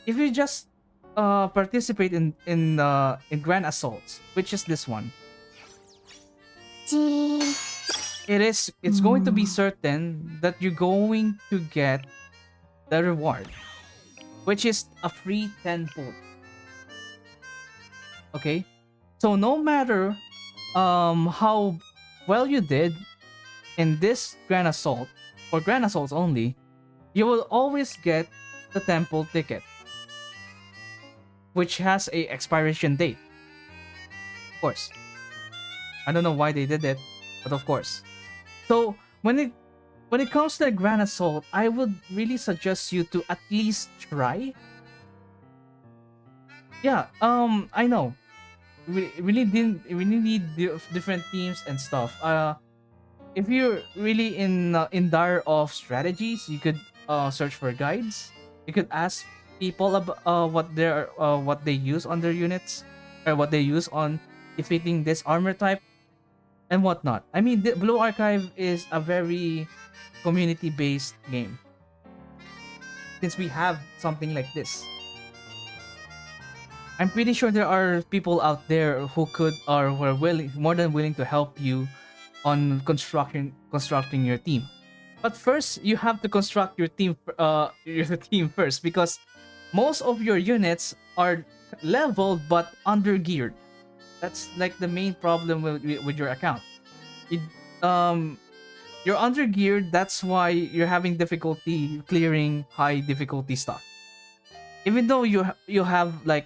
If you just participate in grand assaults, which is this one, じーん。it's going to be certain that you're going to get the reward, which is a free 10 pull. Okay, so no matter how well you did in this grand assault, or grand assaults only, you will always get the temple ticket, which has a expiration date. Of course, I don't know why they did it, but of course. So when it comes to a grand assault, I would really suggest you to at least try. Yeah, I know we really need different teams and stuff. If you're really in dire of strategies, you could search for guides. You could ask people about what they use on their units, or what they use on defeating this armor type and whatnot. I mean, the Blue Archive is a very community-based game. Since we have something like this, I'm pretty sure there are people out there who could, or who are willing, more than willing to help you on constructing your team. But first, you have to construct your team first, because most of your units are leveled but under geared. That's like the main problem with your account. It, you're under geared. That's why you're having difficulty clearing high difficulty stuff. Even though you have like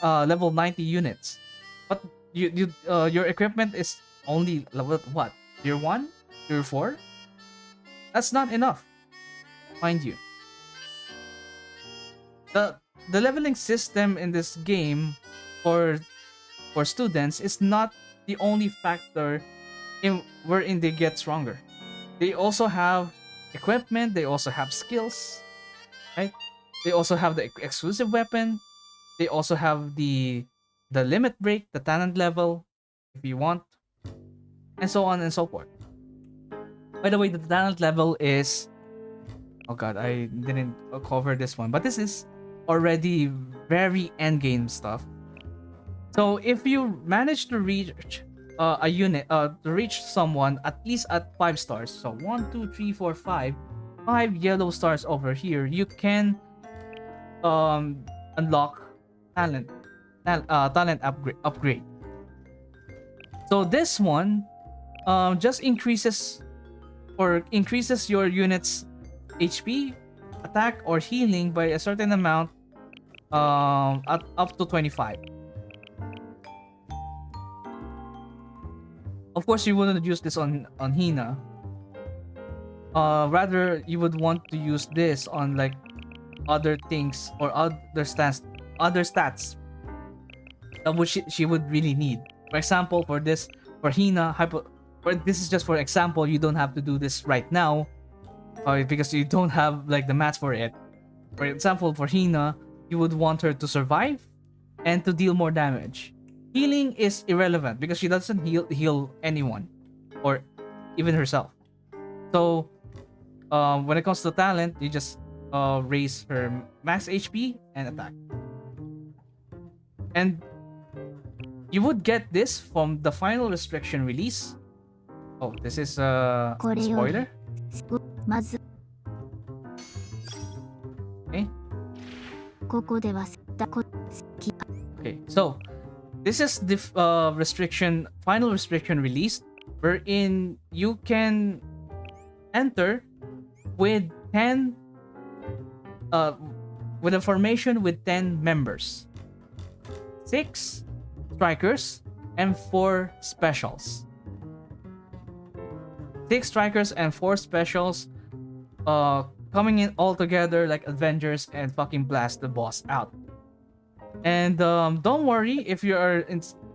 level 90 units, but your equipment is only level what? Tier 1? Tier 4? That's not enough, mind you. The leveling system in this game for students is not the only factor in wherein they get stronger. They also have equipment, they also have skills, right? They also have the exclusive weapon. They also have the limit break, the talent level, if you want, and so on and so forth. By the way, the talent level is, oh god, I didn't cover this one, but this is already very end game stuff. So if you manage to reach a unit, to reach someone at least at 5 stars, so 1, 2, 3, 4, 5, 5 yellow stars over here, you can unlock talent upgrade. So this one just increases your unit's HP, attack, or healing by a certain amount, up to 25. Of course, you wouldn't use this on Hina. Rather, you would want to use this on like other things, or other stats which she would really need. For example, for Hina, this is just for example. You don't have to do this right now, because you don't have like the mats for it. For example, for Hina, you would want her to survive and to deal more damage. Healing is irrelevant because she doesn't heal anyone, or even herself. So when it comes to talent, you just raise her max HP and attack. And you would get this from the final restriction release. Oh, this is a spoiler. まず Okay. ここではOkay, so this is the final restriction released, wherein you can enter with 10 with a formation with 10 members, 6 strikers and 4 specials. 6 strikers and 4 specials coming in all together like Avengers and fucking blast the boss out. And don't worry if you are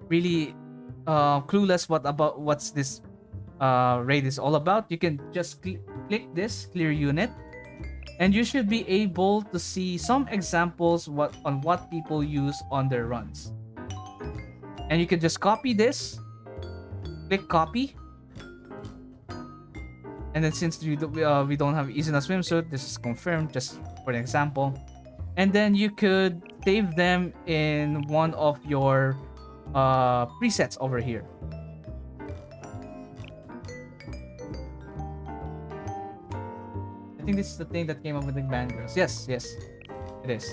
really clueless what's this raid is all about. You can just click this clear unit, and you should be able to see some examples on what people use on their runs. And you can just copy this, click copy, And then since we don't have Izuna swimsuit, this is confirmed just for an example. And then you could save them in one of your presets over here. I think this is the thing that came up with the band girls. Yes, yes, it is.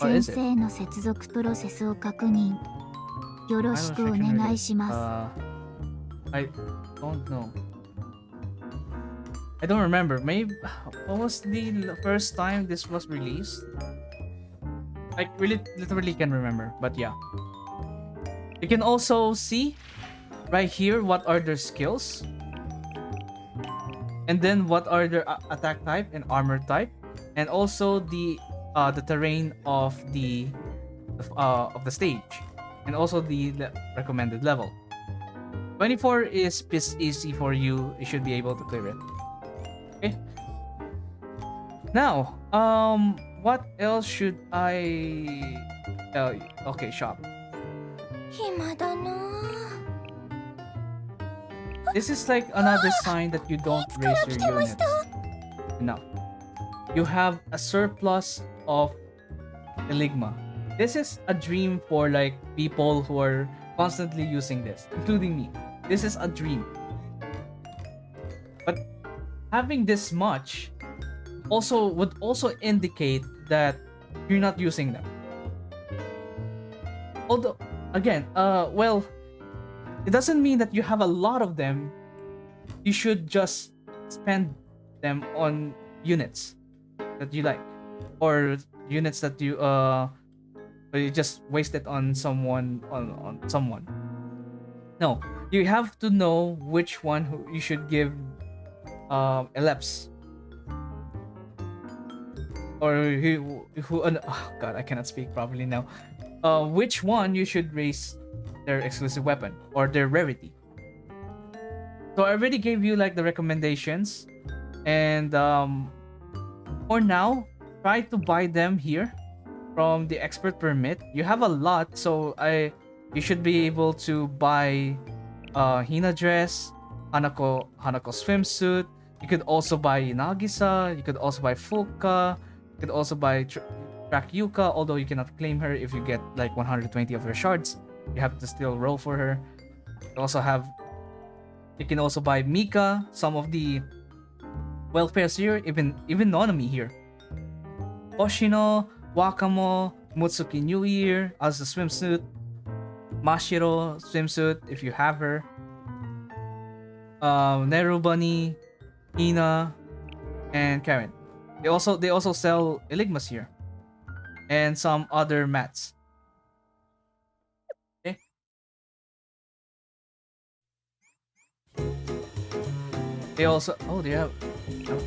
Or 先 is it? 生の接続プロセスを確認よろしくお願いします I don't know. I don't remember. Maybe what was the first time this was released? I really literally can remember, but yeah. You can also see right here what are their skills, and then what are their attack type and armor type, and also the terrain of the stage, and also the recommended level. 24 is easy for you. You should be able to clear it. Okay. Now, what else should I tell you? Okay, shop. 暇だな This is like another sign that you don't raise your units enough. You have a surplus of Eligma. This is a dream for like people who are constantly using this, including me. This is a dream. But having this much would also indicate that you're not using them. Although again, well, it doesn't mean that you have a lot of them. You should just spend them on units that you like, or units that you just waste it on someone on someone. No, you have to know which one who you should give Ellipse, or who oh god, I cannot speak properly now. Which one you should raise their exclusive weapon or their rarity. So I already gave you like the recommendations, and for now, try to buy them here from the expert permit. You have a lot, so you should be able to buy Hina dress, Hanako swimsuit. You could also buy Nagisa. You could also buy Fuka. You could also buy Track Yuka, although you cannot claim her if you get like 120 of her shards. You have to still roll for her. You can also buy Mika, some of the welfares here, even Nonami here. Oshino, Wakamo, Mutsuki New Year as a swimsuit, Mashiro swimsuit if you have her, Nerubani, Hina, and Karen. They also sell Eligmas here, and some other mats. Okay. They also they have. Oh,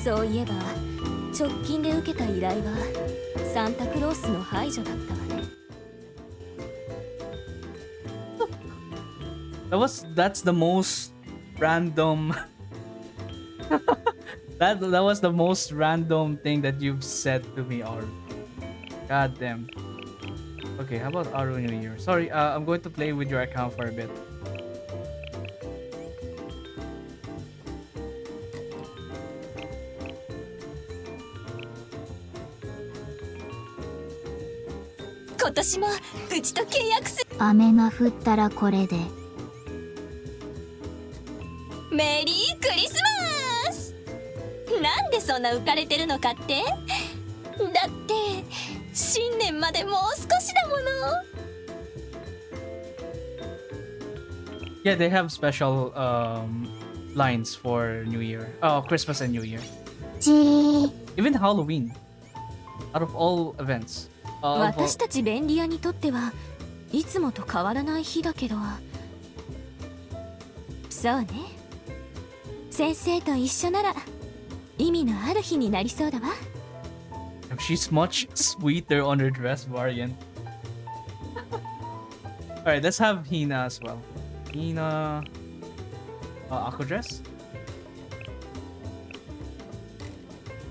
そういえば直近で受けた依頼はサンタクロースの排除だったわね That's the most random that was the most random thing that you've said to me, or god damn. Okay, how about Aru New Year? Sorry, I'm going to play with your account for a bit. Ameが降ったらこれでメリークリスマス。なんでそんな浮かれてるのかって？だって新年までもう少しだもの。 Yeah, they have special lines for New Year. Oh, Christmas and New Year. じー Even Halloween. Out of all events. 私たち便利屋にとってはいつもと変わらない日だけど。そうね。先生と一緒なら意味のある日になりそうだわ。She's much sweeter on her dress variant. Alright, let's have Hina as well. Hina... Aqua Dress?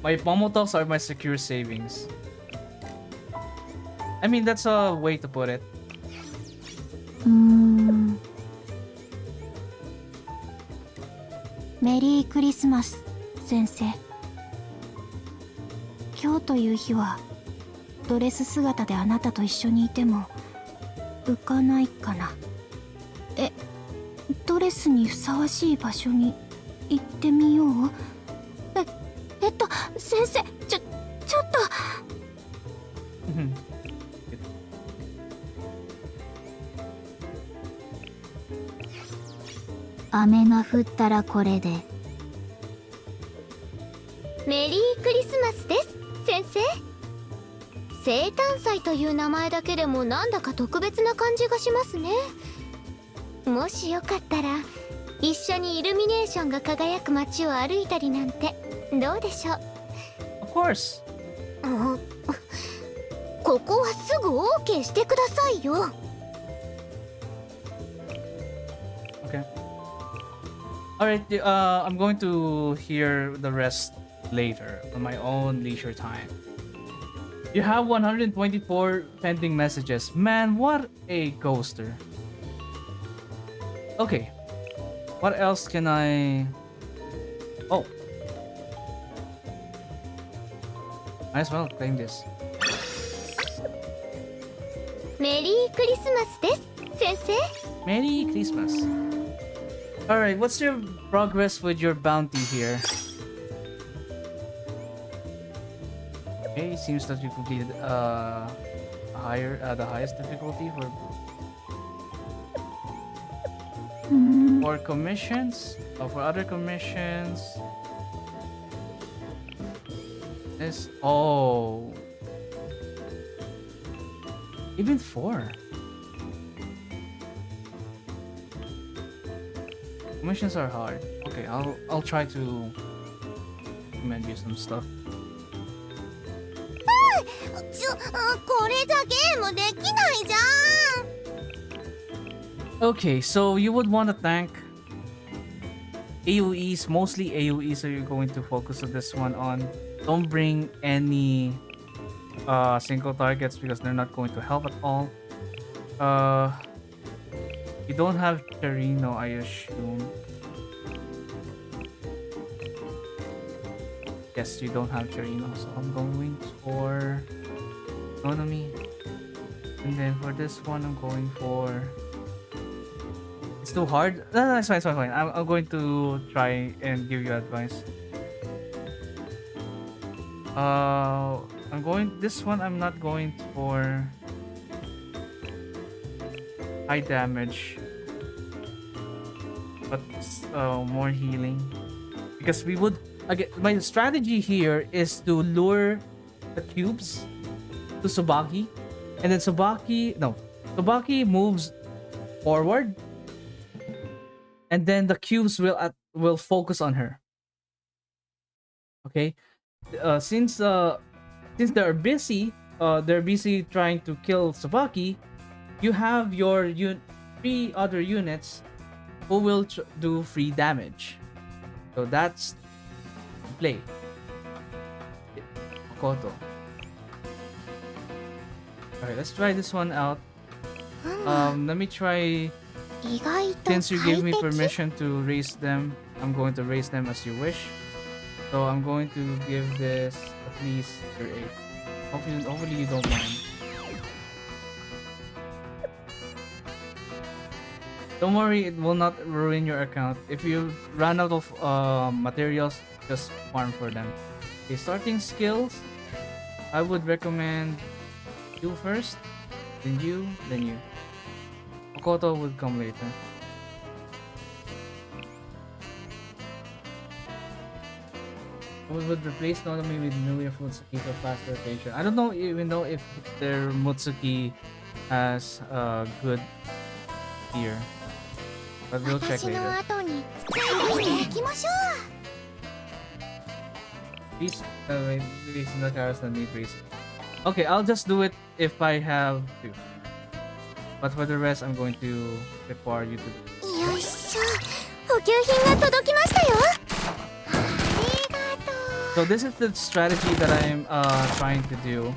My Pomotoks are my secure savings. I mean, that's a way to put it. メリークリスマス先生。今日という日はドレス姿であなたと一緒にいても浮かないかな。ドレスにふさわしい場所に行ってみよう。先生、ちょっと。雨が降ったらこれで。メリークリスマスです、先生。生誕祭という名前だけでもなんだか特別な感じがしますね。もしよかったら一緒にイルミネーションが輝く街を歩いたりなんてどうでしょう。 Of course. ここはすぐ OK してくださいよ。 Okay. Alright, I'm going to hear the rest later on my own leisure time. You have 124 pending messages. Man, what a coaster. Okay. What else can I... Oh. Might as well claim this. メリークリスマスです先生。 Merry Christmas. Alright, what's your progress with your bounty here? Okay, it seems that you completed the highest difficulty for commissions. For other commissions. This even 4. Missions are hard. Okay, I'll try to recommend you some stuff. これじゃゲームできないじゃん。 Okay, so you would want to tank AoEs, mostly AoEs, so you're going to focus on this one on. Don't bring any single targets because they're not going to help at all. You don't have Charino, I assume. Yes, you don't have Charino, so I'm going for Economy. And then for this one, I'm going for... It's too hard? No, it's fine. I'm going to try and give you advice. This one, I'm not going for high damage, but more healing, because we would again. My strategy here is to lure the cubes to Tsubaki, and then Tsubaki moves forward, and then the cubes will focus on her. Okay, since they're busy trying to kill Tsubaki, you have your 3 other units who will do free damage. So that's the play. Makoto. Alright, let's try this one out. Let me try. 意外と Since you gave me 快適。 permission to raise them, I'm going to raise them as you wish. So I'm going to give this at least your 8. Hopefully you don't mind. Don't worry, it will not ruin your account. If you run out of materials, just farm for them. Okay, starting skills, I would recommend you first, then you, then you. Makoto would come later. We would replace Nonomi with Nuya Mutsuki for fast rotation. I don't know even know if their Mutsuki has a good tier. But we'll check 私の later. 後についていきましょ Please, wait, please, the cars that need race. Okay, I'll just do it if I have to. But for the rest, I'm going to require you to. よいしょ、補給品が届きましたよ。ありがとう。 So this is the strategy that I'm trying to do.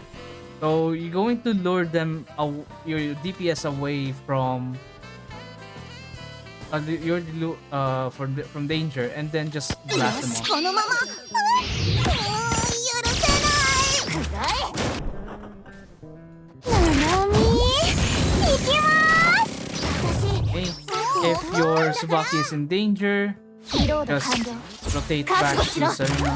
So you're going to lure them, your DPS away from from danger, and then just blast them off. このまま。許せない。ななみ、行きます。Okay. If your Tsubaki is in danger, リロード just 完了。 rotate back to Serena.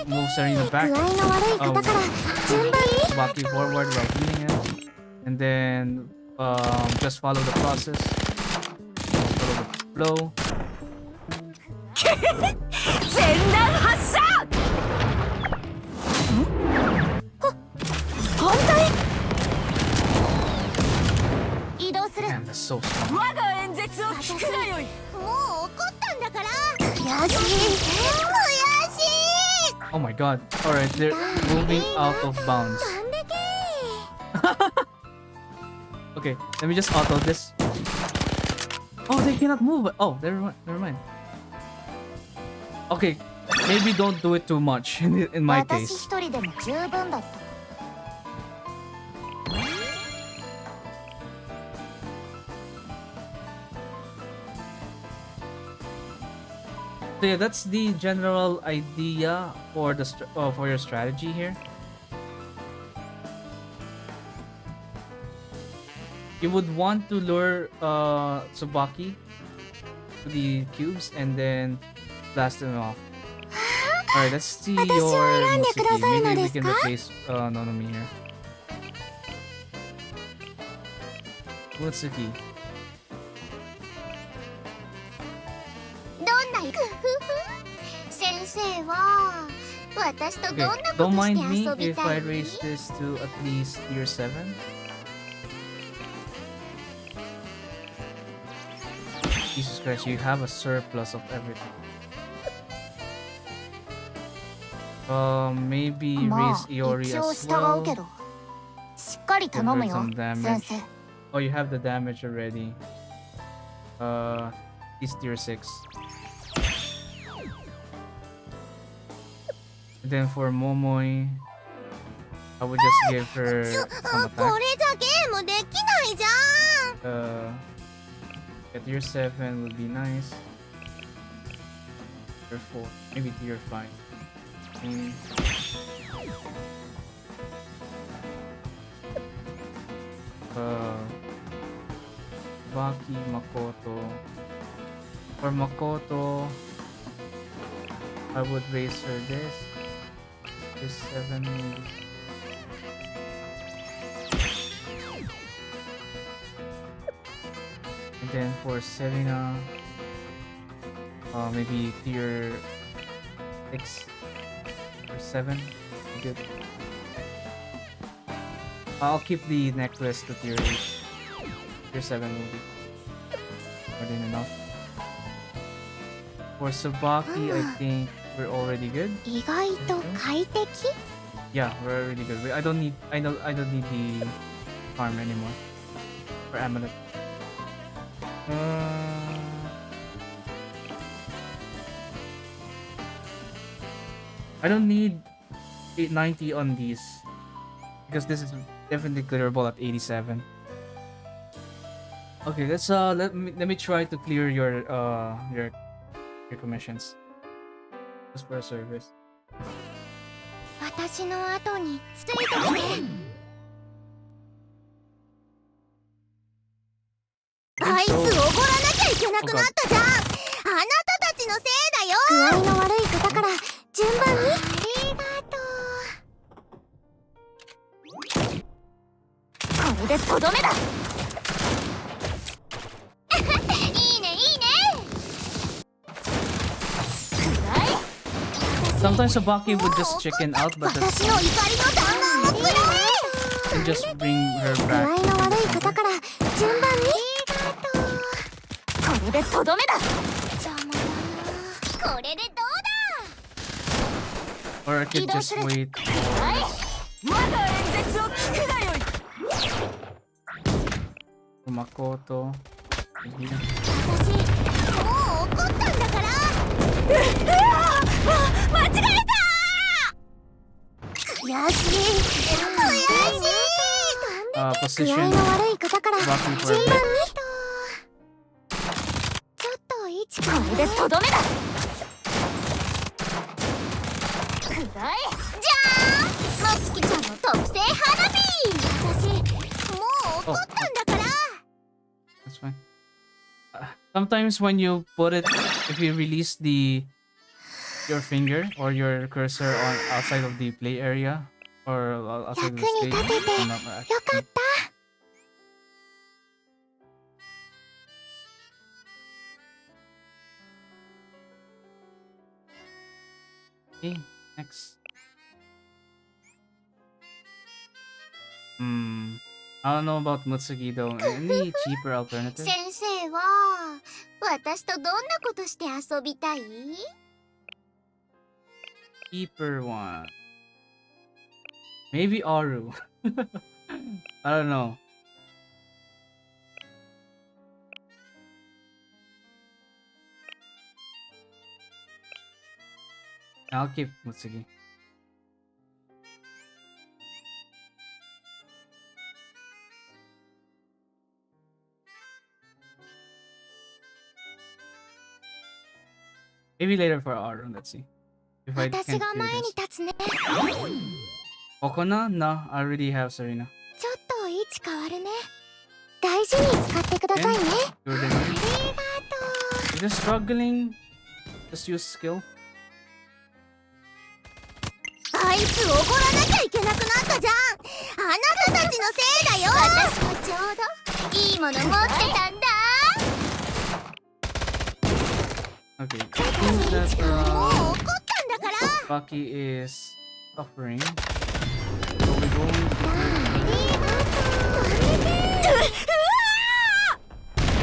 Move Serena 具 back. 合の悪い方から順番に。 Tsubaki forward while healing him, and then just follow the process. Follow the flow. 全弾発射。本当に移動する。 Man, that's so strong. 我が演説を聞くがよい。もう怒ったんだから。悔しい。悔しい。 Oh my god. Alright, they're moving out of bounds. なんでけ Okay, let me just auto this. Oh, they cannot move. Oh, never mind. Okay, maybe don't do it too much in my 私 case. 一人でも十分だった。 So yeah, that's the general idea for the for your strategy here. You would want to lure Tsubaki to the cubes and then blast them off. Alright, let's see your Mutsuki. Maybe we can replace Nonomi here. Mutsuki. どんな先生は私とどん Okay, なこ don't と mind して me 遊び if た I い？ raise this to at least tier 7. Jesus Christ, you have a surplus of everything. Maybe ま raise あ Iori 一応 as 従う well. けどしっかり Give 頼む her よ some 先 damage. 生。 Oh, you have the damage already. He's tier 6. And then for Momoy, I would just give her some こ attack. れじゃゲームできないじゃん。 Yeah, tier 7 would be nice. Tier 4, maybe tier 5. Mm. Baki, Makoto. For Makoto, I would raise her this. Tier 7 maybe. And then for Selena, maybe tier 6 or 7. Good. I'll keep the necklace to tier 8. Tier 7 will be more than enough. For Sabaki, I think we're already good. 意外と快適？ Yeah, we're already good. I don't need the farm anymore. For amulet. I don't need 890 on these because this is definitely clearable at 87. Okay, let me try to clear your commissions just for a service. 私の後についてきて。アイスおごらなきゃいけなくなったじゃん。あなたたちのせいだよ。具合の悪い方から順番に。ありがとう。これでとどめだ。いいねいいね。 Sometimes Sabaki would just chicken out, but that's 私の怒りの弾丸をくれ。 and just bring her 具 back. 合の悪い方から順番に。これでとどめだ。邪魔だな。これでどうだ。 Or I could just wait. 我が演説を聞くがよい。Makoto. 私もう怒ったんだから間違えた。悔しい。具合 Position の悪い方から blocking 順 for a 番 bit. にちょっと位置これでとどめだ。くらえじゃーん、もつきちゃんの特製花火。私もう怒ったんだから。 That's fine. Sometimes when you put it, if you release your finger or your cursor on outside of the play area or outside of the 役に stage, 立てて I'm not よか actually. った。 Okay, next. I don't know about Mutsugi though. Any cheaper alternative? 先生は私とどんなことして遊びたい？ Cheaper one. Maybe Aru. I don't know. I'll keep Mutsugi. Maybe later for Aru. Let's see. If I 私 can が clear 前に this. 立つね。 Okona? No, I already have Serena. ちょっと位置変わるね。大事に使ってくださいね。 You're the ありがと う。 You're just struggling. Just use skill. あいつ怒らなきゃいけなくなったじゃん。あなたたちのせいだよ。私もちょうどいいもの持ってたんだ。 Okay. It ちょっと seems 位 that 置変わる。もう怒ったんだから。 Baki is suffering. So we're going to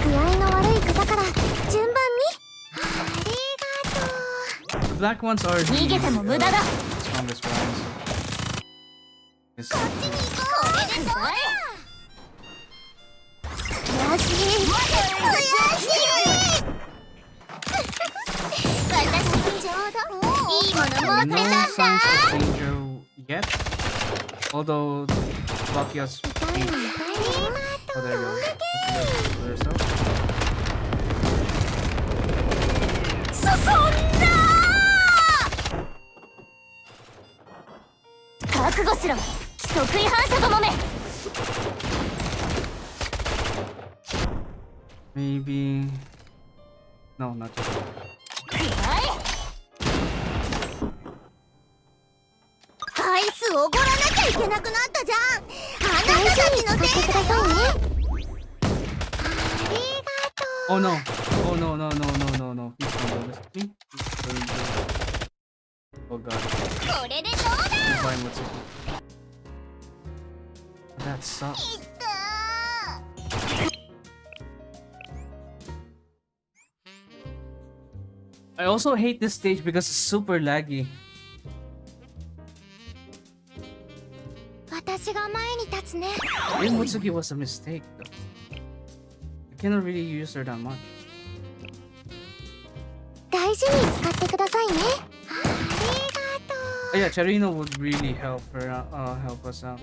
具合の悪い方から順番に。ありがとう。 the black ones are the 逃げても無駄だ。 strongest ones. Yes. こっちに行こう。これでどうだ。悔しい。悔しい。私もちょうどいいもの持って No たん signs だ。 of danger yet. Although Baki has changed. Oh, there you go. Let's do this. Put yourself. そんな覚悟しろ、規則違反者どもめ。 Maybe. No, not yet. アイスおごらなきゃいけなくなったじゃん。あなたたちのせいだよ。ありがとう。 Oh no! Oh no! No! No! No! No! No! Please don't do this to me. Please don't do this. Oh god. これでどうだ。 Goodbye, Mutsuki. That sucks. いった I also hate this stage because it's super laggy. 私が前に立つね。 Rin Mutsuki was a mistake though. I cannot really use her that much. 大事に使ってくださいね。ありがと Oh, yeah, Charino would really help her help us out. う。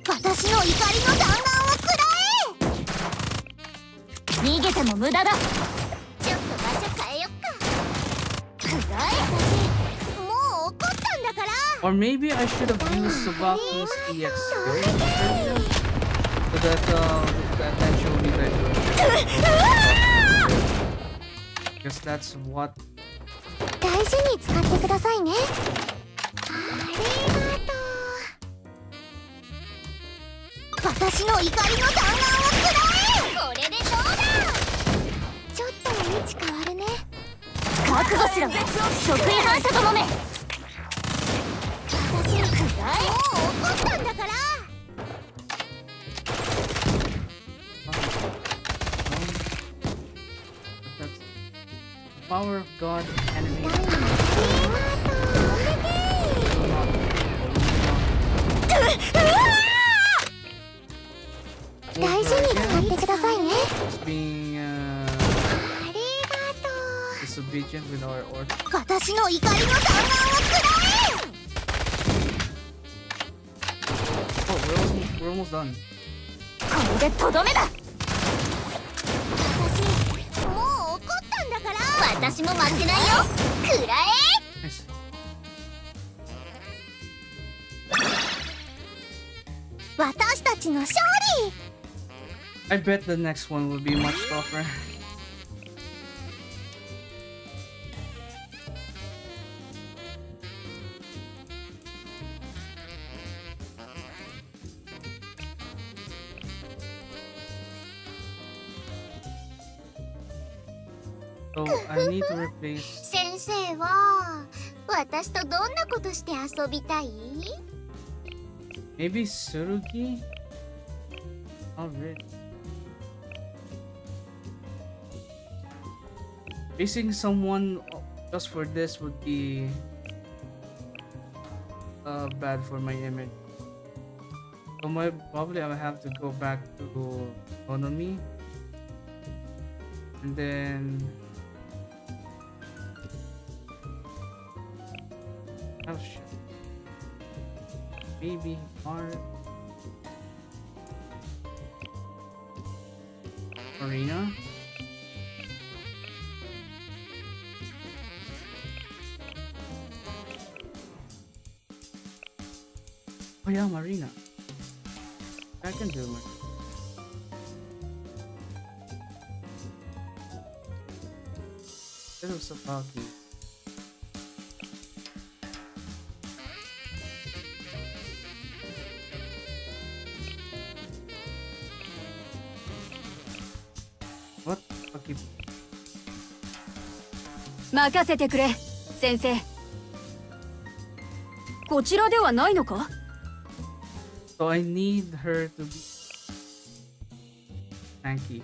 私の怒りの弾丸をくらえ。逃げても無駄だ。ちょっと場所変えよっか。くらえ。私もう怒ったんだから。 Or maybe I should have used Subaki's EX skill earlier. So that that showed me that because that's what 大事に使ってくださいね。ありがとう。私の怒りの弾丸をくらえ。これでどうだ。ちょっと位置変わるね。覚悟しろ、規則違反者どもめ。私もう怒ったんだから。 power of God enemy. ありがとう。over 大事に使 again. ってくださいね。 Just being ありがと disobedient with our order. う。私の怒りの弾丸をくらえ。 Oh, we're almost done. これでとどめだ。私もう怒ったんだから。私も負けないよ。くらえ。 Nice. 私たちの勝利。 I bet the next one will be much tougher. So I need to replace. 先生は私とどんなことして遊びたい？ Maybe Surugi? Not really. Facing someone just for this would be bad for my image. So probably I will have to go back to economy. And then... Oh shit. Maybe art. Marina. Oh yeah, Marina. I can do Marina. This is Sabaki. What? Okay. 任せてくれ先生。こちらではないのか？ So I need her to be tanky.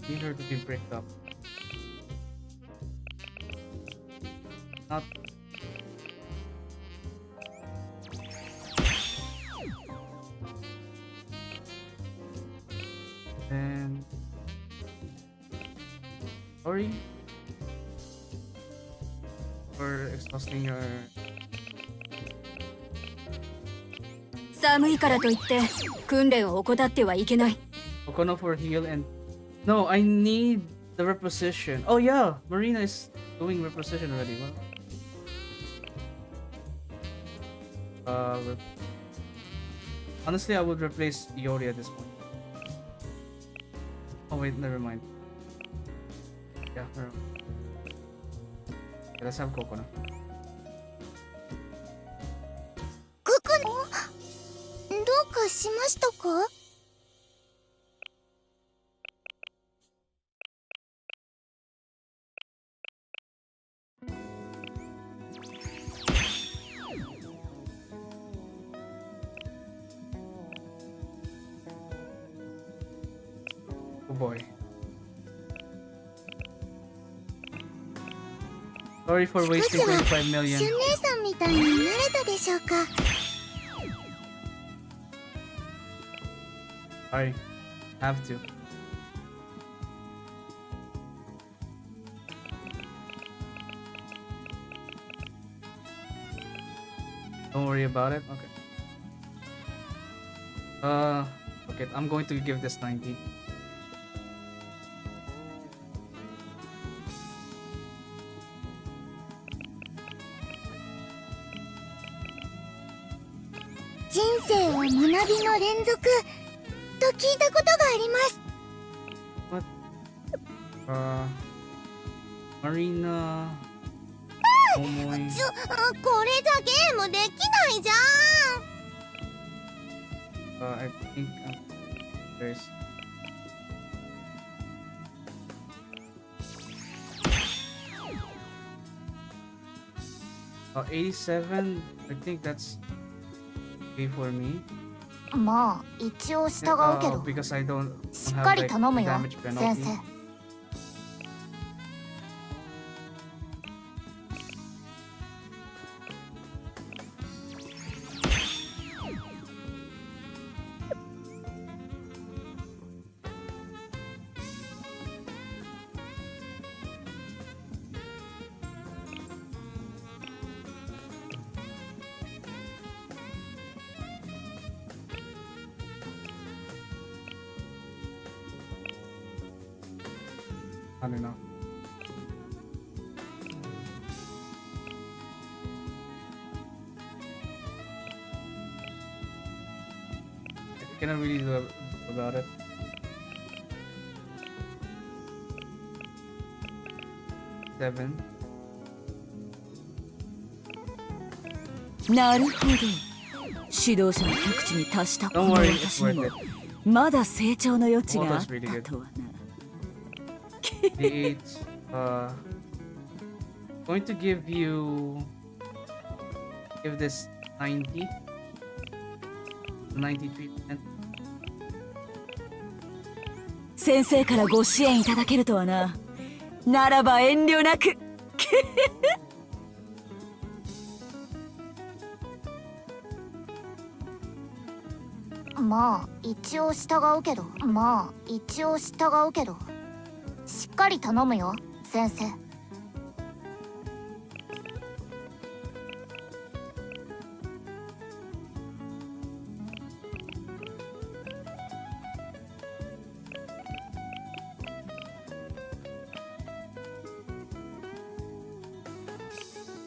Need her to be bricked up. Not. And sorry for exhausting your. 寒いからといって訓練を怠ってはいけない。 Okono for heal and no, I need the reposition. Oh yeah, Marina is doing reposition already. Well, honestly, I would replace Iori at this point. Oh wait, never mind. Yeah, never mind. Okay, let's have Kokona. ククのどうかしましたか？ Oh boy. Sorry for wasting 25 million. シュン姉さんみたいになれたでしょうか？ I have to. Don't worry about it. Okay. Okay. I'm going to give this 90. What? Marina. Tomoe. これじゃゲームできないじゃ I think there's. 87. I think that's okay for me. ん。まあ一応従うけど、 Because I don't しっ have かり like 頼むよ damage 先 penalty. 生。 I I don't know. I cannot really do about it. 7. なるほど。指導者の極地に達したこ Don't の worry, it's 私に worth も it. まだ成長の余地があっ Photo's really た good. とはな。The 8. Going to give this 90. 93%. 先生からご支援いただけるとはな。ならば遠慮なく。まあ一応従うけどしっかり頼むよ先生。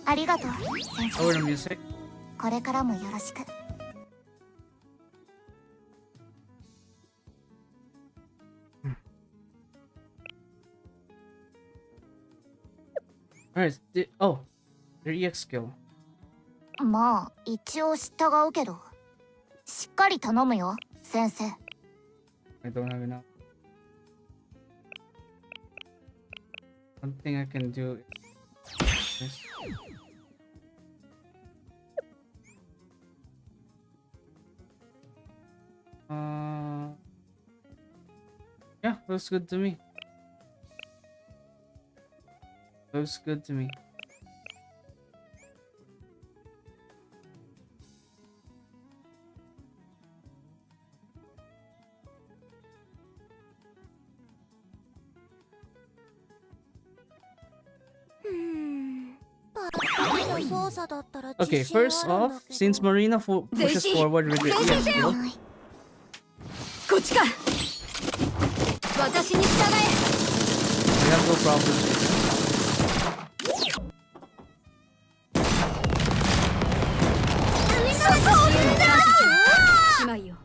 ありがとう先 Lower 生。 the music. これからもよろしく。 Alright. Oh, your EX skill. まあ一応従うけどしっかり頼むよ先生。 I don't have enough. One thing I can do is this. Yeah, looks good to me. Looks good to me. Okay, first off, since Marina pushes forward with the EX skill, こっちか。私に従 we have no problem. え。姉妹よ。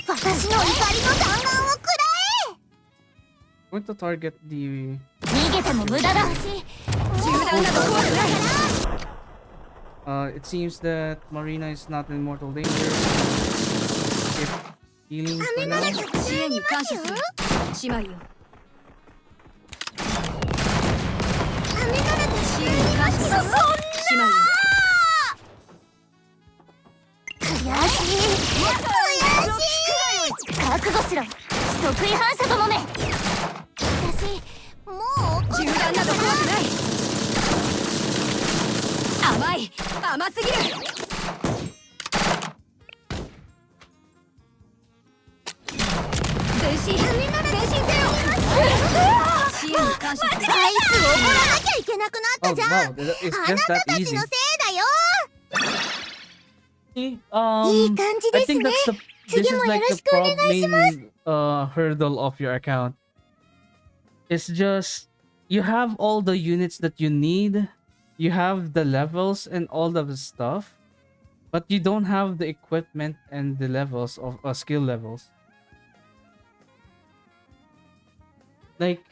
私の怒りの弾丸をく Going to target the らえ。逃げても無駄だ。銃弾など怖くない。it seems that Marina is not in mortal danger. Skip healing for now. 支援に感謝する。姉妹よ。支援に感謝する。姉妹よ。悔しい覚悟しろ得意反射どもめ。私もう怒っ銃弾など怖くない。甘い。甘すぎる。前進せよ。支援に感謝する。あいつ怒らなきゃいけなくなった Oh じゃん。 wow, it's あな just た that たち easy. のせいだよ。 See, いい感じ I です think ね。 this 次 is もよ like ろ the しくお願いします。 main hurdle of your account. It's just you have all the units that you need, you have the levels and all of the stuff, but you don't have the equipment and the levels of skill levels. Like,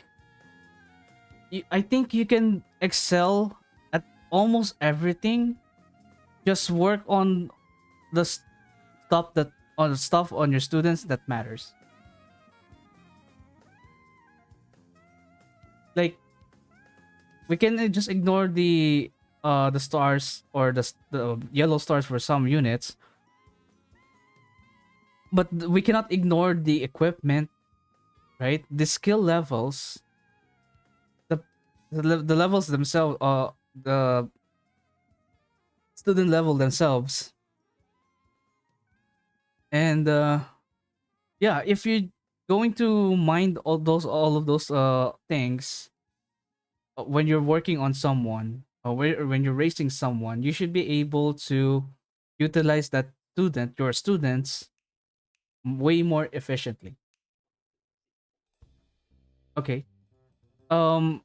I think you can excel at almost everything. Just work on the stuff on your students that matters. Like, we can just ignore the stars or the yellow stars for some units, but we cannot ignore the equipment, right? The skill levels, the levels themselves, the student level themselves, and yeah, if you're going to mind all of those things when you're working on someone or when you're racing someone, you should be able to utilize that your students way more efficiently. Okay. Um.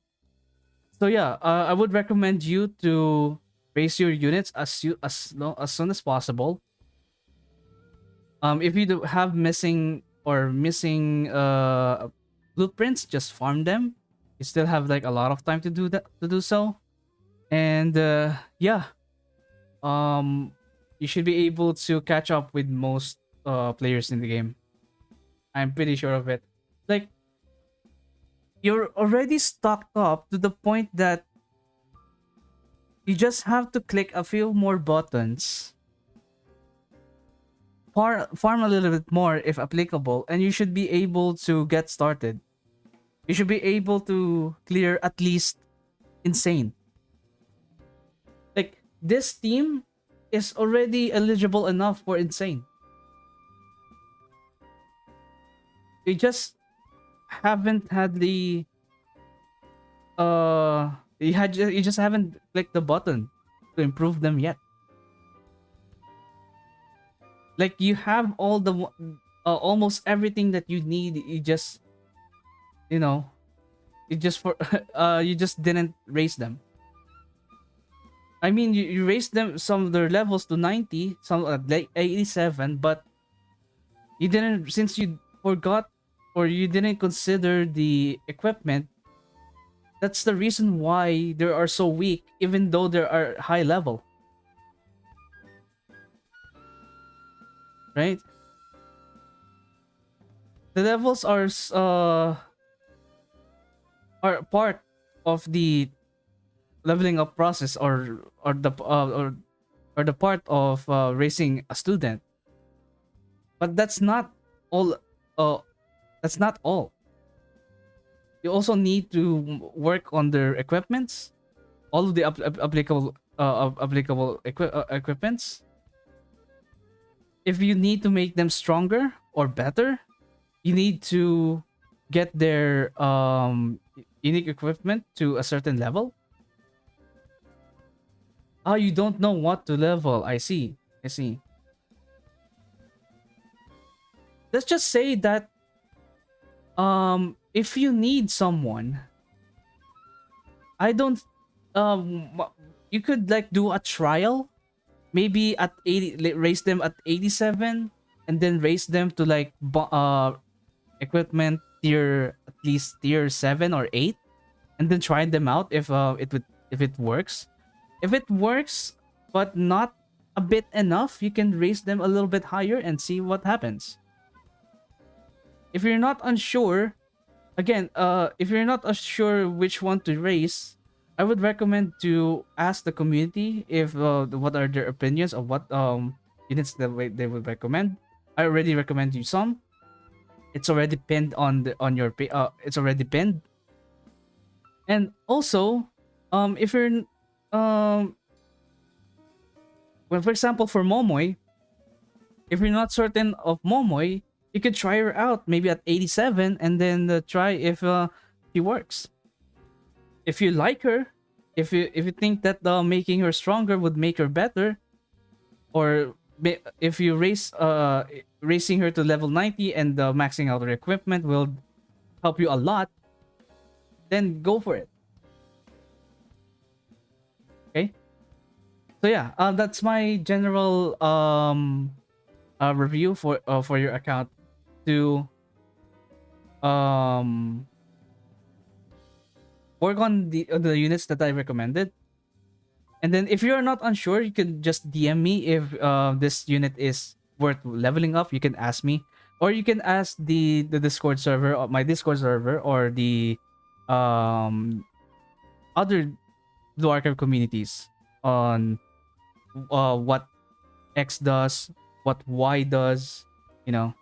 So yeah, I would recommend you to raise your units as soon as possible. If you do have missing blueprints, just farm them. You still have like a lot of time to do so. And yeah, um, you should be able to catch up with most players in the game. I'm pretty sure of it. Like you're already stocked up to the point that you just have to click a few more buttons, farm a little bit more if applicable, and you should be able to get started. You should be able to clear at least insane. Like this team is already eligible enough for insane. They just haven't had the you just haven't clicked the button to improve them yet. Like you have almost everything that you need. You know you just for you just didn't raise them. I mean, you raised them some of their levels to 90, some like 87, but you didn't, since you forgot or you didn't consider the equipment. That's the reason why they are so weak, even though they are high level, right? The levels are part of the leveling up process, or the part of raising a student. But that's not all. Uh, that's not all. You also need to work on their equipments, all of the applicable equipments. If you need to make them stronger or better, you need to get their unique equipment to a certain level. Oh, you don't know what to level. I see. I see. Let's just say that if you need someone, I don't you could like do a trial, maybe at 80, raise them at 87, and then raise them to like equipment tier, at least tier 7 or 8, and then try them out if it works. If it works but not a bit enough, you can raise them a little bit higher and see what happens. If you're not unsure, again, if you're not unsure which one to raise, I would recommend to ask the community if what are their opinions of what units that they would recommend. I already recommend you some. It's already pinned on your it's already pinned. And also, if you're well, for example, for Momoy, if you're not certain of Momoy, you could try her out maybe at 87, and then try if she works. If you like her, if you think that making her stronger would make her better, or if you raising her to level 90 and maxing out her equipment will help you a lot, then go for it. Okay. So yeah, that's my general review for your account to um work on the units that I recommended. And then if you're not unsure, you can just DM me if this unit is worth leveling up. You can ask me, or you can ask the Discord server, or my Discord server, or the um other Blue Archive communities on what X does, what Y does, you know.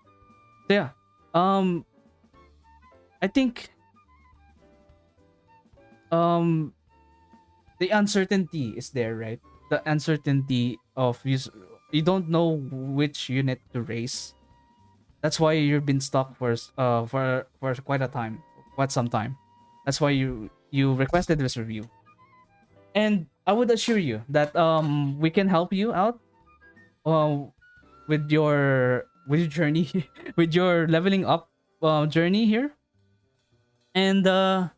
So yeah, um, I think um the uncertainty is there, right? The uncertainty of you don't know which unit to raise. That's why you've been stuck for quite a time, quite some time. That's why you requested this review, and I would assure you that we can help you out with your journey with your leveling up journey here. And I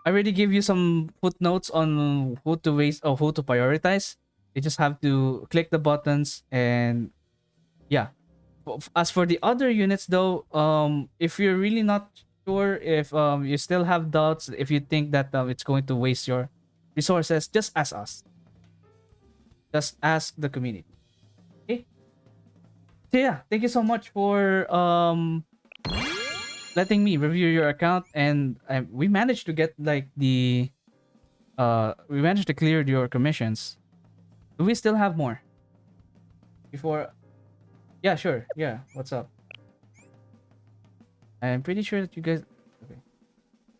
already give you some footnotes on who to waste or who to prioritize. You just have to click the buttons and yeah. As for the other units though, if you're really not sure, if you still have doubts, if you think that it's going to waste your resources, just ask us. Just ask the community. Okay? So yeah, thank you so much for letting me review your account, and we managed to get like the we managed to clear your commissions. Do we still have more before? Yeah, sure. Yeah, what's up? I'm pretty sure that you guys. Okay.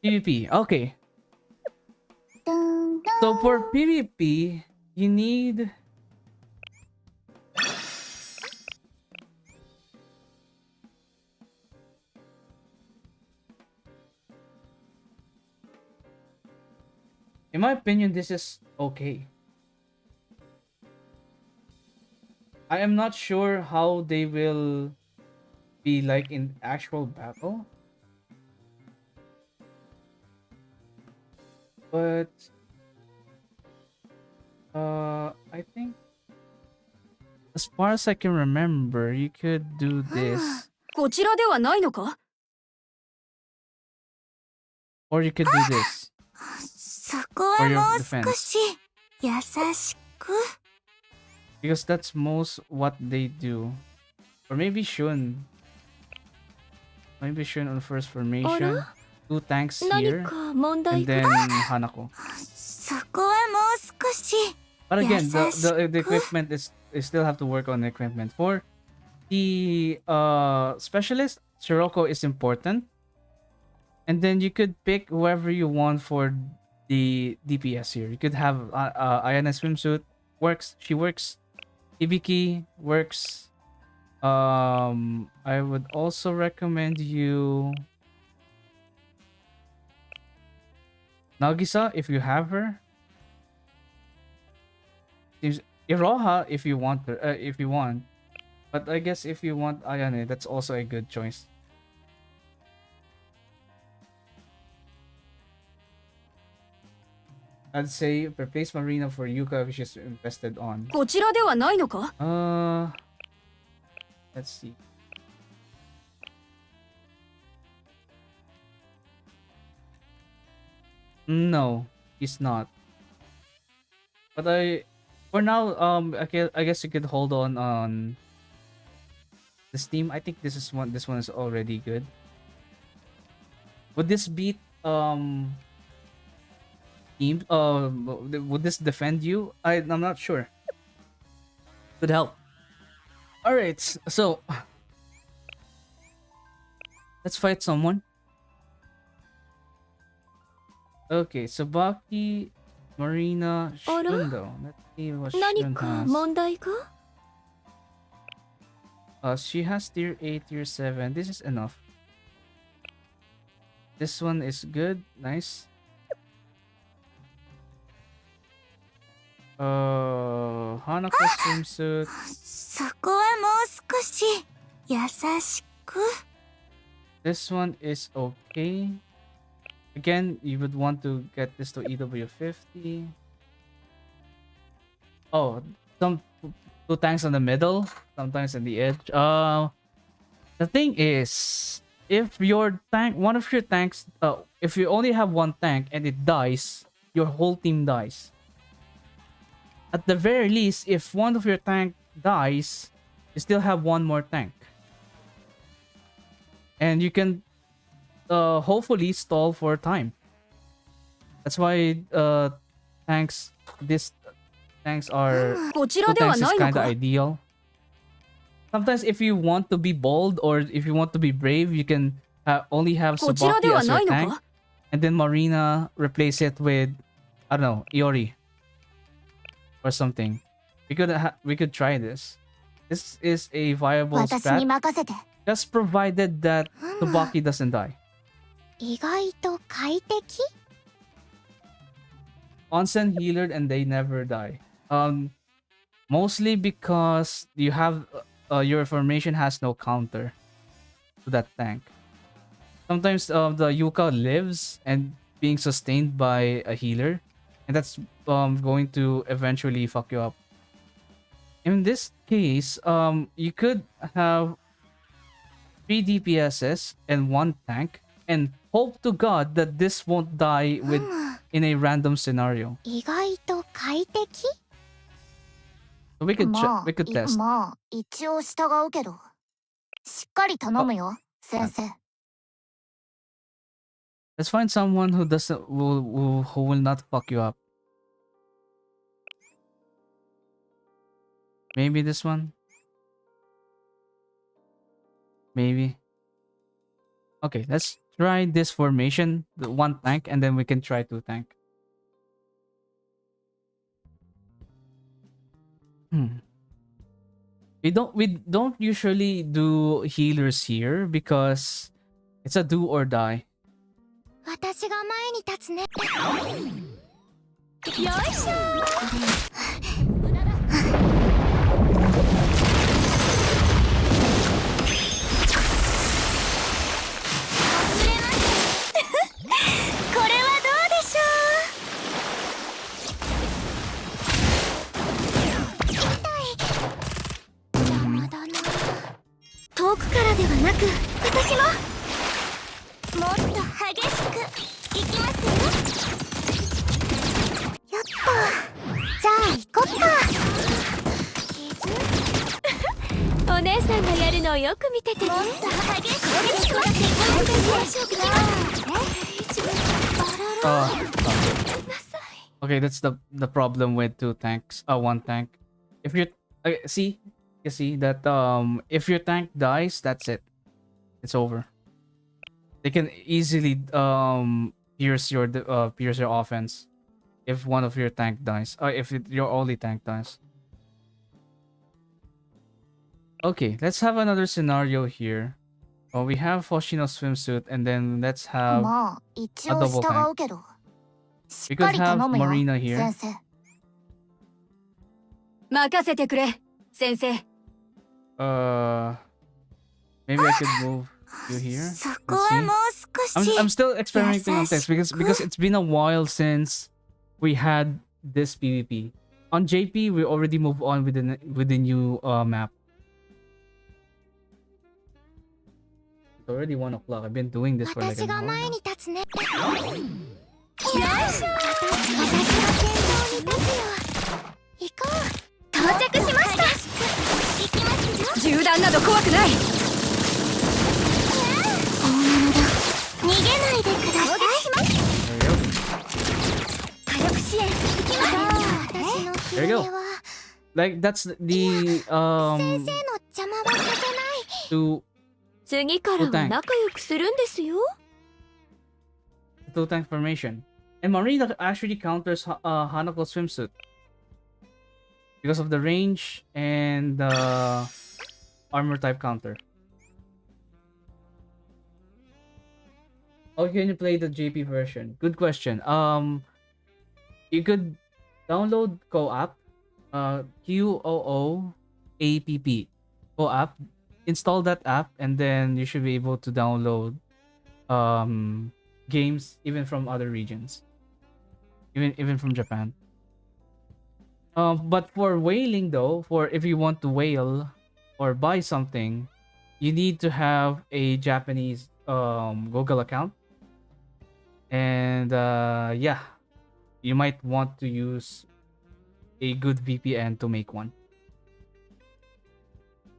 PvP. Okay. So for PvP, you need. In my opinion, this is okay. I am not sure how they will be like in actual battle, but I think as far as I can remember, you could do this, こちらではないのか？ or you could do this そこ for は your もう少 defense, し優しく。 because that's most what they do. Or maybe Shun. Maybe Shun on first formation, two tanks 何 here, か問題 and が。 then Hanako. そこはもう少し。 But again, Yes, the equipment is still have to work on the equipment. For the specialist, Sirocco is important. And then you could pick whoever you want for the DPS here. You could have Ayana swimsuit, works. She works. Ibiki works. I would also recommend you Nagisa if you have her. Seems Iroha if you want her. If you want, but I guess if you want Ayane, that's also a good choice. I'd say replace Marina for Yuka, which is invested on. こちらではないのか？ Let's see. No, he's not. But for now, I guess you could hold on the Steam. I think this is one. This one is already good. Would this beat team? Would this defend you? I'm not sure. Could help. All right, so let's fight someone. Okay, Sabaki, Marina, Shundo. Let's see what 何 Shun か has. 問題が？ She has tier 8, tier 7. This is enough. This one is good. Nice. Hanako swimsuit. そこはもう少し優しく。 This one is okay. Again, you would want to get this to EW50. Oh, some two tanks on the middle, sometimes on the edge. The thing is, if your tank, one of your tanks, if you only have one tank and it dies, your whole team dies. At the very least, if one of your tank dies, you still have one more tank. And you can hopefully stall for time. That's why tanks are こち two らでは tanks is ないの kind of か？ ideal. Sometimes if you want to be bold or if you want to be brave, you can only have こちら Tsubaki では as な your いの tank, か？ and then Marina replace it with, I don't know, Iori or something. We could try this. This is a viable 私に strat, 任せて。 just provided that Tsubaki doesn't die. 意外と快適？ Onsen healer and they never die. Mostly because you have your formation has no counter to that tank. Sometimes the Yuka lives and being sustained by a healer, and that's going to eventually fuck you up. In this case, you could have 3 DPSs and 1 tank, and hope to God that this won't die with in a random scenario. 意外と快適 So we could ま we あ could test. まあ一応従うけどしっかり頼 Oh, むよ先生 let's find someone who doesn't who will not fuck you up. Maybe this one. Maybe. Okay, let's try this formation, the 1 tank, and then we can try 2 tank. Hmm. We don't usually do healers here because it's a do or die. 私が前に立つねよいしょ無駄だこれはどうでしょ邪魔だな遠くからではなく私ももっと激しくいきますよやっとじゃあ行こっかお姉さんがやるのをよく見ててねもっと激しく勝負だ Uh, okay, that's the problem with 2 tanks. 1 tank. If you see, you see that if your tank dies, that's it. It's over. They can easily pierce your offense if one of your tank dies. Or if your only tank dies. Okay, let's have another scenario here. Well, we have Hoshino swimsuit, and then let's have まあ一応 a double 従 tank. うけどし We っか could り have 頼むよ Marina here. 先生任せてくれ先生 Maybe I could move you here. そ Let's こは see. もう少し I'm still experimenting on text because it's been a while since we had this PvP. On JP, we already moved on with the new map. It's already 1 o'clock. I've been doing this for like 私 an が hour 前 now. に立つねよいしょ私が先頭に立つよ行こう到着しました行きますよ銃弾など怖くない大物だ逃げないでください There we go. 火力支援行きます私の There you 決 go. めは Like that's the 先生の邪魔はさせない two 次からは仲良くするんですよ two tank formation. And Marina actually counters Hanako's swimsuit because of the range and the armor type counter. How can you play the JP version? Good question. You could download co-op, QOOAPP, co-op. Install that app, and then you should be able to download games even from other regions, even from Japan. But for whaling though, for if you want to whale or buy something, you need to have a Japanese Google account. And yeah, you might want to use a good VPN to make one.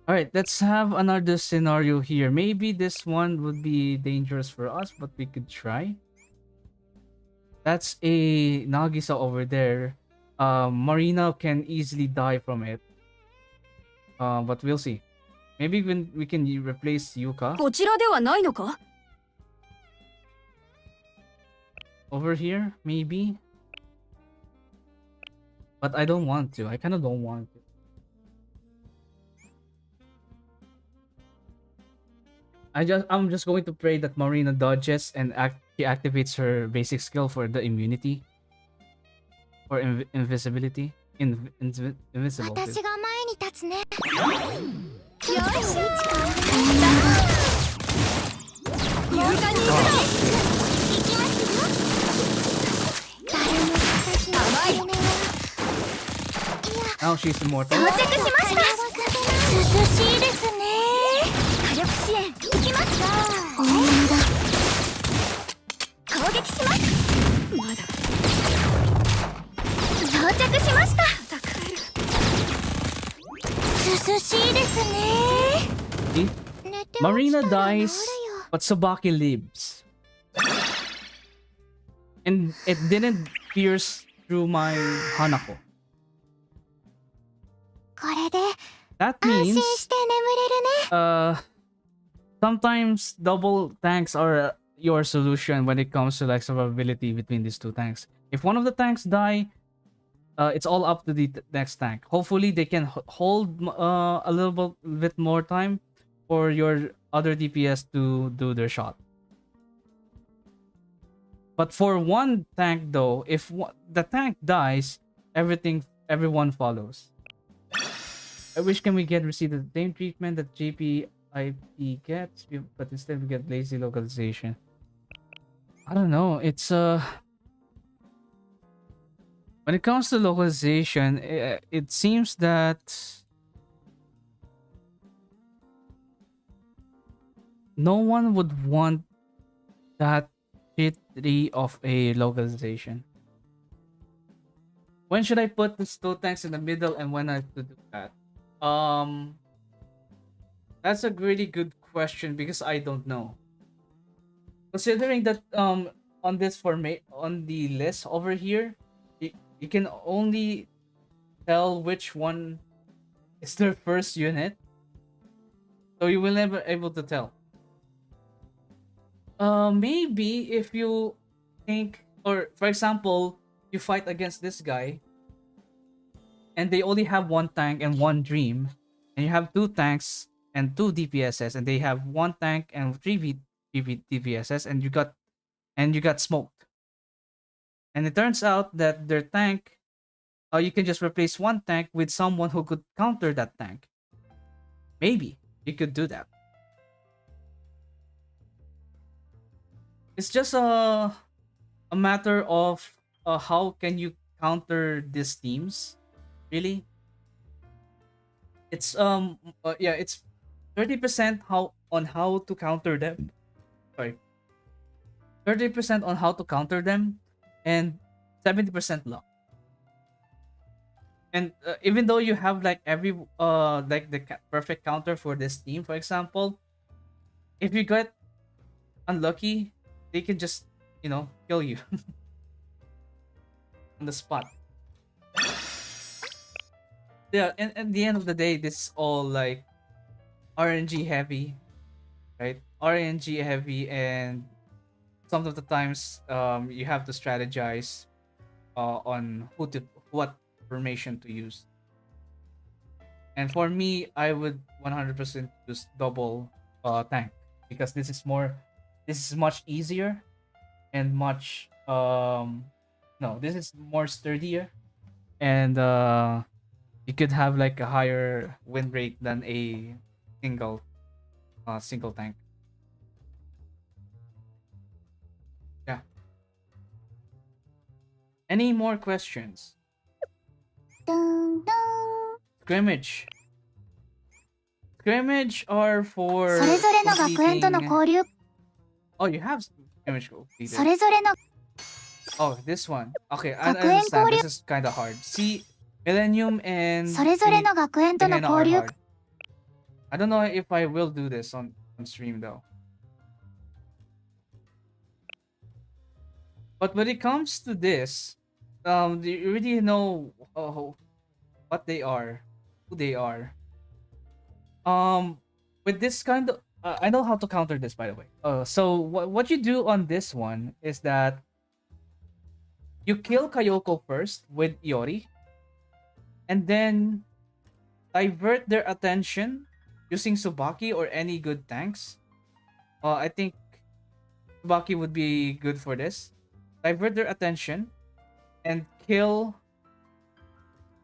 All right, let's have another scenario here. Maybe this one would be dangerous for us, but we could try. That's a Nagisa over there. Marina can easily die from it. But we'll see. Maybe when we can replace Yuka こちらではないのか over here, maybe. But I don't want to. I kind of don't want to. I'm just going to pray that Marina dodges and she activates her basic skill for the immunity or invisibility. Invisible. 私が前に立つねよいしょ勇敢に Now she's 到 immortal. 着しました涼しいですね火力支援いきます大物だ攻撃しますまだ到着しました涼しいですね See? 寝て起き Marina たら治るよ dies, but Sabaki lives. And it didn't pierce through my Hanako. これで That 安 means 心して眠れるね sometimes double tanks are your solution when it comes to like survivability between these two tanks. If one of the tanks die, it's all up to the next tank. Hopefully they can hold a little bit more time for your other DPS to do their shot. But for one tank though, if the tank dies, everyone follows. I wish can we get receive the same treatment that JPIP gets, but instead we get lazy localization. I don't know. It's when it comes to localization, it seems that no one would want that shitty of a localization. When should I put the slow tanks in the middle and when I should do that? Um, that's a really good question because I don't know. Considering that on this format on the list over here, you can only tell which one is their first unit, so you will never able to tell. Maybe if you think, or for example, you fight against this guy and they only have one tank and one dream, and you have two tanks and two DPSs, and they have one tank and three DPSs, and you got smoked. And it turns out that their tank, you can just replace one tank with someone who could counter that tank. Maybe you could do that. It's just a matter of how can you counter these teams, really. It's yeah, it's 30% how on how to counter them. Sorry, 30% on how to counter them, and 70% luck. And even though you have like every like the perfect counter for this team, for example, if you get unlucky, they can just kill you on the spot. Yeah, and at the end of the day, this is all like RNG heavy, right? RNG heavy, and some of the times you have to strategize on what formation to use. And for me, I would 100% use double tank because this is much easier and much no, this is more sturdier, and you could have like a higher win rate than a single single tank. Yeah. Any more questions? ドンドン Scrimmage. Scrimmage are そ for れぞれの学園との completing. 交流 Oh, you have scrimmage そ completed. れぞれの Oh, this one. Okay, I 学園 understand. 交流 This is kind of hard. See, Millennium and それぞれの学園との Gehenna 交 are 流 hard. I don't know if I will do this on stream though. But when it comes to this, do you really know what they are, who they are? Um, with this kind of, I know how to counter this, by the way. So what you do on this one is that you kill Kayoko first with Iori, and then divert their attention using Subaki or any good tanks. I think Subaki would be good for this. Divert their attention and kill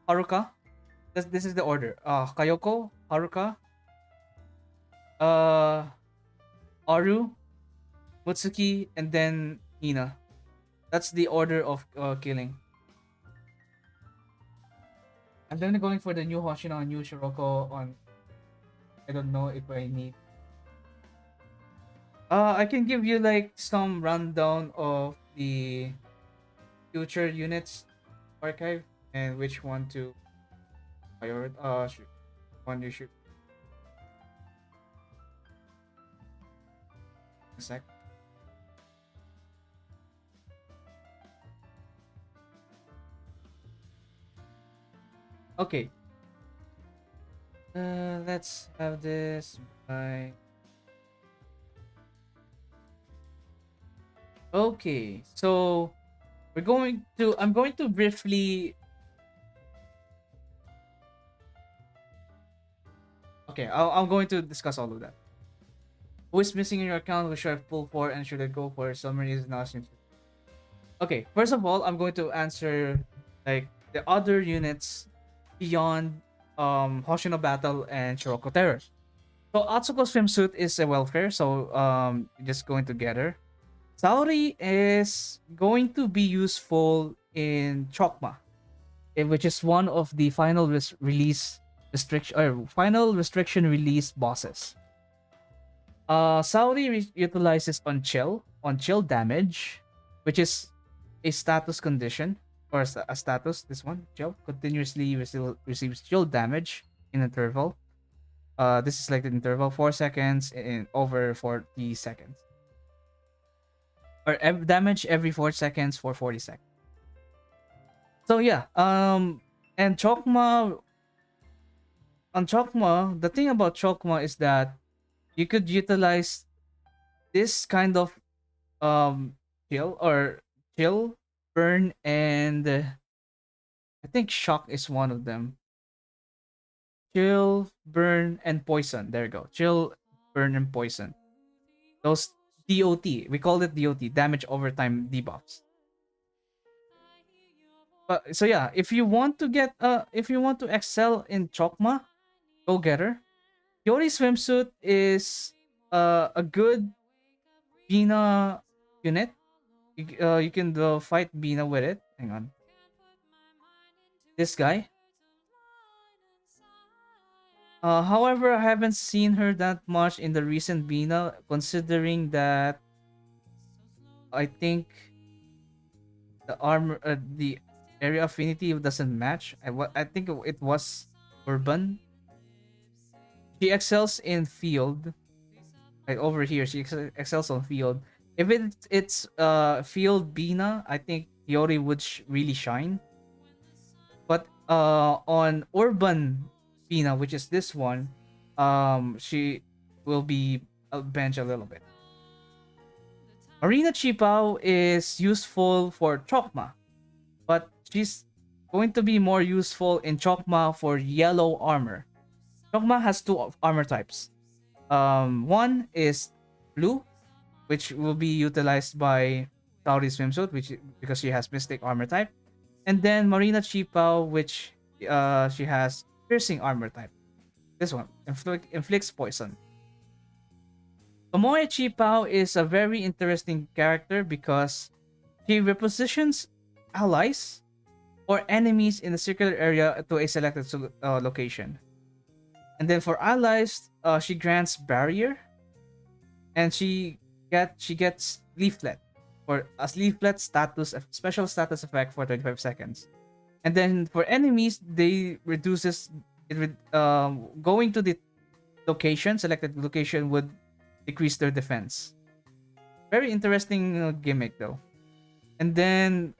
Haruka. This is the order. Kayoko, Haruka, uh, Aru, Mutsuki, and then Hina. That's the order of killing. I'm then going for the new Hoshino and new Shiroko on. I don't know if I need. I can give you like some rundown of the future units archive and which one to prioritize. One you should sec. Okay. Let's have this by. Okay, so we're going to. I'm going to briefly. Okay, I'm going to discuss all of that. Who is missing in your account? Who should I pull for and should I go for? Summary is not. Okay, first of all, I'm going to answer like the other units beyond Hoshino Battle and Shiroko Terror. So Atsuko's swimsuit is a welfare, so just going together. Saori is going to be useful in Chokma, which is one of the final release restriction or final restriction release bosses. Saori utilizes on chill damage, which is a status condition or a status. This one, chill, continuously receives chill damage in interval. This is like the interval 4 seconds in over 40 seconds, or damage every 4 seconds for 40 seconds. So yeah, and Chokma on Chokma, the thing about Chokma is that you could utilize this kind of um chill or chill, burn, and I think shock is one of them. Chill, burn, and poison. There you go. Chill, burn, and poison. Those DOT. We call it DOT, damage over time debuffs. So yeah, if you want to excel in Chokma, go get her. Yori swimsuit is a good Bina unit. You can fight Bina with it. Hang on. This guy. However, I haven't seen her that much in the recent Bina, considering that I think the area affinity doesn't match. I think it was urban. She excels in field. Right over here, she excels on field. If it's field Bina, I think Yori would really shine. But on urban Bina, which is this one, she will be a bench a little bit. Marina Chipao is useful for Chokma, but she's going to be more useful in Chokma for yellow armor. Chokma has two armor types. One is blue, which will be utilized by Saori swimsuit, which because she has mystic armor type, and then Marina Chipao, which she has piercing armor type. This one inflicts poison. Tomoe Chipao is a very interesting character because she repositions allies or enemies in a circular area to a selected location. And then for allies, she grants barrier, and she gets leaflet for a leaflet status special status effect for 25 seconds. And then for enemies, they reduces it with going to the selected location would decrease their defense. Very interesting gimmick though. And then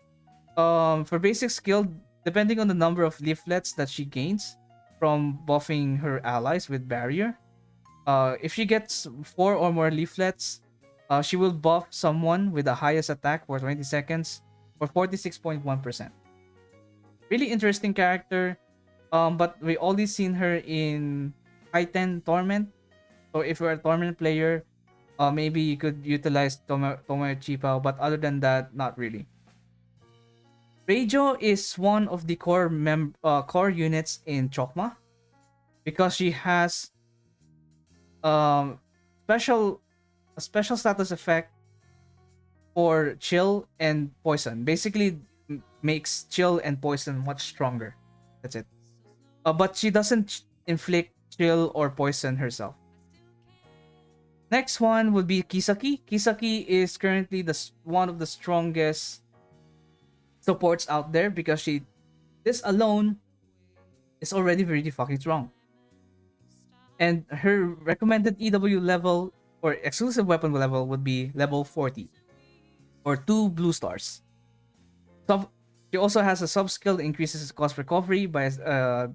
for basic skill, depending on the number of leaflets that she gains from buffing her allies with barrier, if she gets 4 or more leaflets, she will buff someone with the highest attack for 20 seconds for 46.1%. Really interesting character, but we only seen her in High-10 Torment. So if you're a Torment player, maybe you could utilize Tomoe Chipao, but other than that, not really. Reijo is one of the core units in Chokma because she has um special a special status effect for chill and poison. Basically, makes chill and poison much stronger. That's it. But she doesn't inflict chill or poison herself. Next one would be Kisaki. Kisaki is currently one of the strongest supports out there because this alone is already really fucking strong. And her recommended EW level or exclusive weapon level would be level 40 or 2 blue stars. Sub She also has a sub skill that increases its cost recovery by a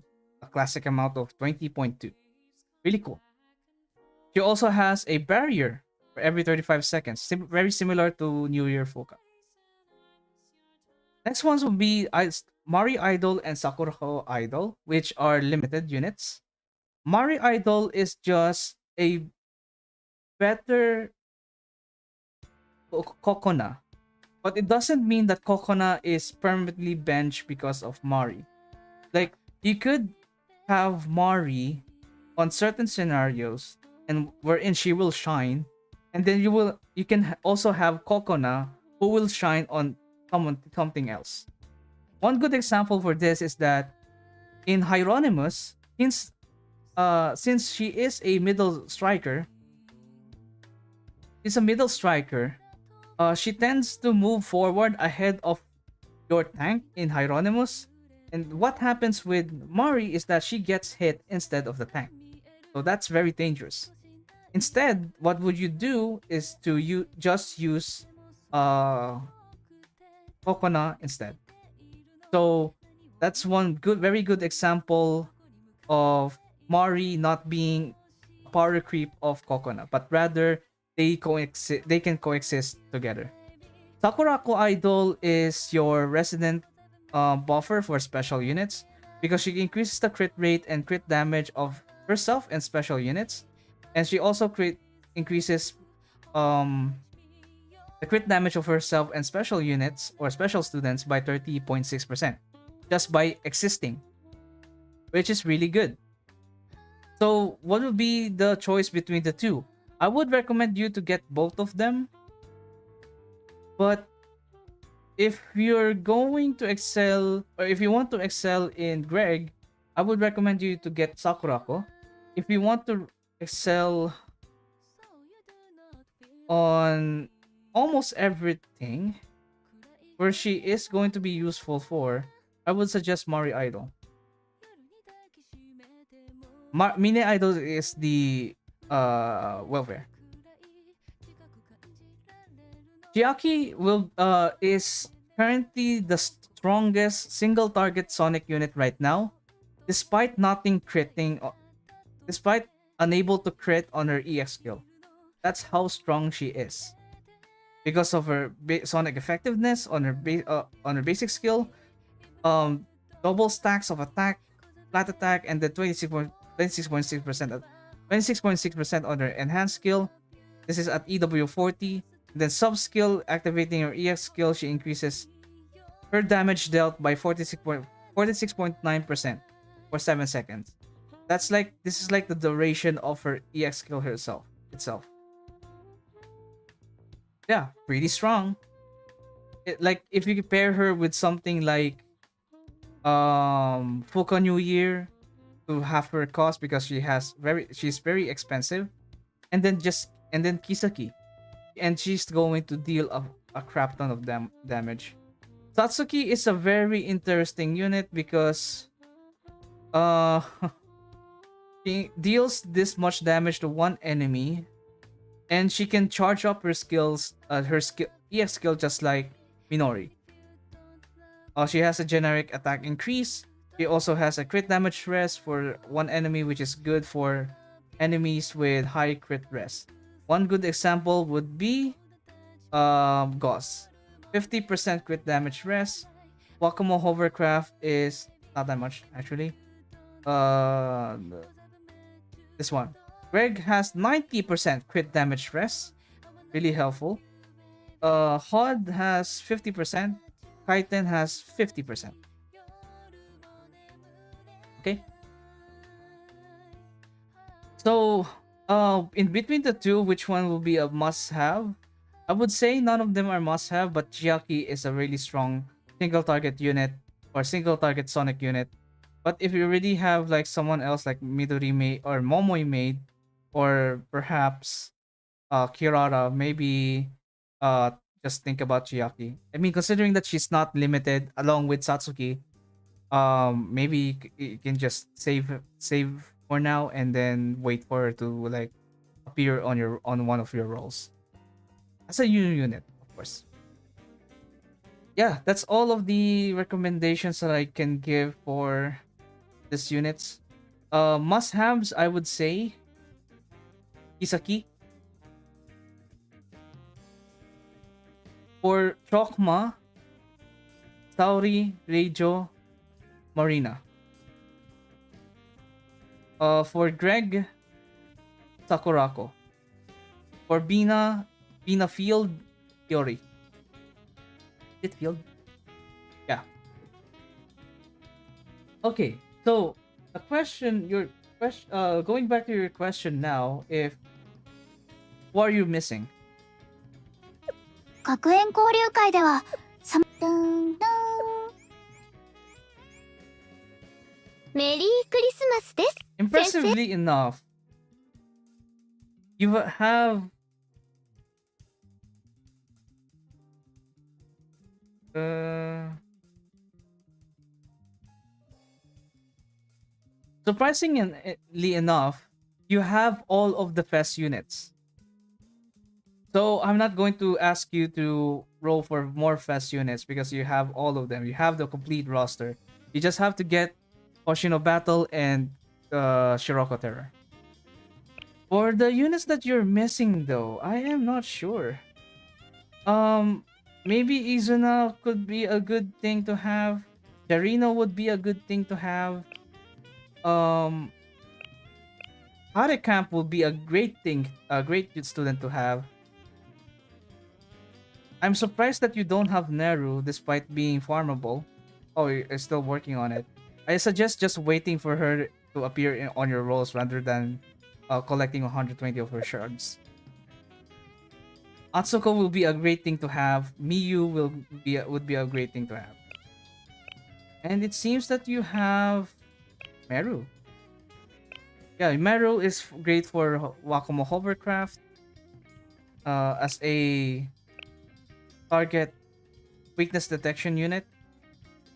classic amount of 20.2. Really cool. She also has a barrier for every 35 seconds, very similar to New Year Fuka. Next ones will be Mari Idol and Sakurako Idol, which are limited units. Mari Idol is just a better Kokona, but it doesn't mean that Kokona is permanently benched because of Mari. Like, you could have Mari on certain scenarios and wherein she will shine, and then you can also have Kokona who will shine on something else. One good example for this is that in Hieronymus, since she is a middle striker, she tends to move forward ahead of your tank in Hieronymus. And what happens with Mari is that she gets hit instead of the tank. So that's very dangerous. Instead, what would you do is to just use uh Kokona instead. So that's one very good example of Mari not being a power creep of Kokona, but rather they can coexist together. Sakurako Idol is your resident buffer for special units because she increases the crit rate and crit damage of herself and special units, and she also increases um the crit damage of herself and special units or special students by 30.6% just by existing, which is really good. So, what would be the choice between the two? I would recommend you to get both of them, but if you're going to excel or if you want to excel in Greg, I would recommend you to get Sakurako. If you want to excel on almost everything where she is going to be useful for, I would suggest Mari Idol. Mine Idol is the welfare. Chiaki is currently the strongest single target Sonic unit right now, despite nothing critting, despite unable to crit on her EX skill. That's how strong she is. Because of her Sonic effectiveness on on her basic skill, double stacks of attack, flat attack, and the 26.6% on her enhanced skill. This is at EW 40. Then sub skill activating her EX skill, she increases her damage dealt by 46.9% for 7 seconds. This is like the duration of her EX skill itself. Yeah, pretty strong. Like if you compare her with something like Fuka New Year to half her cost because she's very expensive, and then Kisaki, and she's going to deal a crap ton of damage. Satsuki is a very interesting unit because uh she deals this much damage to one enemy, and she can charge up her skills, her skill EX skill, just like Minori. She has a generic attack increase. She also has a crit damage rest for one enemy, which is good for enemies with high crit rest. One good example would be Gauss. 50% crit damage rest. Wakumo Hovercraft is not that much actually. Uh, this one. Greg has 90% crit damage rest. Really helpful. Hod has 50%. Kaiten has 50%. Okay. So, in between the two, which one will be a must-have? I would say none of them are must-have, but Chiaki is a really strong single target unit or single target Sonic unit. But if you already have like someone else like Midori Maid or Momoi Maid, or perhaps Kirara, maybe uh just think about Chiaki. I mean, considering that she's not limited along with Satsuki, maybe you can just save for now and then wait for her to like appear on one of your roles as a unit, of course. Yeah, that's all of the recommendations that I can give for these units. Must-haves, I would say Kisaki. For Chokma, Saori, Reijo, Marina. For Greg, Sakurako. For Bina, Bina Field, Yori. Is it Field? Yeah. Okay. So a question, your question, going back to your question now, if what are you missing? 学園交流会ではさドンドンメリークリスマスです。 Impressively enough, you have surprisingly enough, you have all of the fest units. So I'm not going to ask you to roll for more fest units because you have all of them. You have the complete roster. You just have to get Hoshino Battle and Shiroko Terror. For the units that you're missing though, I am not sure. Um Maybe Izuna could be a good thing to have. Jarino would be a good thing to have. Um Harecamp will be a great thing, a great student to have. I'm surprised that you don't have Neru despite being farmable. Oh, you're still working on it. I suggest just waiting for her to appear on your rolls rather than collecting 120 of her shards. Atsuko will be a great thing to have. Miyu would be a great thing to have. And it seems that you have Meru. Yeah, Meru is great for Wakamo Hovercraft as a target weakness detection unit.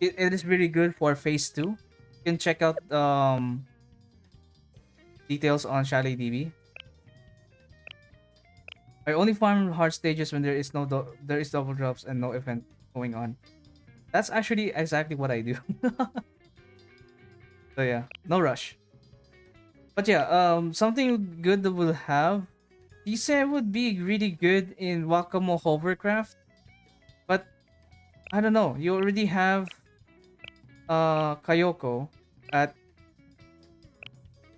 It is really good for phase 2. You can check out details on Chalet DB. I only farm hard stages when there is there is double drops and no event going on. That's actually exactly what I do. So yeah, no rush. But yeah, something good that will have. Ise would be really good in Wakamo Hovercraft, but I don't know. You already have Kayoko at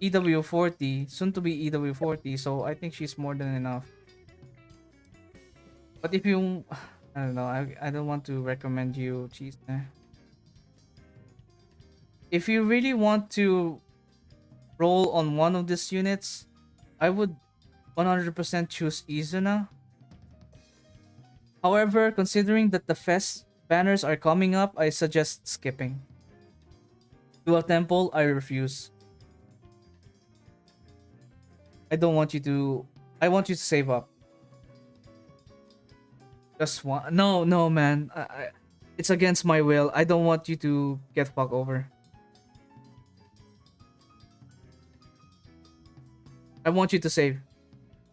EW40, soon to be EW40, so I think she's more than enough. But if you, I don't know, I don't want to recommend you Cheese. If you really want to roll on one of these units, I would 100% choose Izuna. However, considering that the fest banners are coming up, I suggest skipping. To a temple, I refuse. I don't want you to. I want you to save up. Just one. No, no, man. It's against my will. I don't want you to get fucked over. I want you to save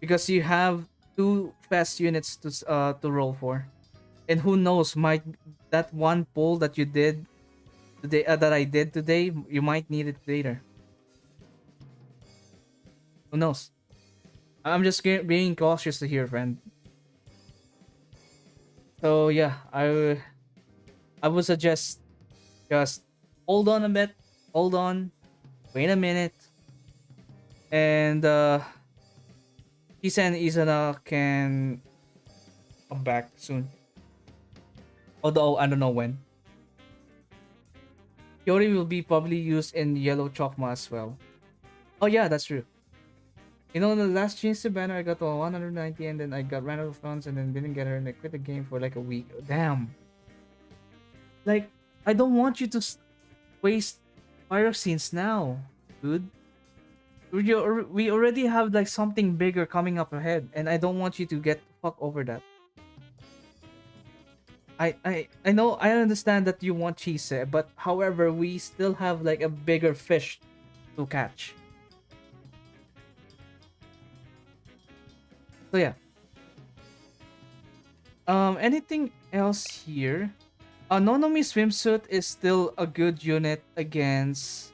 because you have 2 fast units to roll for, and who knows, might that one pull that you did today that I did today, you might need it later. Who knows? I'm just being cautious to here, friend. So yeah, I would suggest just hold on a bit, hold on, wait a minute, and Kisa and Izana can come back soon. Although I don't know when. Yori will be probably used in Yellow Chokma as well. Oh yeah, that's true. You know, the last Chase banner, I got to 190, and then I got ran out of funds, and then didn't get her, and I quit the game for like a week. Damn. Like, I don't want you to waste pyroxenes now, dude. We already have like something bigger coming up ahead, and I don't want you to get fuck over that. I know, I understand that you want cheese, but however, we still have like a bigger fish to catch. So yeah. Anything else here? Nonomi swimsuit is still a good unit against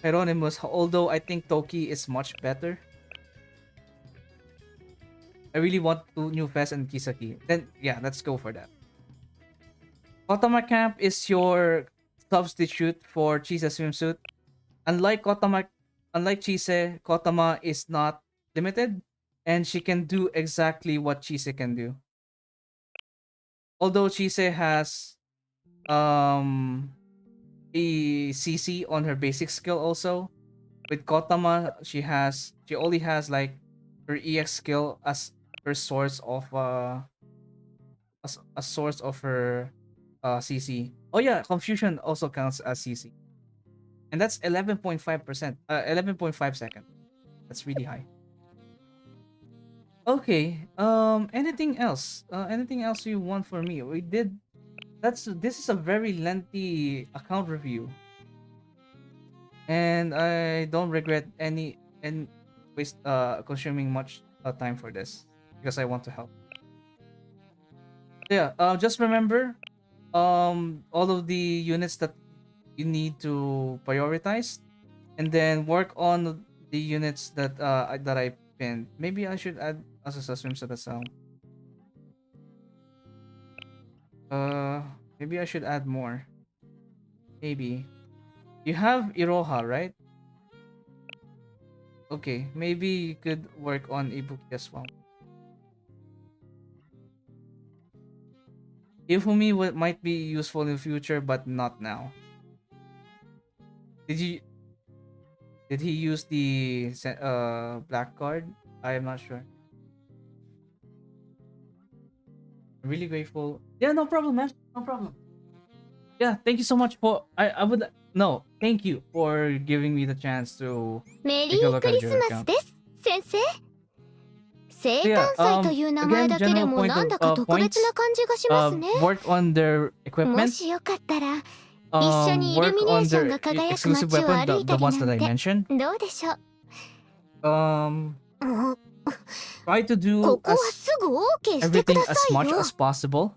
Hieronymus, although I think Toki is much better. I really want to new Fest and Kisaki. Then yeah, let's go for that. Kotama Camp is your substitute for Chise swimsuit. Unlike Kotama, unlike Chise, Kotama is not limited, and she can do exactly what Chise can do. Although Chise has a CC on her basic skill also, with Kotama she only has like her EX skill as her source of a source of her CC. Oh yeah, Confusion also counts as CC. And that's 11.5%, 11.5 seconds. That's really high. Okay. Anything else? Anything else you want for me? We did this is a very lengthy account review. And I don't regret any waste consuming much time for this because I want to help. Yeah, just remember all of the units that you need to prioritize, and then work on the units that that I pinned. Maybe I should add as a swimsuit as well. Maybe I should add more. Maybe you have Iroha, right? Okay, maybe you could work on Ibuki as well. Ifumi might be useful in the future, but not now. Did you did he use the black card? I am not sure. I'm really grateful. Yeah, no problem, man. No problem. Yeah, thank you so much for I would no, thank you for giving me the chance to メリ take a ー look ク at リス your マス account. です先生。生 So yeah, 誕祭という名前 again, だけで general も point なん of だか特別な points. 感じがしますね。 Work on their も equipment. しよかったら一緒にイル Work ミネー on ション their が輝く exclusive 街を weapon, 歩いた the り ones な that ん I て mentioned. どうでしょう。 Try to こ do こは as すぐ OK してく everything ださ as い much よ。 as possible,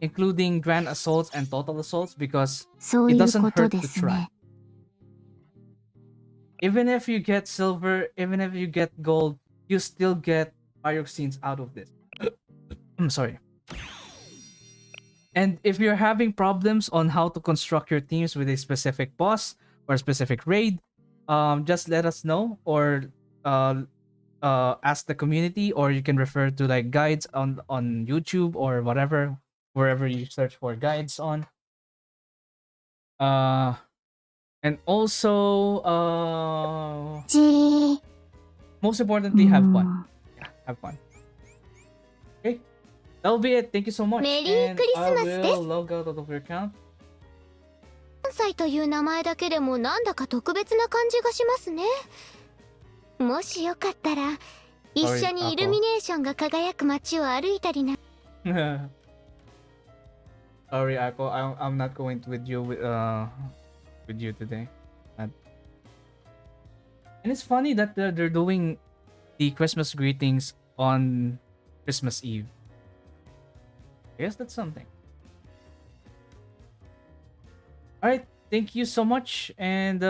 including grand assaults and total assaults, because そう it いう doesn't こと hurt で to す try. ね。 Even if you get silver, even if you get gold, you still get pyroxenes out of this. I'm sorry. And if you're having problems on how to construct your teams with a specific boss or a specific raid, just let us know, or uh, ask the community, or you can refer to like guides on YouTube or whatever, wherever you search for guides on. Uh, and also, じー。 most う importantly, have fun. ん。 Yeah, have fun. Okay, that'll be it. Thank you so much, メリー and クリ I スマスです。 will log out of your account. 誕祭という名前だけでもなんだか特別な感じがしますね。もしよかったら一緒にイルミネーションが輝く街を歩いたりな。 Sorry, Ako. I'm not going with you with you today. And it's funny that they're doing the Christmas greetings on Christmas Eve. I guess that's something. All right, thank you so much, and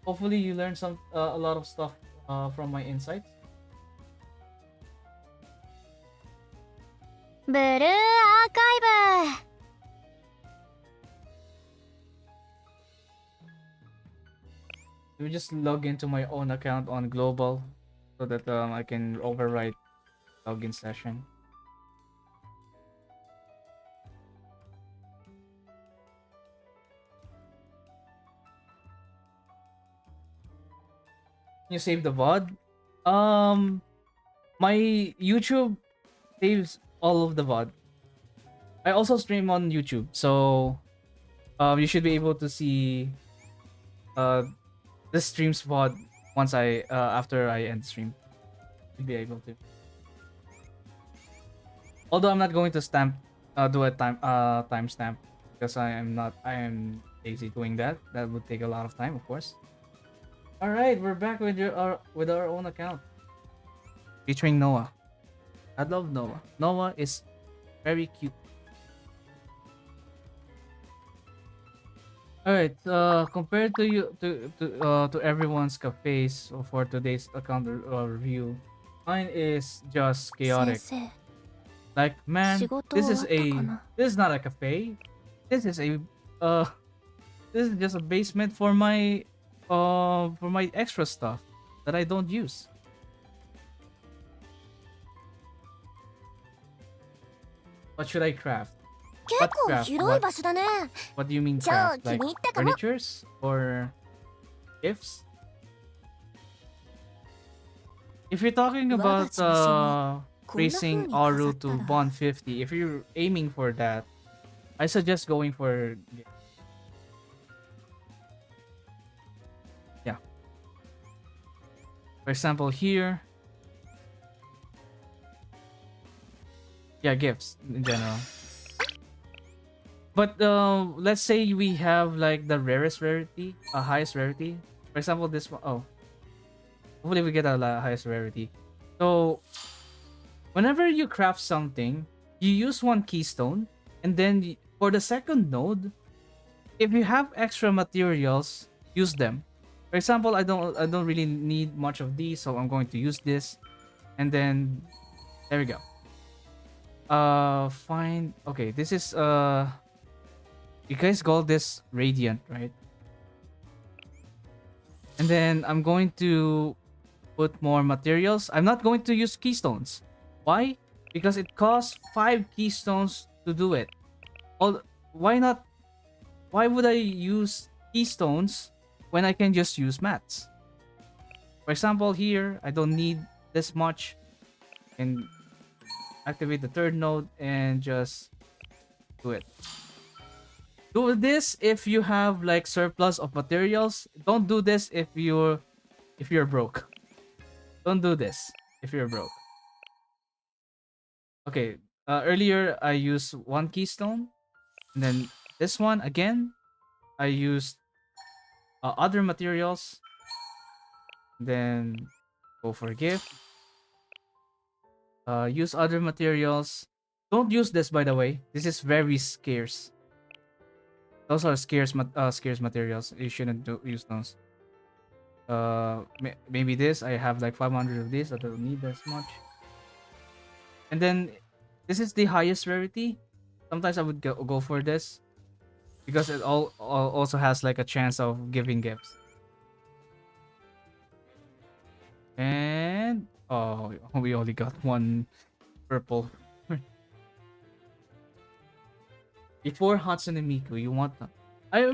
hopefully you learned a lot of stuff from my insights. ブルーアーカイブ。 Let me just log into my own account on global so that I can overwrite login session. Can you save the VOD? Um, my YouTube saves all of the VOD. I also stream on YouTube, so you should be able to see uh the stream's VOD once I after I end stream. Should be able to. Although I'm not going to do a timestamp because I am lazy doing that. That would take a lot of time, of course. All right, we're back with with our own account featuring Noah. I love Noah. Noah is very cute. All right. Compared to you to everyone's cafes for today's account review, mine is just 先 chaotic. 生 Like, 仕 man, 事終わったかな this is not a cafe. This is a uh this is just a basement for my extra stuff that I don't use. What should I craft? 結 What 構 craft? 広い場所だね What do you mean じゃあ craft? 気 Like に入ったかも furnitures or gifts? If you're talking about 我が事務所にこんな風 racing に飾 Aru った to ら Bond 50, if you're aiming for that, I suggest going for yeah. For example, here, yeah, gifts in general. But let's say we have like the rarest rarity, highest rarity. For example, this one. Oh, hopefully we get a highest rarity. So whenever you craft something, you use one keystone, and then for the second node, if you have extra materials, use them. For example, I don't really need much of these, so I'm going to use this, and then there we go. Fine. Okay, this is you guys call this radiant, right? And then I'm going to put more materials. I'm not going to use keystones. Why? Because it costs 5 keystones to do it. Why not? Why would I use keystones when I can just use mats? For example, here I don't need this much. And activate the third node and just do it. Do this if you have like surplus of materials. Don't do this if you're broke. Don't do this if you're broke. Okay. Earlier I used one keystone, and then this one again I used other materials. Then go for gift. Use other materials. Don't use this, by the way. This is very scarce. Those are scarce materials. You shouldn't use those. Maybe this. I have like 500 of this. I don't need this much. And then this is the highest rarity. Sometimes I would go for this because it also has like a chance of giving gifts. And oh, we only got one purple. Before Hatsune Miku, you want that? A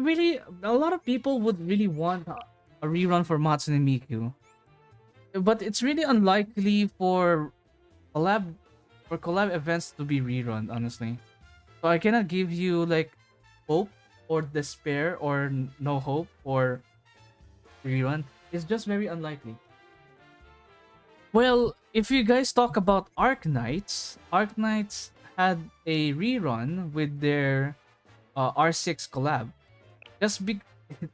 lot of people would really want a rerun for Hatsune Miku, but it's really unlikely for collab events to be rerun, honestly. So I cannot give you like hope or despair or no hope or rerun. It's just very unlikely. Well, if you guys talk about Arc Knights had a rerun with their R6 collab.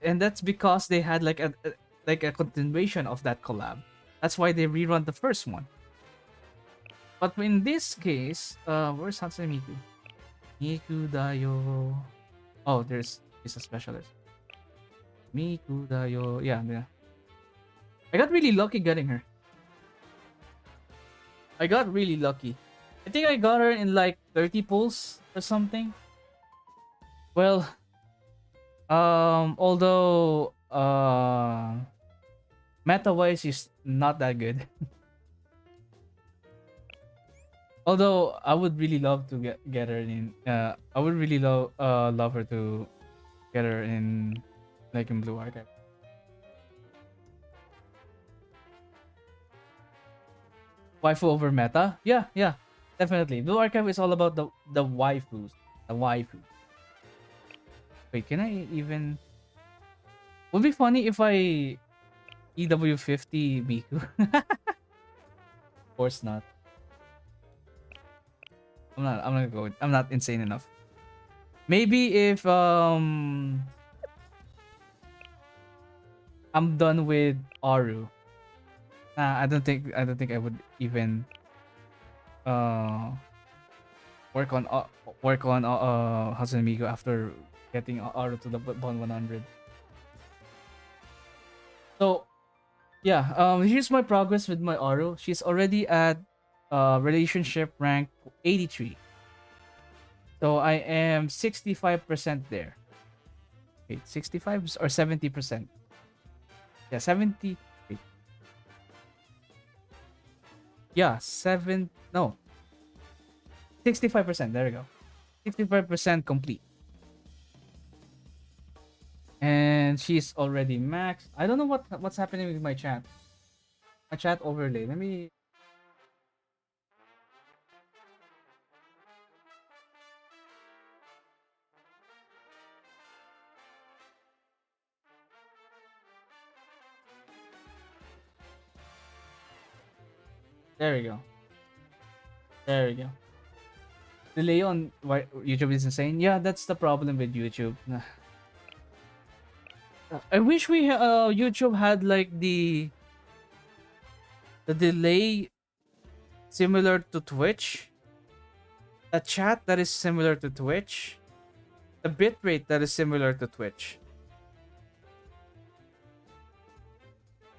And that's because they had like a continuation of that collab. That's why they rerun the first one. But in this case, where's Hatsune Miku? Miku dayo. Oh, he's a specialist. Miku dayo. Yeah. I got really lucky getting her. I got really lucky. I think I got her in like 30 pulls or something. Well, although meta wise she's not that good. Although I would really love to get her in I would really love her to get her in like in Blue Archive. Waifu over meta? Yeah, yeah, definitely. Blue Archive is all about the waifus. The waifu. Wait, can I even? Would be funny if I EW50 Miku. Of course not. I'm not. I'm not going. I'm not insane enough. Maybe if I'm done with Aru. Nah, I don't think. I don't think I would even uh work on Hatsune Miku after getting Aru to the bond 100. So yeah, here's my progress with my Aru. She's already at relationship rank 83. So I am 65% there. Wait, 65 or 70%? Yeah, 70. Wait, yeah, 7. No, 65%. There we go. 65% complete. And she's already maxed. I don't know what's happening with my chat. My chat overlay. Let me. There we go. There we go. Delay on YouTube is insane. Yeah, that's the problem with YouTube. I wish YouTube had like the delay similar to Twitch, a chat that is similar to Twitch, a bitrate that is similar to Twitch.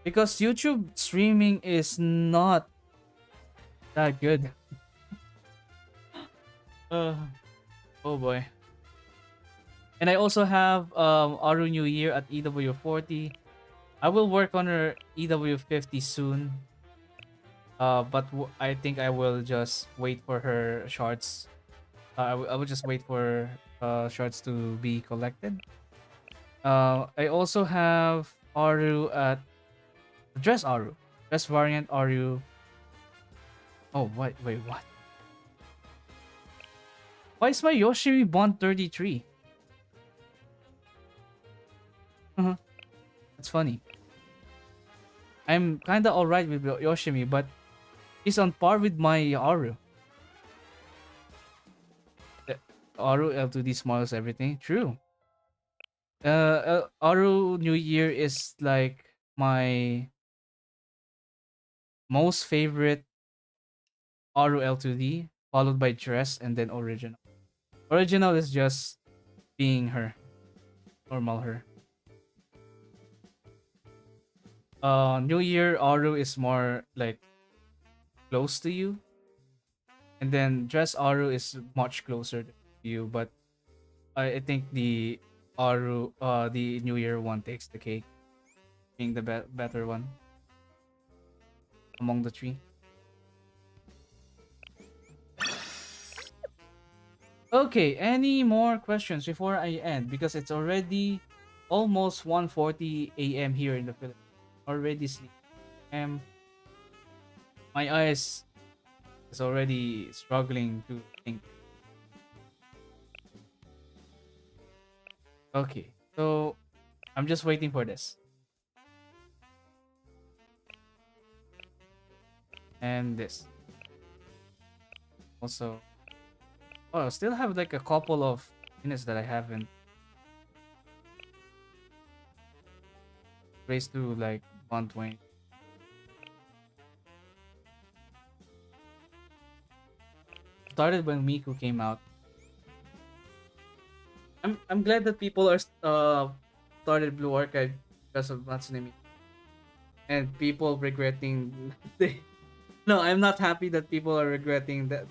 Because YouTube streaming is not that good. Uh, oh boy. And I also have Aru New Year at EW40. I will work on her EW50 soon. But I think I will just wait for her shards. I will just wait for shards to be collected. I also have Aru at Dress Aru. Dress variant Aru. Oh, wait, what? Why is my Yoshimi Bond 33? Uh-huh. That's funny. I'm kinda alright with Yoshimi, but he's on par with my Aru. Uh, Aru L2D smiles everything. True. Aru New Year is like my most favorite Aru L2D, followed by Dress, and then Original. Original is just being her, normal her. New Year Aru is more like close to you, and then Dress Aru is much closer to you. But I think the the New Year one takes the cake, being the better one among the three. Okay, any more questions before I end? Because it's already almost 1:40 a.m. here in the Philippines. Already sleep. My eyes is already struggling to think. Okay, so I'm just waiting for this. And this. Also, oh, I still have like a couple of minutes that I haven't raised to like 120. Started when Miku came out. I'm glad that people are started Blue Archive because of Natsune Miku. And people regretting they no, I'm not happy that people are regretting that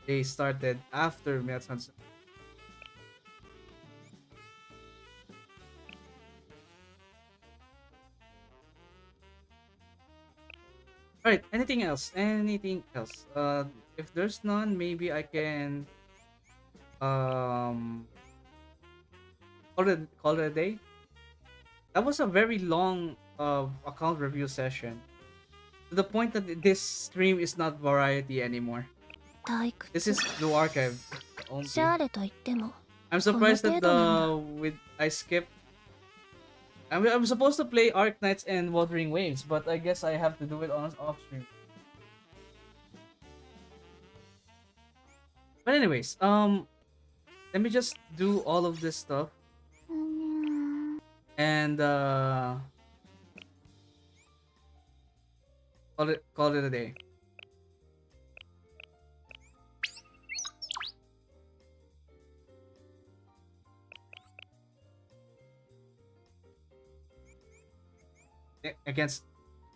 they started after Natsune. Alright, anything else? Anything else? If there's none, maybe I can um call it a day. That was a very long account review session. to the point that this stream is not variety anymore. 退 This 屈 is Blue Archive シ only. ャーレと言っても I'm この surprised 程 that 度なんだ with I skipped. I'm supposed to play Arc Knights and Wuthering Waves, but I guess I have to do it on off stream. But anyways, let me just do all of this stuff うーん and call it a day. Against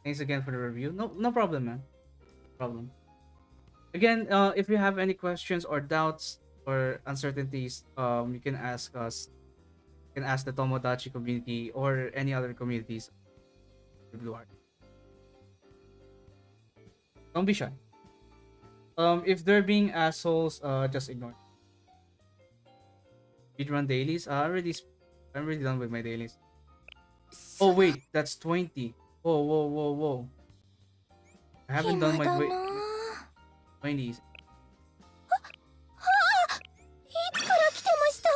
thanks again for the review. No problem, man. No problem. Again, if you have any questions or doubts or uncertainties, you can ask us. You can ask the Tomodachi community or any other communities. Blue Art. Don't be shy. If they're being assholes, just ignore. Speedrun dailies. I'm already done with my dailies. Oh wait, that's 20. Whoa. I haven't done 暇 my だな 20s. いつから来てました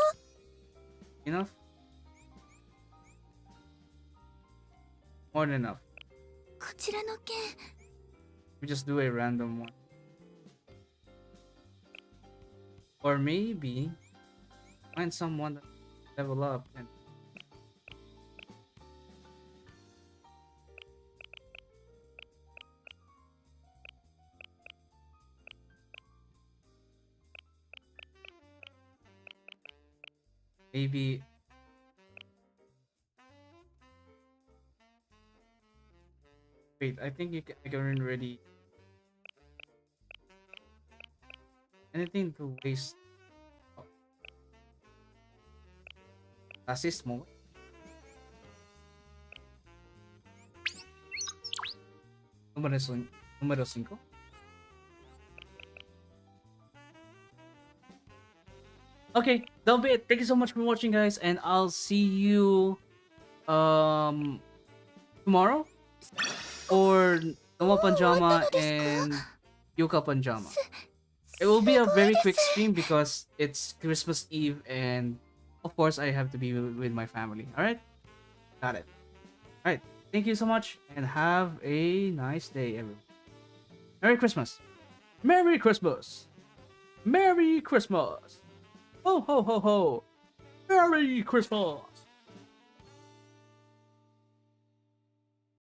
Enough? More than enough. こちらの件 We just do a random one. Or maybe find someone that level up and maybe wait, I think I can already anything to waste assist mo. Número 5. Okay, that'll be it. Thank you so much for watching, guys, and I'll see you tomorrow or Noma Panjama and Yuka Panjama. It will be a very quick stream because it's Christmas Eve and of course I have to be with my family. All right, got it. All right, thank you so much and have a nice day, everyone. Merry Christmas. Merry Christmas. Merry Christmas. Ho ho ho ho. Merry Christmas.